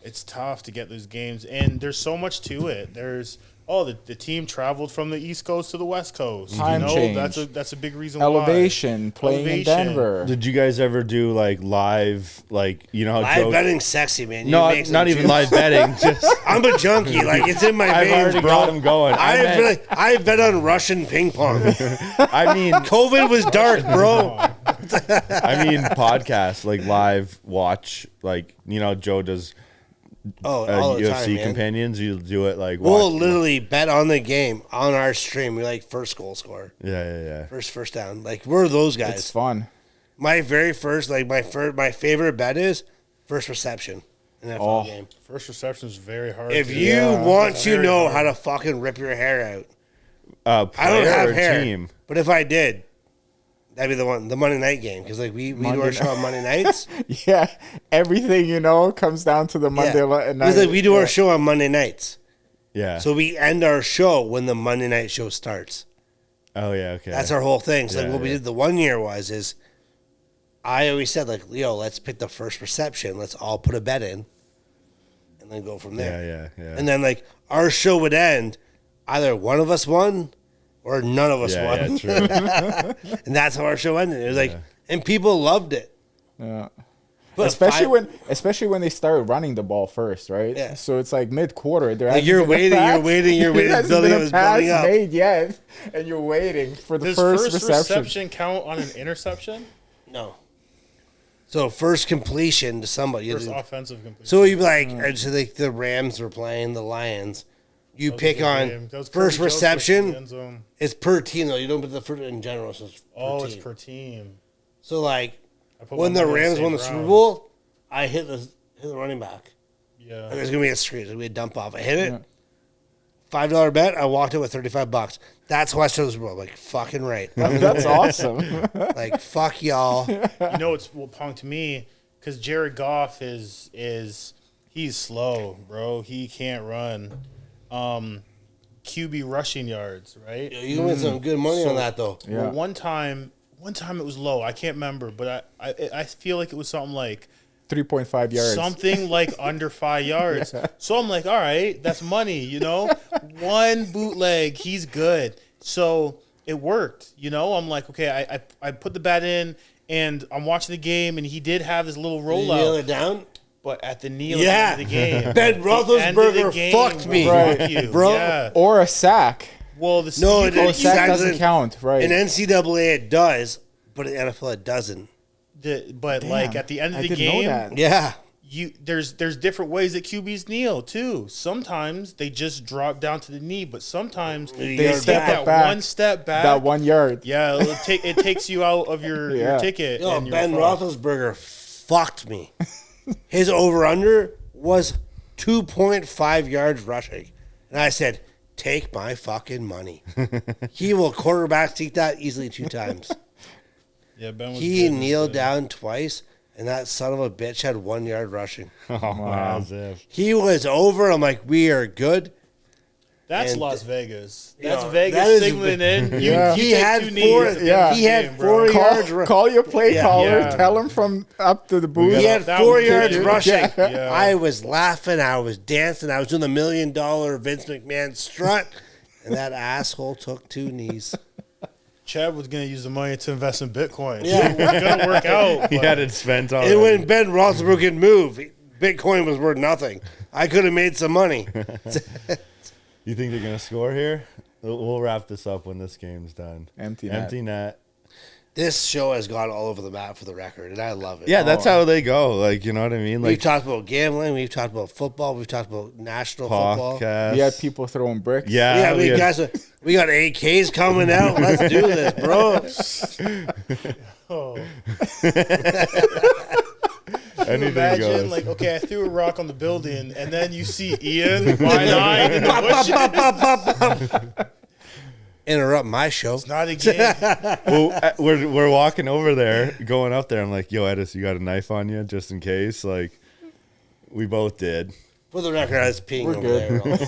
S2: It's tough to get those games, and there's so much to it. There's the team traveled from the East Coast to the West Coast.
S3: Time
S2: you know,
S3: change.
S2: that's a big reason
S3: Elevation, playing in
S2: Elevation.
S3: Denver.
S5: Did you guys ever do like live, like how
S4: live
S5: Joe?
S4: betting's sexy, man. You
S5: No,
S4: make some
S5: not even
S4: juice.
S5: live betting. Just
S4: I'm a junkie. Like it's in my
S5: I've
S4: veins,
S5: already
S4: bro.
S5: got him going.
S4: I bet on Russian ping pong.
S5: I mean,
S4: COVID was dark, bro.
S5: podcast like live watch, like Joe does
S4: Oh, all the
S5: UFC
S4: time, man.
S5: companions. You do it like
S4: We'll
S5: watch.
S4: literally bet on the game on our stream. We like first goal score,
S5: Yeah.
S4: first down. Like we're those guys.
S3: It's fun.
S4: My very first, like my favorite bet is first reception in that
S3: Oh.
S4: game.
S2: First reception is very hard.
S4: If
S2: to
S4: you
S3: Yeah.
S4: want to
S2: Very
S4: know
S2: hard.
S4: how to fucking rip your hair out,
S5: Player
S4: I don't have
S5: or
S4: hair.
S5: team?
S4: But if I did, that'd be the Monday night game because like we do
S3: Monday
S4: our show on Monday nights.
S3: Yeah, everything comes down to the Monday night.
S4: Because like we do our show on Monday nights,
S5: Yeah.
S4: so we end our show when the Monday night show starts.
S5: Oh yeah. Okay.
S4: That's our whole thing. So
S5: Yeah,
S4: like what we
S5: yeah.
S4: did the one year is I always said like, let's pick the first reception. Let's all put a bet in, and then go from there.
S5: Yeah.
S4: And then like our show would end, either one of us won, or none of us won.
S5: Yeah, true.
S4: And that's how our show ended. It was like, and people loved it.
S3: Yeah.
S4: But
S3: Especially when they started running the ball first, right?
S4: Yeah.
S3: So it's like mid quarter. There
S4: Like,
S3: hasn't
S4: you're
S3: been a
S4: waiting,
S3: pass.
S4: you're waiting, you're waiting,
S3: There hasn't
S4: building
S3: been
S4: up,
S3: a
S4: it's
S3: pass
S4: building up.
S3: made yet, and you're waiting for the
S2: Does
S3: first
S2: first reception count on an interception?
S4: No. So first completion to somebody.
S2: First offensive completion.
S4: So you'd be like, so like the Rams were playing the Lions. You
S2: That was
S4: pick
S2: a good
S4: on
S2: game. That was
S4: first
S2: Curry Joseph in the
S4: reception.
S2: end zone.
S4: It's per team though. You don't put the first in general. So it's per
S2: It's
S4: team.
S2: per team.
S4: So like
S2: I put
S4: when
S2: my
S4: the
S2: money on
S4: Rams
S2: St.
S4: won the
S2: Brown.
S4: Super Bowl, I hit the running back.
S2: Yeah.
S4: Like, it's gonna be a screen. It's gonna be a dump off. I hit it. $5 bet. I walked it with $35. That's why I chose the Super Bowl. Like fucking right.
S3: That's awesome.
S4: Like fuck y'all.
S2: You know it's what punked me because Jared Goff is he's slow, bro. He can't run. QB rushing yards, right?
S4: You can win some good money on that though.
S3: Yeah.
S2: Well, one time it was low. I can't remember, but I feel like it was something like
S3: 3.5 yards.
S2: Something like under 5 yards.
S3: Yeah.
S2: So I'm like, all right, that's money, you know? One bootleg, he's good. So it worked, you know? I'm like, okay, I put the bat in, and I'm watching the game, and he did have this little
S4: Did you nail
S2: rollout.
S4: it down?
S2: But at the kneel at the end of the game.
S4: Ben
S2: At the end of the
S4: Roethlisberger
S2: game,
S4: fucked me.
S3: Right.
S2: Fuck you.
S4: Bro.
S2: Yeah.
S3: Or a sack.
S2: Well, the
S4: No,
S2: you
S4: it
S2: could-
S3: Oh,
S4: didn't.
S3: sack
S4: Sack
S3: doesn't
S4: doesn't-
S3: count, right?
S4: In NCAA it does, but in NFL it doesn't.
S2: but like
S3: Damn,
S2: at the end of
S3: I
S2: the
S3: didn't know
S2: game,
S3: that.
S4: Yeah.
S2: there's different ways that QBs kneel too. Sometimes they just drop down to the knee, but sometimes
S4: They
S2: they
S4: step
S2: take that
S3: back.
S2: one step back.
S3: That 1 yard.
S2: Yeah, it takes you out of your
S3: Yeah.
S2: ticket.
S4: No,
S2: and you're
S4: Ben
S2: fucked.
S4: Roethlisberger fucked me. His over-under was 2.5 yards rushing. And I said, take my fucking money. He will quarterback seek that easily 2 times.
S2: Yeah, Ben was
S4: He
S2: good.
S4: kneeled down twice, and that son of a bitch had 1 yard rushing.
S5: Oh, as if.
S4: He was over. I'm like, we are good.
S2: That's
S4: and-
S2: Las Vegas.
S4: You
S2: That's
S4: know,
S2: Vegas
S4: that is-
S2: signaling in.
S3: Yeah.
S2: You
S4: He
S2: take
S4: had
S2: 2
S4: 4
S2: knees at the end of the
S4: he had
S2: game, bro.
S4: 4 yards.
S3: Call your play
S4: Yeah.
S3: caller.
S2: Yeah.
S3: Tell him from up to the booth.
S4: He had
S2: That
S4: 4
S2: was good,
S4: yards
S2: dude.
S4: rushing.
S2: Yeah.
S4: I was laughing. I was dancing. I was doing the $1 million Vince McMahon strut. And that asshole took 2 knees.
S2: Chad was gonna use the money to invest in Bitcoin.
S4: Yeah.
S2: It was gonna work out.
S5: He
S2: but-
S5: had it spent already.
S4: And when Ben Roethlisberger could move, Bitcoin was worth nothing. I could have made some money.
S5: You think they're gonna score here? We'll wrap this up when this game's done.
S3: Empty net.
S5: Empty net.
S4: This show has gone all over the map for the record, and I love it.
S5: Yeah, that's how they go. Like, you know what I mean?
S4: We've
S5: Like
S4: talked about gambling. We've talked about football. We've talked about national football.
S5: podcast.
S3: We had people throwing bricks.
S5: Yeah,
S4: Yeah,
S5: we had-
S4: we got AKs coming out. Let's do this, bro.
S2: Oh.
S5: anything
S2: Imagine,
S5: goes.
S2: like, okay, I threw a rock on the building, and then you see Ian wide-eyed in the bushes.
S4: Interrupt my show.
S2: Not again.
S5: Well, we're walking over there, going up there. I'm like, yo, Edis, you got a knife on you just in case? Like, we both did.
S4: For the record, I was peeing
S3: We're
S4: over
S3: good.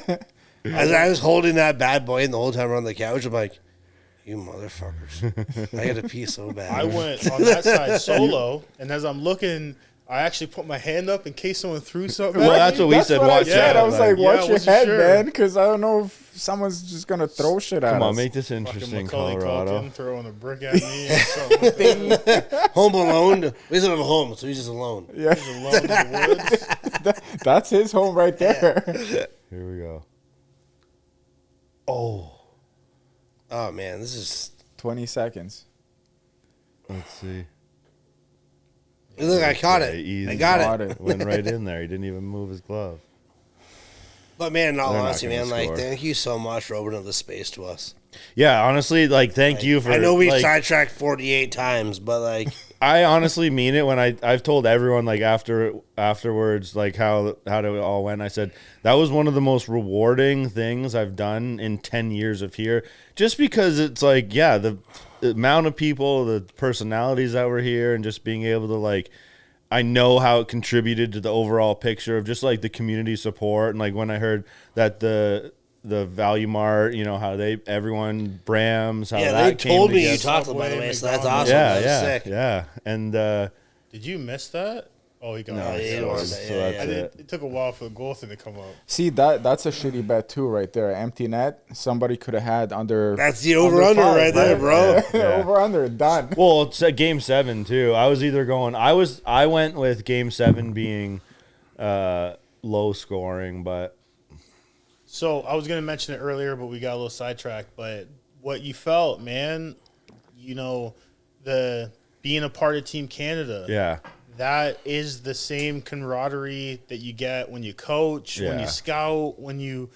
S4: there. As I was holding that bad boy in the whole time on the couch, I'm like, you motherfuckers. I got to pee so bad.
S2: I went on that side solo, and as I'm looking, I actually put my hand up in case someone threw something.
S5: Well,
S2: at
S5: that's
S2: me.
S5: what we said.
S3: What
S5: Watch
S3: I said.
S5: out.
S3: I was like,
S2: Yeah,
S3: watch
S2: I
S3: your
S2: wasn't
S3: head,
S2: sure.
S3: man, because I don't know if someone's just going to throw shit at
S5: Come on,
S3: us.
S5: make this
S2: Fucking
S5: interesting,
S2: Macaulay
S5: Colorado.
S2: Culkin throwing a brick at me or something like that.
S4: Home Alone. We doesn't have a home, so he's just alone.
S3: Yeah,
S2: He's alone in the woods.
S3: that's his home right there.
S5: Here we go.
S4: Oh, man, this is...
S3: 20 seconds.
S5: Let's see.
S4: Look, I caught
S5: Yeah,
S4: it.
S5: easy.
S4: I got
S3: Got
S4: it.
S3: it.
S5: Went right in there. He didn't even move his glove.
S4: But, man, in all
S5: They're not
S4: honesty,
S5: gonna
S4: man, like,
S5: score.
S4: thank you so much for opening up the space to us.
S5: Yeah, honestly, like, thank you for.
S4: I know we've
S5: like,
S4: sidetracked 48 times, but, like...
S5: I honestly mean it when I've told everyone like afterwards like how it all went. I said that was one of the most rewarding things I've done in 10 years of here, just because it's like, yeah, the amount of people, the personalities that were here, and just being able to like, I know how it contributed to the overall picture of just like the community support. And like when I heard that the Value Mart, you know, how everyone Brams, how
S4: Yeah,
S5: that
S4: they
S5: came
S4: told me
S5: together.
S4: you talked about it, by the
S2: Subway,
S4: way, so that's
S2: McDonald's.
S4: awesome.
S5: Yeah,
S4: That's
S5: yeah,
S4: sick.
S5: yeah. And
S2: Did you miss that? Oh, he got
S5: no,
S2: it.
S4: he
S5: so,
S4: was-
S5: so
S4: yeah,
S5: that's
S4: yeah.
S5: it.
S2: It took a while for the goal thing to come up.
S3: See, that's a shitty bet, too, right there. Empty net. Somebody could have had under.
S4: That's the over-under
S3: five,
S4: right there, bro.
S5: Yeah.
S3: Over under, done.
S5: Well, it's at game 7 too. I was either going. I went with game 7 being low scoring, but
S2: So I was going to mention it earlier, but we got a little sidetracked. But what you felt, man, you know, the being a part of Team Canada.
S5: yeah,
S2: That is the same camaraderie that you get when you coach, when
S5: Yeah.
S2: you scout, when you're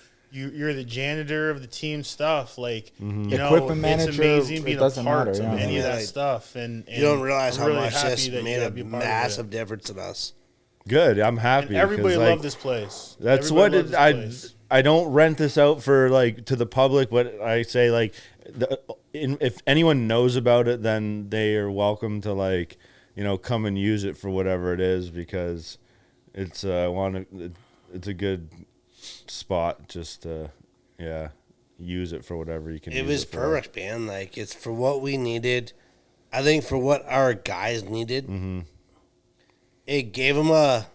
S2: the janitor of the team stuff. Like, you know,
S3: Equipment manager,
S2: it's amazing
S3: it
S2: being a
S3: doesn't
S2: part
S3: matter,
S2: of
S3: yeah.
S2: any of that
S4: Right.
S2: stuff. And
S4: You don't realize
S2: I'm
S4: how
S2: really
S4: much
S2: happy
S4: this
S2: that you
S4: made
S2: got
S4: a
S2: to be a part of it.
S4: massive difference in us.
S5: good. I'm happy.
S2: And everybody
S5: 'cause, like,
S2: loved this place.
S5: That's
S2: Everybody
S5: what
S2: loved
S5: it,
S2: this place.
S5: I don't rent this out for like to the public, but I say like if anyone knows about it, then they are welcome to like, you know, come and use it for whatever it is, because it's it's a good spot just to use it for whatever you can.
S4: It
S5: use
S4: was
S5: for.
S4: perfect, man. Like, it's for what we needed. I think for what our guys needed.
S5: Mm-hmm.
S4: it gave them a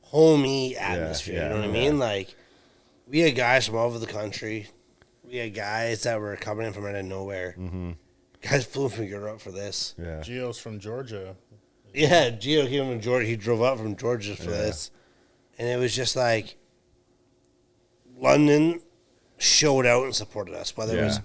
S4: homey atmosphere.
S5: yeah,
S4: You know what I
S5: yeah.
S4: mean? Like, we had guys from all over the country. We had guys that were coming in from out of nowhere.
S5: Mm-hmm.
S4: Guys flew from Europe for this.
S5: Yeah.
S2: Gio's from Georgia.
S4: Yeah, Gio came from Georgia. He drove up from Georgia for this. And it was just like London showed out and supported us, whether it was
S5: Yeah.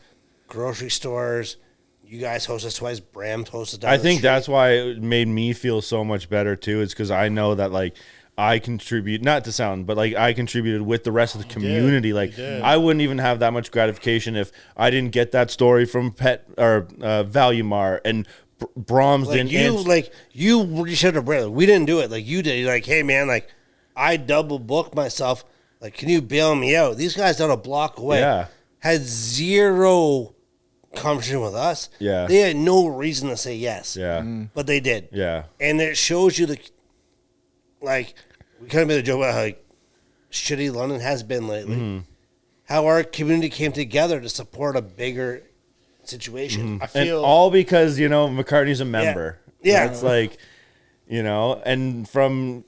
S4: grocery stores. You guys hosted us twice. Bram hosted down
S5: I
S4: the
S5: think
S4: street.
S5: that's why it made me feel so much better too. It's because I know that like I contribute, not to sound, but like I contributed with the rest of the community. Like
S2: did.
S5: I wouldn't even have that much gratification if I didn't get that story from Pet or Value Mart and Brahms
S4: Like
S5: didn't.
S4: you reached out to Brad. Like, we didn't do it. Like you did. You're like, hey man, like I double booked myself. Like, can you bail me out? These guys down a block away
S5: Yeah.
S4: had zero conversation with us.
S5: Yeah.
S4: They had no reason to say yes.
S5: yeah,
S4: But they did.
S5: yeah,
S4: And it shows you like we kind of made a joke about how like, shitty London has been lately.
S5: Mm-hmm.
S4: How our community came together to support a bigger situation.
S2: I
S5: and
S2: feel
S5: all because McCartney's a member.
S4: Yeah.
S5: It's like and from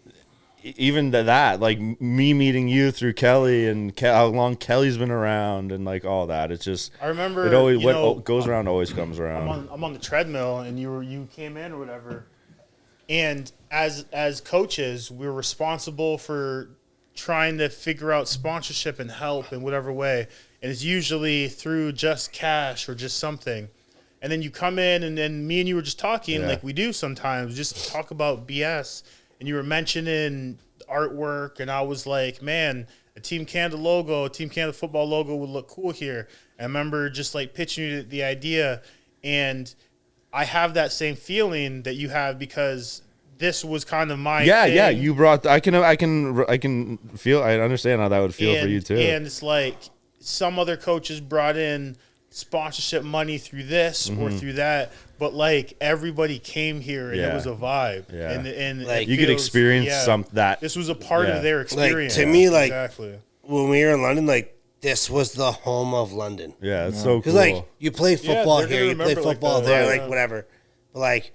S5: even that, like me meeting you through Kelly and how long Kelly's been around and like all that. It's just
S2: I remember
S5: it always
S2: you know,
S5: goes around always comes around.
S2: I'm on the treadmill and you came in or whatever, and as coaches we're responsible for trying to figure out sponsorship and help in whatever way, and it's usually through just cash or just something. And then you come in and then me and you were just talking
S5: Yeah.
S2: like we do sometimes, just talk about BS, and you were mentioning artwork, and I was like, man, a Team Canada logo, a Team Canada football logo would look cool here. And I remember just like pitching you the idea, and I have that same feeling that you have because this was kind of my thing.
S5: You brought I can feel I understand how that would feel for you too.
S2: And it's like some other coaches brought in sponsorship money through this or through that, but like everybody came here and it
S5: Mm-hmm. Yeah.
S2: was a vibe.
S5: Yeah.
S2: And
S4: Like,
S2: it
S5: you could
S2: feels-
S5: experience
S2: yeah,
S5: that.
S2: This was a part
S5: Yeah.
S2: of their experience.
S4: to me, like-
S2: exactly.
S4: When we were in London, like this was the home of London.
S5: Yeah, it's so cool.
S4: Because like you play football
S2: they're gonna
S4: here, you play
S2: remember it like
S4: football
S2: that,
S4: there,
S2: yeah.
S4: like whatever. But like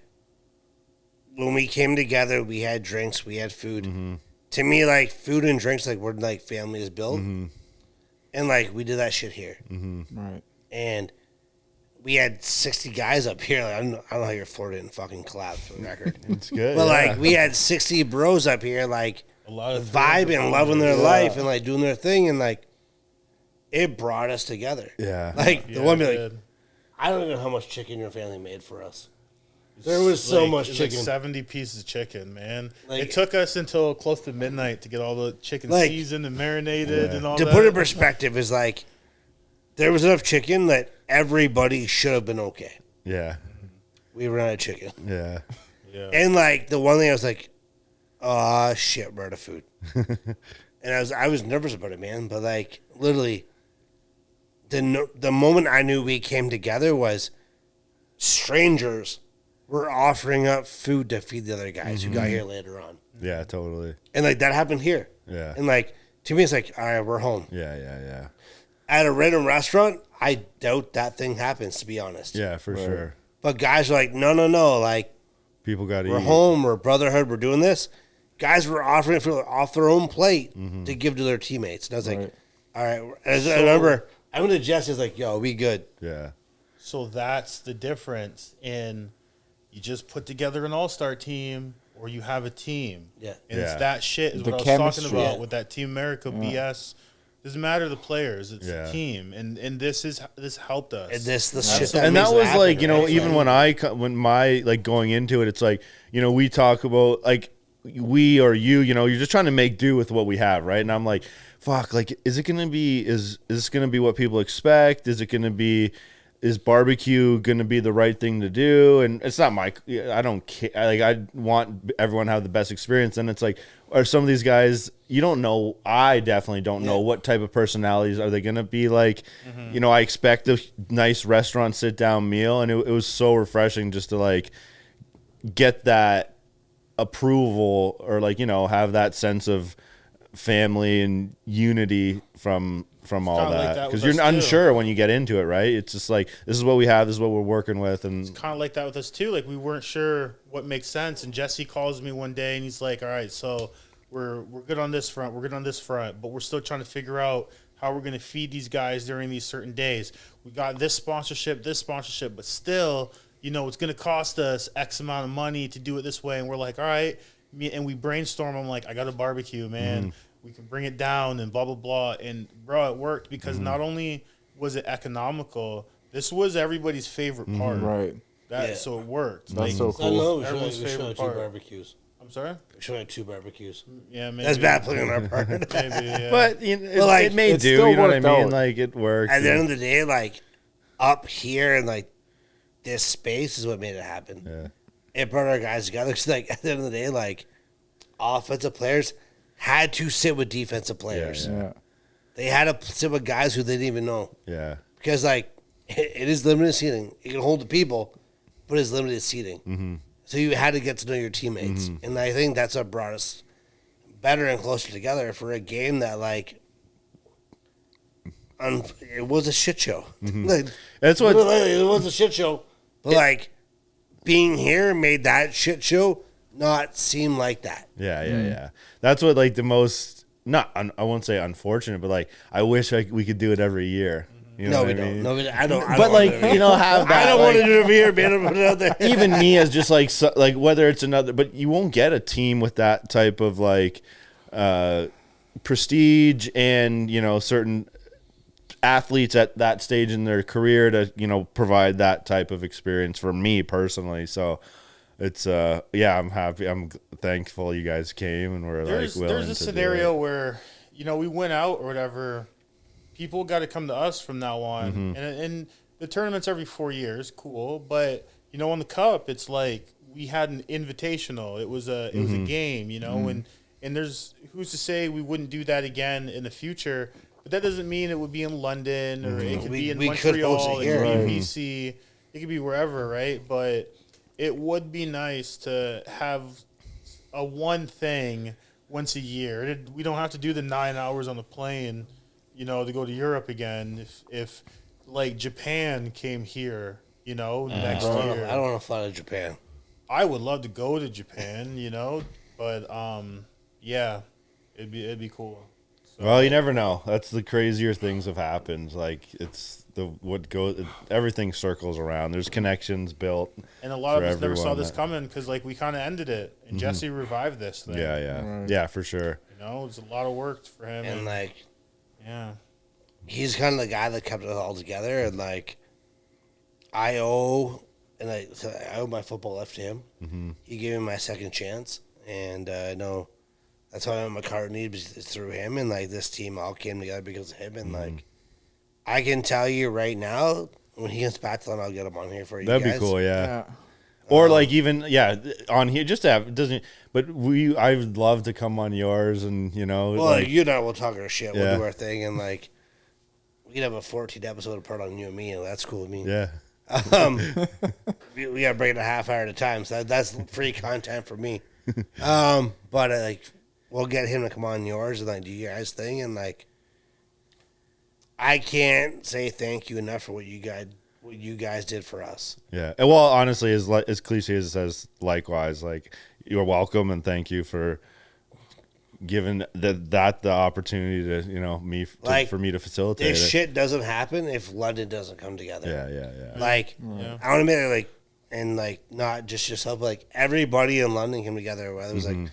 S4: when we came together, we had drinks, we had food.
S5: Mm-hmm.
S4: To me, like food and drinks, like we're like family is built,
S5: Mm-hmm.
S4: and like we did that shit here,
S3: Right.
S4: and we had 60 guys up here. Like, I don't know how your floor didn't fucking collapse for the record,
S5: It's good.
S4: but
S5: yeah.
S4: like we had 60 bros up here, like
S2: A lot of
S4: vibing, loving their life, and like doing their thing, and like it brought us together.
S5: Yeah.
S4: Like
S2: Yeah,
S4: the one be
S2: it
S4: like,
S2: did.
S4: I don't even know how much chicken your family made for us. There was so
S2: Like,
S4: much
S2: it was like
S4: chicken.
S2: 70 pieces of chicken, man.
S4: Like-
S2: it took us until close to midnight to get all the chicken
S4: Like-
S2: seasoned and marinated and all
S4: To
S2: that.
S4: put it in perspective, is like there was enough chicken that everybody should have been okay.
S5: yeah.
S4: We ran out of chicken,
S5: Yeah.
S2: yeah.
S4: and like the one thing I was like, "Oh shit, we're out of food," and I was nervous about it, man. But like literally, the moment I knew we came together was strangers were offering up food to feed the other guys who got here later on,
S5: Yeah, totally.
S4: and like that happened here.
S5: Yeah.
S4: And like to me, it's like, all right, we're home.
S5: Yeah, yeah.
S4: At a random restaurant, I doubt that thing happens, to be honest.
S5: Yeah, for sure.
S4: But guys are like, no, like
S5: People got to eat.
S4: we're home, we're brotherhood, we're doing this. Guys were offering it off their own plate to give to their teammates, and I was like,
S3: Right.
S4: all right. And I remember I went to Jesse, I was like, yo, we good.
S5: Yeah.
S2: So that's the difference in you just put together an all-star team or you have a team.
S4: Yeah.
S2: And
S5: Yeah.
S2: it's that shit is
S3: The
S2: what I was talking
S3: chemistry.
S2: about
S4: Yeah.
S2: with that Team America BS. Doesn't matter the players, it's
S5: Yeah.
S2: the team. And this helped us.
S4: And this the
S2: Absolutely.
S4: shit that
S5: And that
S4: makes it
S5: was
S4: happen,
S5: like,
S4: right?
S5: even when my like going into it, it's like, we talk about like we or you're just trying to make do with what we have, right? And I'm like, fuck, like, is this gonna be what people expect? Is barbecue gonna be the right thing to do? And it's not I don't care. Like, I want everyone to have the best experience. And it's like, are some of these guys, you don't know, I definitely don't know what type of personalities are they gonna be like. I expect a nice restaurant sit down meal, and it was so refreshing just to like get that approval or like have that sense of family and unity from all
S2: kinda like
S5: that,
S2: that
S5: because
S2: with
S5: you're
S2: us, too.
S5: unsure when you get into it, right? It's just like, this is what we have, this is what we're working with, and
S2: Kind of like that with us too. Like we weren't sure what makes sense, and Jesse calls me one day and he's like, "All right, so we're good on this front, we're good on this front, but we're still trying to figure out how we're going to feed these guys during these certain days. We got this sponsorship, but still, it's going to cost us X amount of money to do it this way." And we're like, "All right," and we brainstorm. I'm like, "I got a barbecue, man. We can bring it down and blah blah blah." And bro, it worked because not only was it economical, this was everybody's favorite part.
S3: Right.
S2: So it worked.
S3: That's so
S4: I
S3: cool.
S4: know we
S2: Everyone's
S4: should have
S2: favorite
S4: 2
S2: part.
S4: barbecues.
S2: I'm sorry.
S4: We should have 2 barbecues.
S2: Yeah, maybe
S4: That's bad planning on our part.
S2: Maybe, yeah.
S5: but
S4: like,
S5: it may
S3: it
S5: do.
S3: still
S5: You know what I
S3: worked
S5: mean?
S3: out.
S5: Like, it worked.
S4: At the end of the day, like up here and like this space is what made it happen.
S5: Yeah.
S4: It brought our guys together. 'Cause, like at the end of the day, like offensive players had to sit with defensive players.
S3: Yeah.
S4: They had to sit with guys who they didn't even know
S5: Yeah.
S4: because like it is limited seating. You can hold the people, but it's limited seating.
S5: Mm-hmm.
S4: So you had to get to know your teammates, and I think that's what brought us better and closer together for a game that like. It was a shit show. Like,
S5: That's what.
S4: it was a shit show. But like being here made that shit show not seem like that.
S5: Yeah, yeah. That's what, like, the most, I won't say unfortunate, but like, I wish we could do it every year. You know
S4: No,
S5: what
S4: we
S5: I
S4: don't.
S5: mean?
S4: No, I don't. I
S5: But
S4: don't
S5: like,
S4: wanna do it.
S5: have that.
S4: I don't
S5: like,
S4: want to do it over here, man. I'm put it out there.
S5: even me as just like, like whether it's another, but you won't get a team with that type of like prestige and certain athletes at that stage in their career to provide that type of experience for me personally. So it's I'm happy, I'm thankful you guys came and were like willing
S2: there's a
S5: to
S2: scenario
S5: do it.
S2: where we went out or whatever. People got to come to us from now on, and the tournament's every 4 years, cool. But on the cup, it's like we had an invitational. It was a game, and there's who's to say we wouldn't do that again in the future. But that doesn't mean it would be in London or it could be in
S4: we could host
S2: Montreal,
S4: it
S2: it
S4: here.
S2: could be BC, it could be wherever, right? But it would be nice to have a one thing once a year. We don't have to do the 9 hours on the plane, to go to Europe again. If like Japan came here, next year.
S4: I don't want to fly to Japan.
S2: I would love to go to Japan, but yeah, it'd be cool. So,
S5: Well, you never know. That's the crazier things have happened. Like, it's everything circles around. There's connections built.
S2: and a lot of
S5: for
S2: us never saw
S5: everyone
S2: this
S5: that-
S2: coming because like we kind of ended it, and Jesse revived this thing.
S5: Yeah, yeah, for sure.
S2: It's a lot of work for him.
S4: And like
S2: yeah,
S4: he's kind of the guy that kept it all together. And like I owe my football life to him.
S5: Mm-hmm.
S4: He gave me my second chance, and I know that's why I'm a card need is through him. And like this team all came together because of him. And like I can tell you right now, when he gets back to London, I'll get him on here for you.
S5: That'd
S4: guys.
S5: be cool, yeah.
S3: Yeah.
S5: Or like even on here, just to have it doesn't. But I would love to come on yours, and
S4: Well,
S5: like,
S4: you and I will talk our shit. We'll
S5: Yeah.
S4: do our thing, and like we can have a 14 episode apart on you and me, and that's cool with me.
S5: yeah,
S4: We gotta break it a half hour at a time, so that's free content for me. But like we'll get him to come on yours and like do your guys' thing, and like I can't say thank you enough for what you guys did for us.
S5: yeah. And well, honestly, as cliche as it says, likewise, like, you're welcome and thank you for giving the opportunity to for me to facilitate
S4: This
S5: it.
S4: shit doesn't happen if London doesn't come together.
S5: Yeah.
S4: Like I want to admit, like, and like not just yourself, but like everybody in London came together. Whether it was like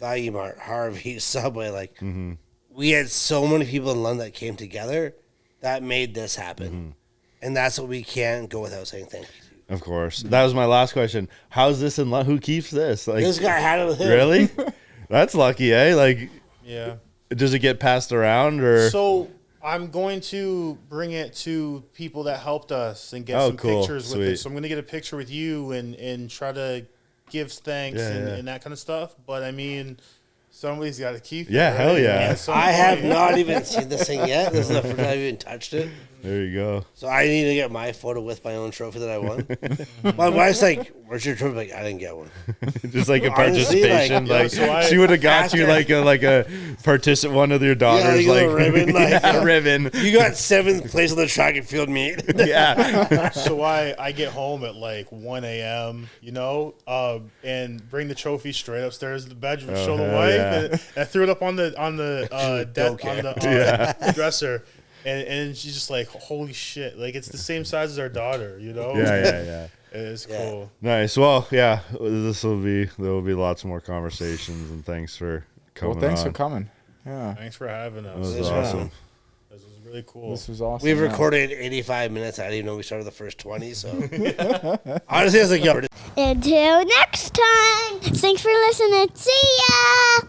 S4: Value Mart, Harvey, Subway, like we had so many people in London that came together that made this happen, and that's what we can't go without saying thank you to.
S5: Of course. That was my last question. How's this in Who keeps this? Like,
S4: This guy had it with him.
S5: really? That's lucky, eh? Like,
S2: yeah.
S5: does it get passed around or?
S2: So I'm going to bring it to people that helped us and get some
S5: cool.
S2: pictures with
S5: Sweet.
S2: it. So I'm going to get a picture with you and try to give thanks and that kind of stuff. But I mean, somebody's got to keep it.
S5: Yeah, hell yeah.
S2: At some
S4: I have
S2: point.
S4: not even seen this thing yet. This is the first time I've even touched it.
S5: There you go.
S4: So I need to get my photo with my own trophy that I won. My wife's like, "Where's your trophy?" Like, I didn't get one.
S5: Just like a
S4: Honestly,
S5: participation.
S4: like,
S5: She would have got you
S4: after-
S5: like a participant, one of your daughters,
S4: like a
S5: like
S4: ribbon, like,
S5: yeah, ribbon.
S4: You got 7th place on the track and field meet.
S5: Yeah.
S2: So I get home at like 1 a.m., and bring the trophy straight upstairs to the bedroom, show the
S5: hell
S2: wife,
S5: yeah.
S2: and I threw it up on the dresser, and she's just like, "Holy shit!" Like it's the same size as our daughter,
S5: Yeah.
S2: It's cool.
S5: Nice. Well, yeah, there will be lots more conversations, and thanks for coming.
S3: Well, thanks
S5: on.
S3: for coming. Yeah,
S2: Thanks for having
S5: That
S2: us.
S5: was awesome.
S2: This was really cool.
S3: this was awesome.
S4: We've
S3: yeah.
S4: recorded 85 minutes. I didn't even know we started the first 20. So honestly, I was like, "Yo,
S1: Until next time. Thanks for listening. See ya.